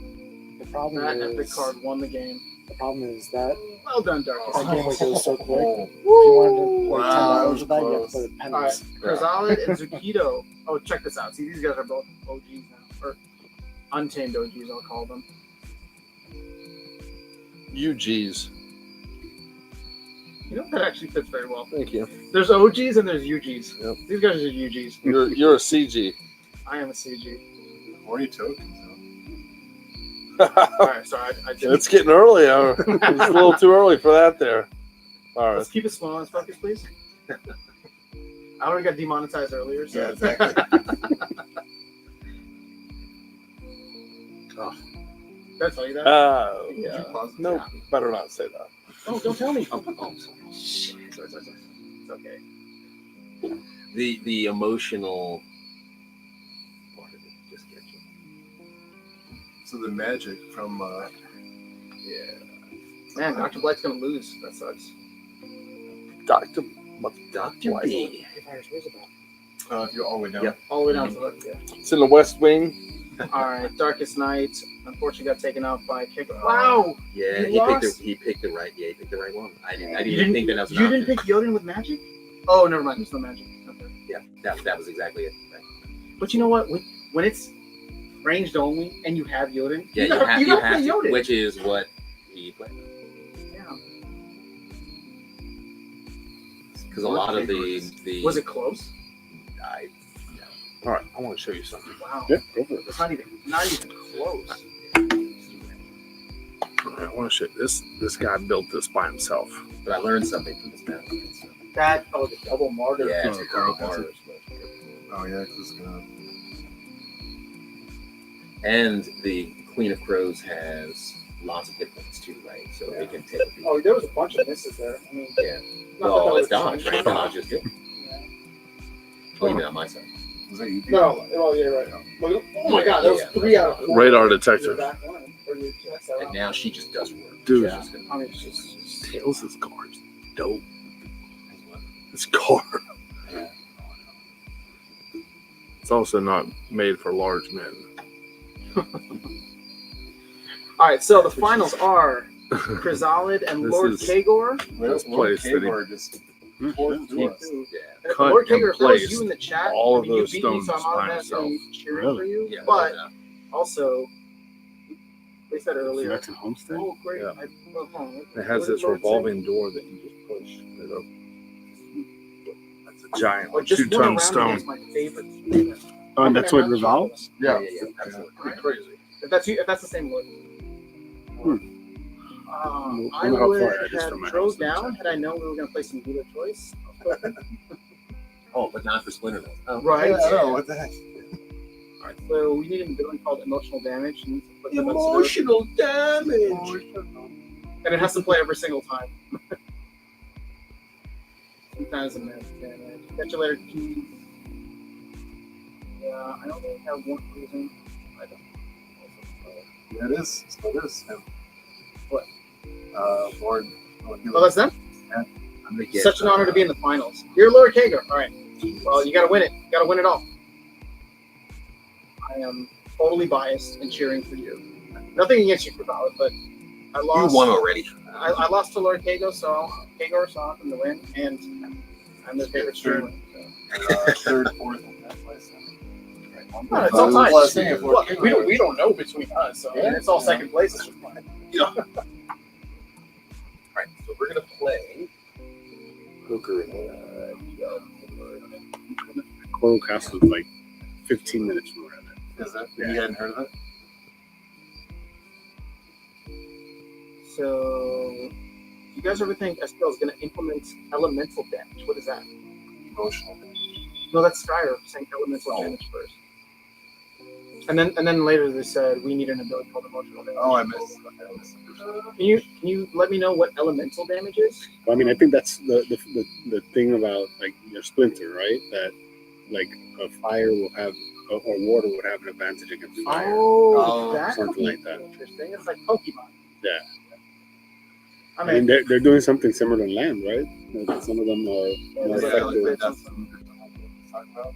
The problem That is epic card won the game. the problem is that Well done, Darkest. that game would go so quick. Oh, If you wanted to play Wow, $10 of that, you have to close. play the All right, pennies. Chrysalid and Zukido. Oh, check this out. See, these guys are both OGs now, or untamed OGs, I'll call them. UGs. You know, that actually fits very well. Thank you. There's OGs and there's UGs. Yep. These guys are UGs. You're a CG. I am a CG. 40 tokens. All right, sorry. I didn't. It's getting early. It's a little too early for that there. All right. Let's keep it small and focus, please. I already got demonetized earlier, so. Yeah, exactly. Did I tell you that? Yeah. Pause the No, chat. better not say that. Oh, don't tell me. Oh, sorry. Sorry. It's okay. The emotional part of it just gets you. So the magic from Man, Dr. Blight's gonna lose. That sucks. Dr. Dr. B. Where's it at? if you're all the way down. Yep. All the way down to the left, yeah. It's in the West Wing. All right, Darkest Night. Unfortunately, got taken out by a kick. Wow. Yeah, You he picked the right. Yeah, he picked the right one. I didn't You even think that was an You option. didn't pick Yoden with magic? Oh, never mind. There's no magic. Okay. Yeah, that was exactly it. Right. But you know what? When it's ranged only and you have Yoden, Yeah, you gotta play to, Yoden. which is what he played. Yeah. Because a lot of the Was it close? All right, I want to show you something. Wow. Yeah, go for it. It's not even close. All right, I want to show you this. This guy built this by himself. But I learned something from this battle. The double martyr. Yeah, Oh, it's God, a martyrs. Oh yeah, because it's gonna. And the Queen of Crows has lots of hit points too, right? So they can take. Oh, there was a bunch of misses there. I mean, Yeah. not that that Well, was it's dodge, fun. right? Dodge is good. Oh, you mean on my side? Was that you? No, oh yeah, right. Oh my God, that was 3 out of 4. Radar detector. Back one, or you checked that And out. now she just does work. Dude. She's just gonna- I mean, it's just Tails' this card's dope. This card. It's also not made for large men. all right. So the finals are Chrysalid and This Lord is- Kagor. This place that he- just Yeah. poured through us. Yeah. Cut Lord and Kagor, if that was placed you in the chat, all I of mean, you those beat me, so I'm stones by automatically cheering for Really? you. Yeah. But yeah. also, they said So earlier. that's in Homestead? Oh, great! Yeah. Hold on. It What has did this Lord say? revolving door that you just push. It opens. That's a giant, Oh, like just 2-ton one around stone. is my favorite. Oh, and that's what revolves? Yeah. Absolutely. Pretty crazy. If that's you, if that's the same Lord. I wonder how would far that is have from my drove house. down had I known we were going to play some dealer choice. Oh, but not for Splinter though. Right. Yeah, I know, what the heck? All right. So we need an ability called emotional damage. And put that up to damage. and it has to play every single time. 2 times a minute. Catch you later, keys. Yeah, I don't really have one reason. I don't. Yeah, it is. So it is him. What? Lord. Oh, that's them? I'm gonna get, Such an honor to be in the finals. You're Lord Kager. All right. Well, you got to win it. You got to win it all. I am totally biased and cheering for you. Nothing against you, Chrysalid, but I lost. You won already. I lost to Lord Kago, so Kagor saw him to win, and I'm their favorite streamer. Third, fourth, and fifth place. No, it's all That's what I was tied. saying, if we're Look, king, we don't know between us, so I mean, it's all second place. It's just fine. All right, so we're gonna play Hooker and Coral Castle is like 15 minutes from where I live. Is it? Yeah. You hadn't heard of it? So, you guys ever think SPL is going to implement elemental damage? What is that? Emotional damage. No, that's Skyrim saying elemental damage first. And then later they said we need an ability called emotional damage. Oh, I missed. Can you let me know what elemental damage is? Well, I mean, I think that's the thing about like your Splinter, right? That like a fire will have or water would have an advantage against fire. Oh, that something could be like that. interesting. It's like Pokemon. Yeah. I I mean, mean, they're doing something similar in land, right? Like some of them are more Yeah, effective. like that's something that we're talking about.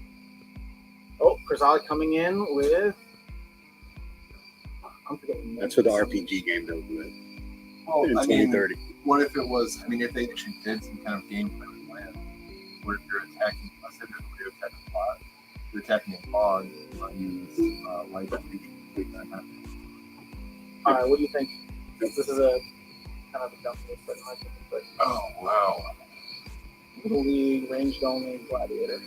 oh, Krazali coming in with. I'm forgetting. That's for the RPG game they'll do it Well, in I mean, 2030. what if it was? I mean, if they actually did some kind of gameplay with land, where if you're attacking, let's say you're attacking a plot, you're attacking a log, you use light fusion, that kind of thing. All right, what do you think? This is a kind of a dumb list, but in my opinion, but Oh wow! Little League, ranged only, Gladiator.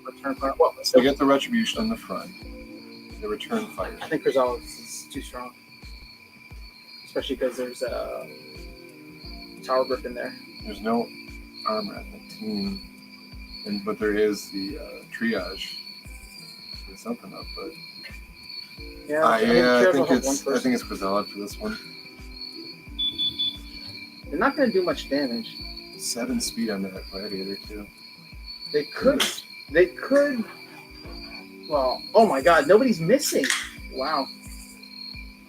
Return fire. Well, So you get the retribution on the front, the return fire. I think Krazali is too strong, especially because there's a Tower Griffin there. There's no armor at the team, but there is the triage. There's something up, but Yeah, I think one it's person. Quazella for this one. They're not going to do much damage. 7 speed on that gladiator too. They could. Well, oh my God, nobody's missing. Wow.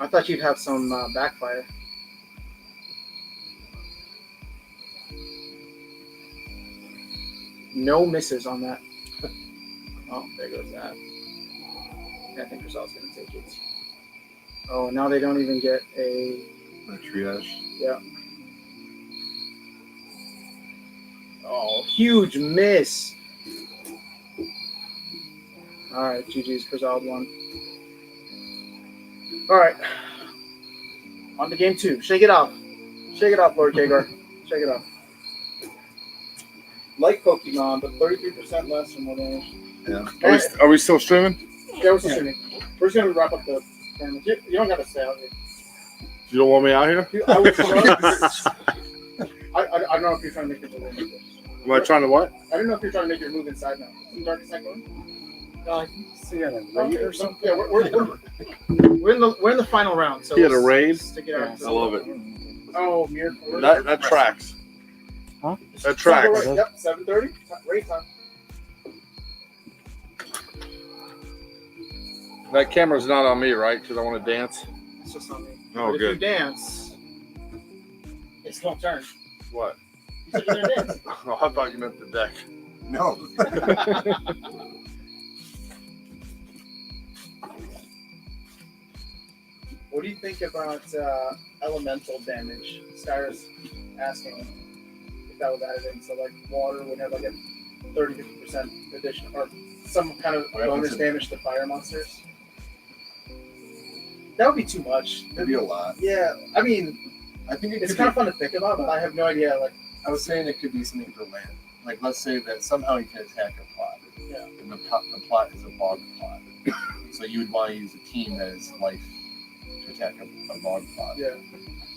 I thought you'd have some backfire. No misses on that. Oh, there goes that. I think Rizal's going to take it. Oh, now they don't even get a. The triage. Yeah. Oh, huge miss. All right, GG's. Krazal won. All right. On to game 2. Shake it off. Shake it off, Lord Kagar. Shake it off. Like Pokemon, but 33% less and more damage. Yeah. Are we still streaming? Yeah, we're still streaming. We're just going to wrap up the tournament. You don't got to stay out here. You don't want me out here? I would love- I don't know if you're trying to make your move. Am I trying to what? I don't know if you're trying to make your move inside now. Isn't Dark Attack going? I see it on raid or something. Yeah, we're in the final round. So He had a let's raid? stick it out. I love it. Oh, Mir. That tracks. Huh? That tracks. Yep, 7:30. Raid time. That camera's not on me, right? Because I want to dance. It's just on me. Oh, But good. If you dance, it's don't turn. What? You said you're gonna dance. Oh, I thought you meant the deck. No. What do you think about elemental damage? Skyra's asking if that was added in. So, like, water would have like a 30-50% addition or some kind of What bonus happens if- damage to fire monsters. That would be too much. That'd be a lot. Yeah, I mean, I think it it's could kind be, of fun to think about, but I have no idea. Like, I was saying it could be something for land. Like, let's say that somehow you can attack a plot. Yeah. And the plot is a bog plot. So you would want to use a team that is life to attack a bog plot. yeah,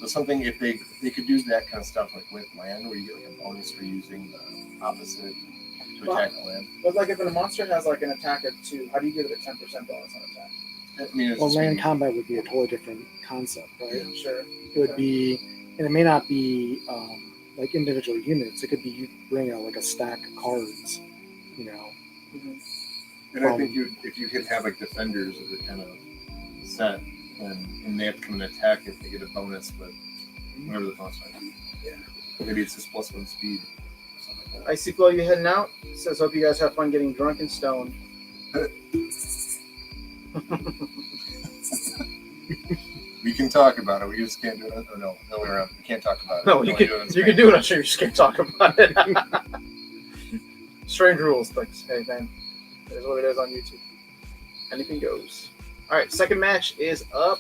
So something, if they could do that kind of stuff like with land, where you get like a bonus for using the opposite to attack land. but like if a monster has like an attack of 2, how do you give it a 10% bonus on attack? I mean, it's Well, just land combat would be a totally different concept, right? Sure. It would be, and it may not be like individual units. It could be you bring out like a stack of cards, you know. And I think if you could have like defenders that are kind of set, and they have to come and attack if they get a bonus, but whatever the bonus might be. Yeah. Maybe it's just +1 speed or something like that. Icy Flow, you heading out? Says, hope you guys have fun getting drunk and stoned. We can talk about it. We just can't do it. Oh, no way around. We can't talk about it. No, We you only can do it in you can Spanish. do it. I'm sure you just can't talk about it. Strange rules, but hey, man, it is what it is on YouTube. Anything goes. All right, second match is up.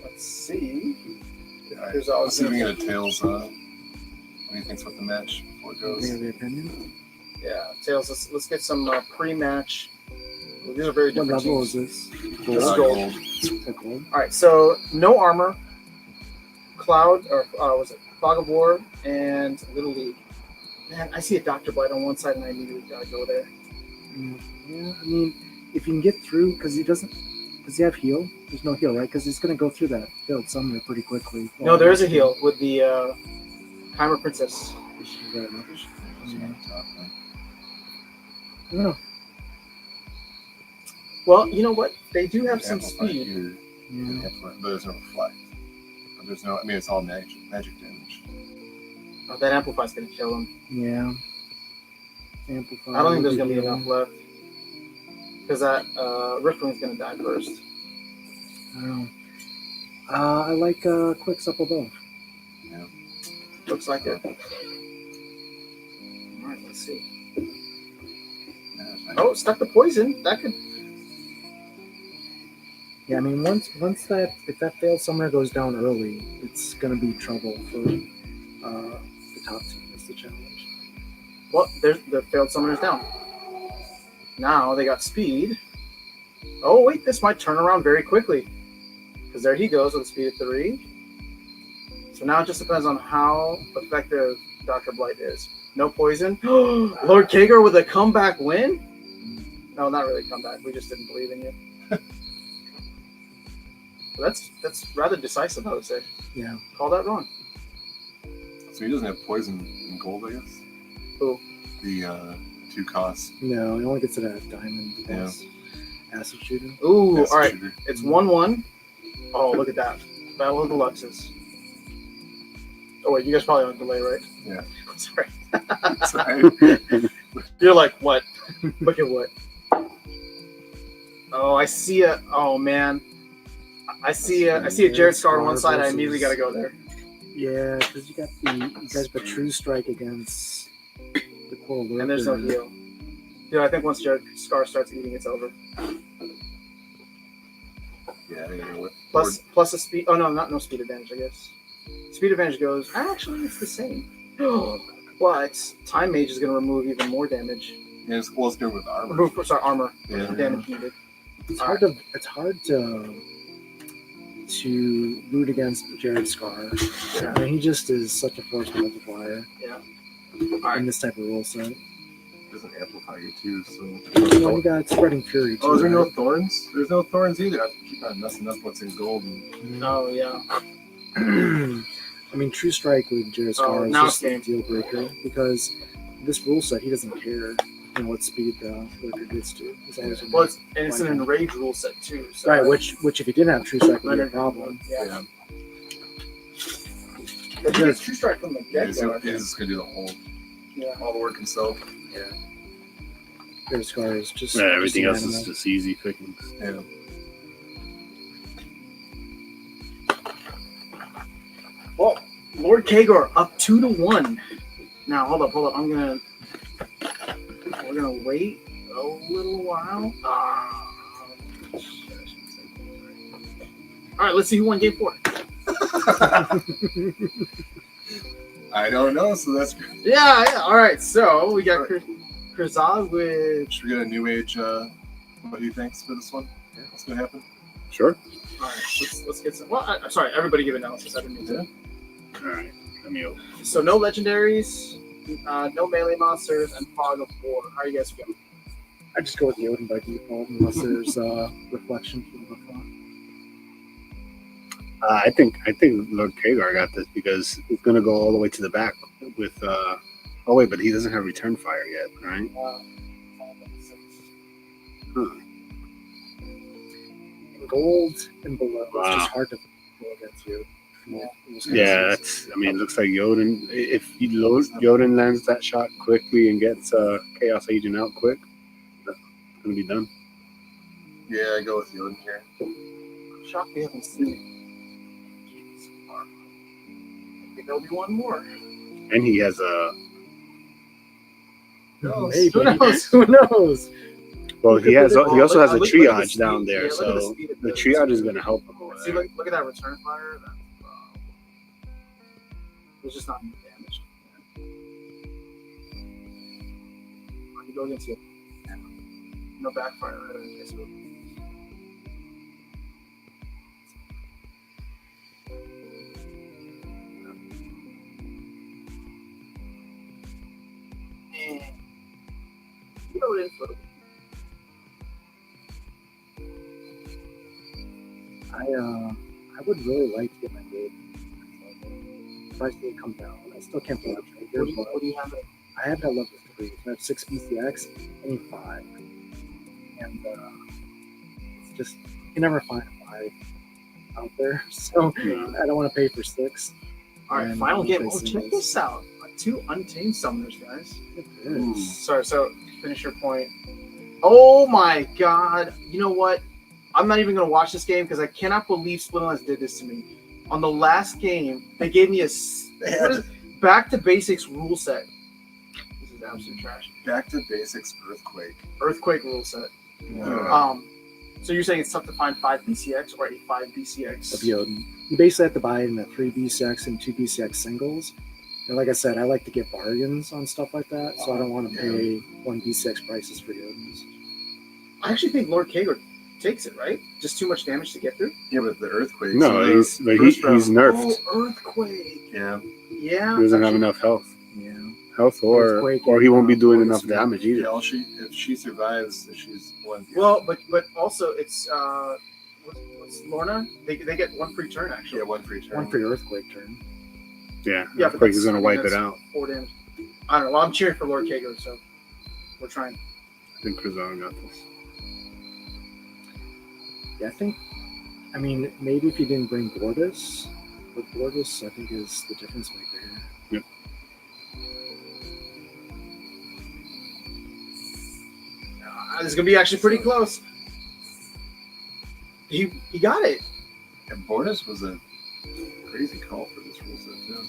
Let's see. Alright, There's let's always see if we can get a Tails. What do you think's with the match before it goes? Anything of the opinion? Yeah, Tails. Let's get some pre-match. Well, these are very What different level teams. is this? This is Uh, gold. Okay, gold. All right, so no armor, Cloud, or was it Fog of War, and Little League. Man, I see a Dr. Blight on one side, and I immediately gotta go there. Yeah, I mean, if you can get through, because he doesn't. Does he have heal? There's no heal, right? Because he's going to go through that field somewhere pretty quickly. No, there is a heal with the Heimer Princess. Fair enough. Yeah. I don't know. Well, you know what? They do have some Amplify speed. here, Yeah. but there's no reflect. But there's no. I mean, it's all magic damage. Oh, that amplify's gonna kill him. Yeah. Amplify. I don't think there's gonna be heal. enough left. Because that Riftwing's gonna die first. I don't know. I like Quicks up above. Looks like it. Alright, let's see. Oh, stuck the poison. That could. Yeah, I mean, once that if that failed summoner goes down early, it's gonna be trouble for the top team. That's the challenge. Well, the failed summoner's down. Now they got speed. Oh wait, this might turn around very quickly. Because there he goes with a speed of 3. So now it just depends on how effective Dr. Blight is. No poison. Lord Kager with a comeback win? No, not really comeback. We just didn't believe in you. That's rather decisive, I would say. Yeah. Call that wrong. So he doesn't have poison in gold, I guess. Who? The 2 costs. No, it only gets it at diamond plus acid shooter. Ooh, Acid all right. shooter. It's 1-1. Oh, look at that. Battle of the Luxes. Oh, wait, you guys probably on delay, right? Yeah. Sorry. Sorry. You're like, what? Look at what? Oh, I see a. Oh, man. I see a Jared Scar on one side. I immediately got to go there. Yeah, because you guys got True Strike against the Coral Lurker. And there's no heal. Dude, I think once Jared Scar starts eating, it's over. Yeah, I think I go with Plus a speed. Oh, no, no speed advantage, I guess. Speed advantage goes. Actually, it's the same. But Time Mage is going to remove even more damage. Yeah, it's good with armor. Armor. Yeah. Damage needed. It's hard to root against Jared Scar. Yeah. I mean, he just is such a force multiplier Alright. in this type of rule set. Doesn't amplify you too, so. Well, you got Spreading Fury too. Oh, is there no right? thorns? There's no thorns either. I have to keep on messing up what's in gold. And... Oh, yeah. I mean, True Strike with Jared Scar is now just it's a deal breaker because this rule set, he doesn't care what speed the Lurker gets to. It's always Well, it's an enrage rule set, too. So right, which if you didn't have True Strike would be a problem. Yeah. If you get True Strike from the Yeah, he's get-go, just gonna do the whole, yeah. all the work himself. Jared Scar is just Everything else just is just easy pickings. Yeah. Well, Lord Kagor up 2-1. Now, hold up. We're gonna wait a little while. All right, let's see who won game 4. I don't know, so that's good. Yeah. All right, so we got Krazad with. Should we get a new age, what he thinks for this one? Yeah, what's gonna happen? Sure. All right, let's get some. Well, I'm sorry, everybody give analysis. I didn't mean to. All right. Let me open. So no legendaries, no melee monsters, and Fog of War. How are you guys feeling? I just go with Yoden by default unless there's reflection from the front. I think Lord Kagar got this because he's going to go all the way to the back with. Oh wait, but he doesn't have return fire yet, right? In gold and below, Wow. it's just hard to go against you. Yeah, that's. I mean, it looks like Yoden. If Yoden lands that shot quickly and gets Chaos Agent out quick, that's going to be done. Yeah, I go with Yoden here. Shocked we haven't seen it so far. Maybe there'll be one more. And he has a. Maybe. Who knows? Who knows? Well, he has. He also has a Look at the triage speed. down there, Yeah, look at the so speed of the those. triage is going to help him over See, there. look at that return fire. It's just not damage. You go against you. No backfire. Right? I guess we'll- Go in for the I would really like to get my gold. Price will come down. I still can't believe it. what do you have? I have that level 3. I have 6 BCX, I need 5. And just you never find a 5 out there, so I don't want to pay for 6. All right, And final game. play Oh, check singles. this out. 2 Untamed Summoners, guys. Ooh. Sorry, so finish your point. Oh my god. You know what? I'm not even going to watch this game because I cannot believe Split Lines did this to me. On the last game, they gave me a back to basics rule set. This is absolute trash. Back to basics, Earthquake. Earthquake rule set. So you're saying it's tough to find 5 BCX or a 5 BCX? Of Yoden. You basically have to buy in the 3 BCX and 2 BCX singles. And like I said, I like to get bargains on stuff like that, so I don't want to pay 1 BCX prices for Yodens. I actually think Lord Kager takes it, right? Just too much damage to get through? Yeah, but the Earthquake. No, he's nerfed. Oh, Earthquake. Yeah. Yeah. He doesn't have enough health. Yeah. Health or Earthquake he won't be doing bonus enough damage either. Yeah, if she survives, she's one. Well, but also it's what's Lorna? They get 1 free turn actually. Yeah, 1 free turn. 1 free Earthquake turn. Yeah, Yeah, but Earthquake is that's- going to wipe that's it out. 4 damage. I don't know. Well, I'm cheering for Lord Kager, so we're trying. I think Krazan got this. Yeah, I mean, maybe if you didn't bring Bordis, but Bordis, I think, is the difference maker here. Yep. This is gonna be actually pretty close. He got it. And Bordis was a crazy call for this rule set too.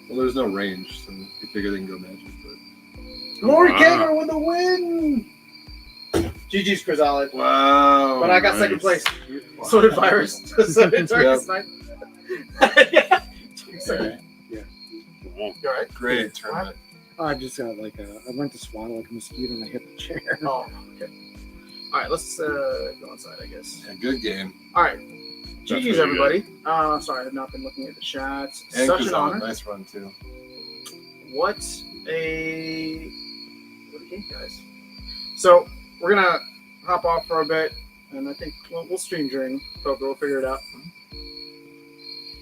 Well, there's no range, so you figure they can go magic. But Lord Wow. Kager with the win. GG's Chrysalid. wow! But I got second place. So did Virus. So did Darkest Night. Yeah. Okay. Wow. You alright? Great tournament. I just got I went to swaddle like a mosquito and I hit the chair. Oh, okay. Alright, let's go inside, I guess. Yeah, good game. Alright. That's GG's, really everybody. Sorry, I've not been looking at the chats. And Such an Kazan, honor. nice run too. What a game, guys. So we're gonna hop off for a bit, and I think we'll stream during poker. We'll figure it out.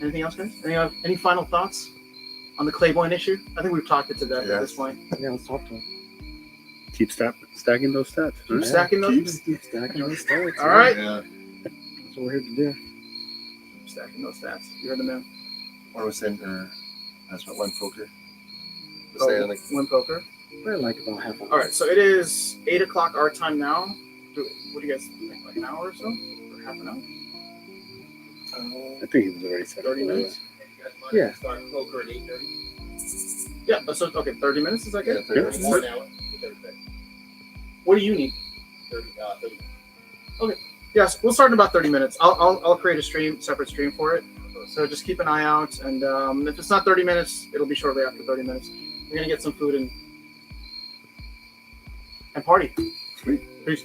Anything else, guys? Any final thoughts on the Claiborne issue? I think we've talked it to death at this point. Yeah, let's talk to him. Keep stacking those stats. Keep Right? stacking those. Keep stacking those stats. All right. Yeah. That's what we're here to do. Keep stacking those stats. You heard the man. What was saying? That's what one poker. Oh, Saying like win poker. We're like about half an hour. All right, so it is 8 o'clock our time now. What do you guys think? Like an hour or so, or half an hour? I think he was already set. 30 minutes. Yeah. Start poker at 8:30. Yeah. So okay, 30 minutes. Is that good? Yeah, 30 minutes. 1 hour. 30. What do you need? 30. Yes, we'll start in about 30 minutes. I'll create a separate stream for it. So just keep an eye out, and if it's not 30 minutes, it'll be shortly after 30 minutes. We're gonna get some food and party. Sweet. Peace.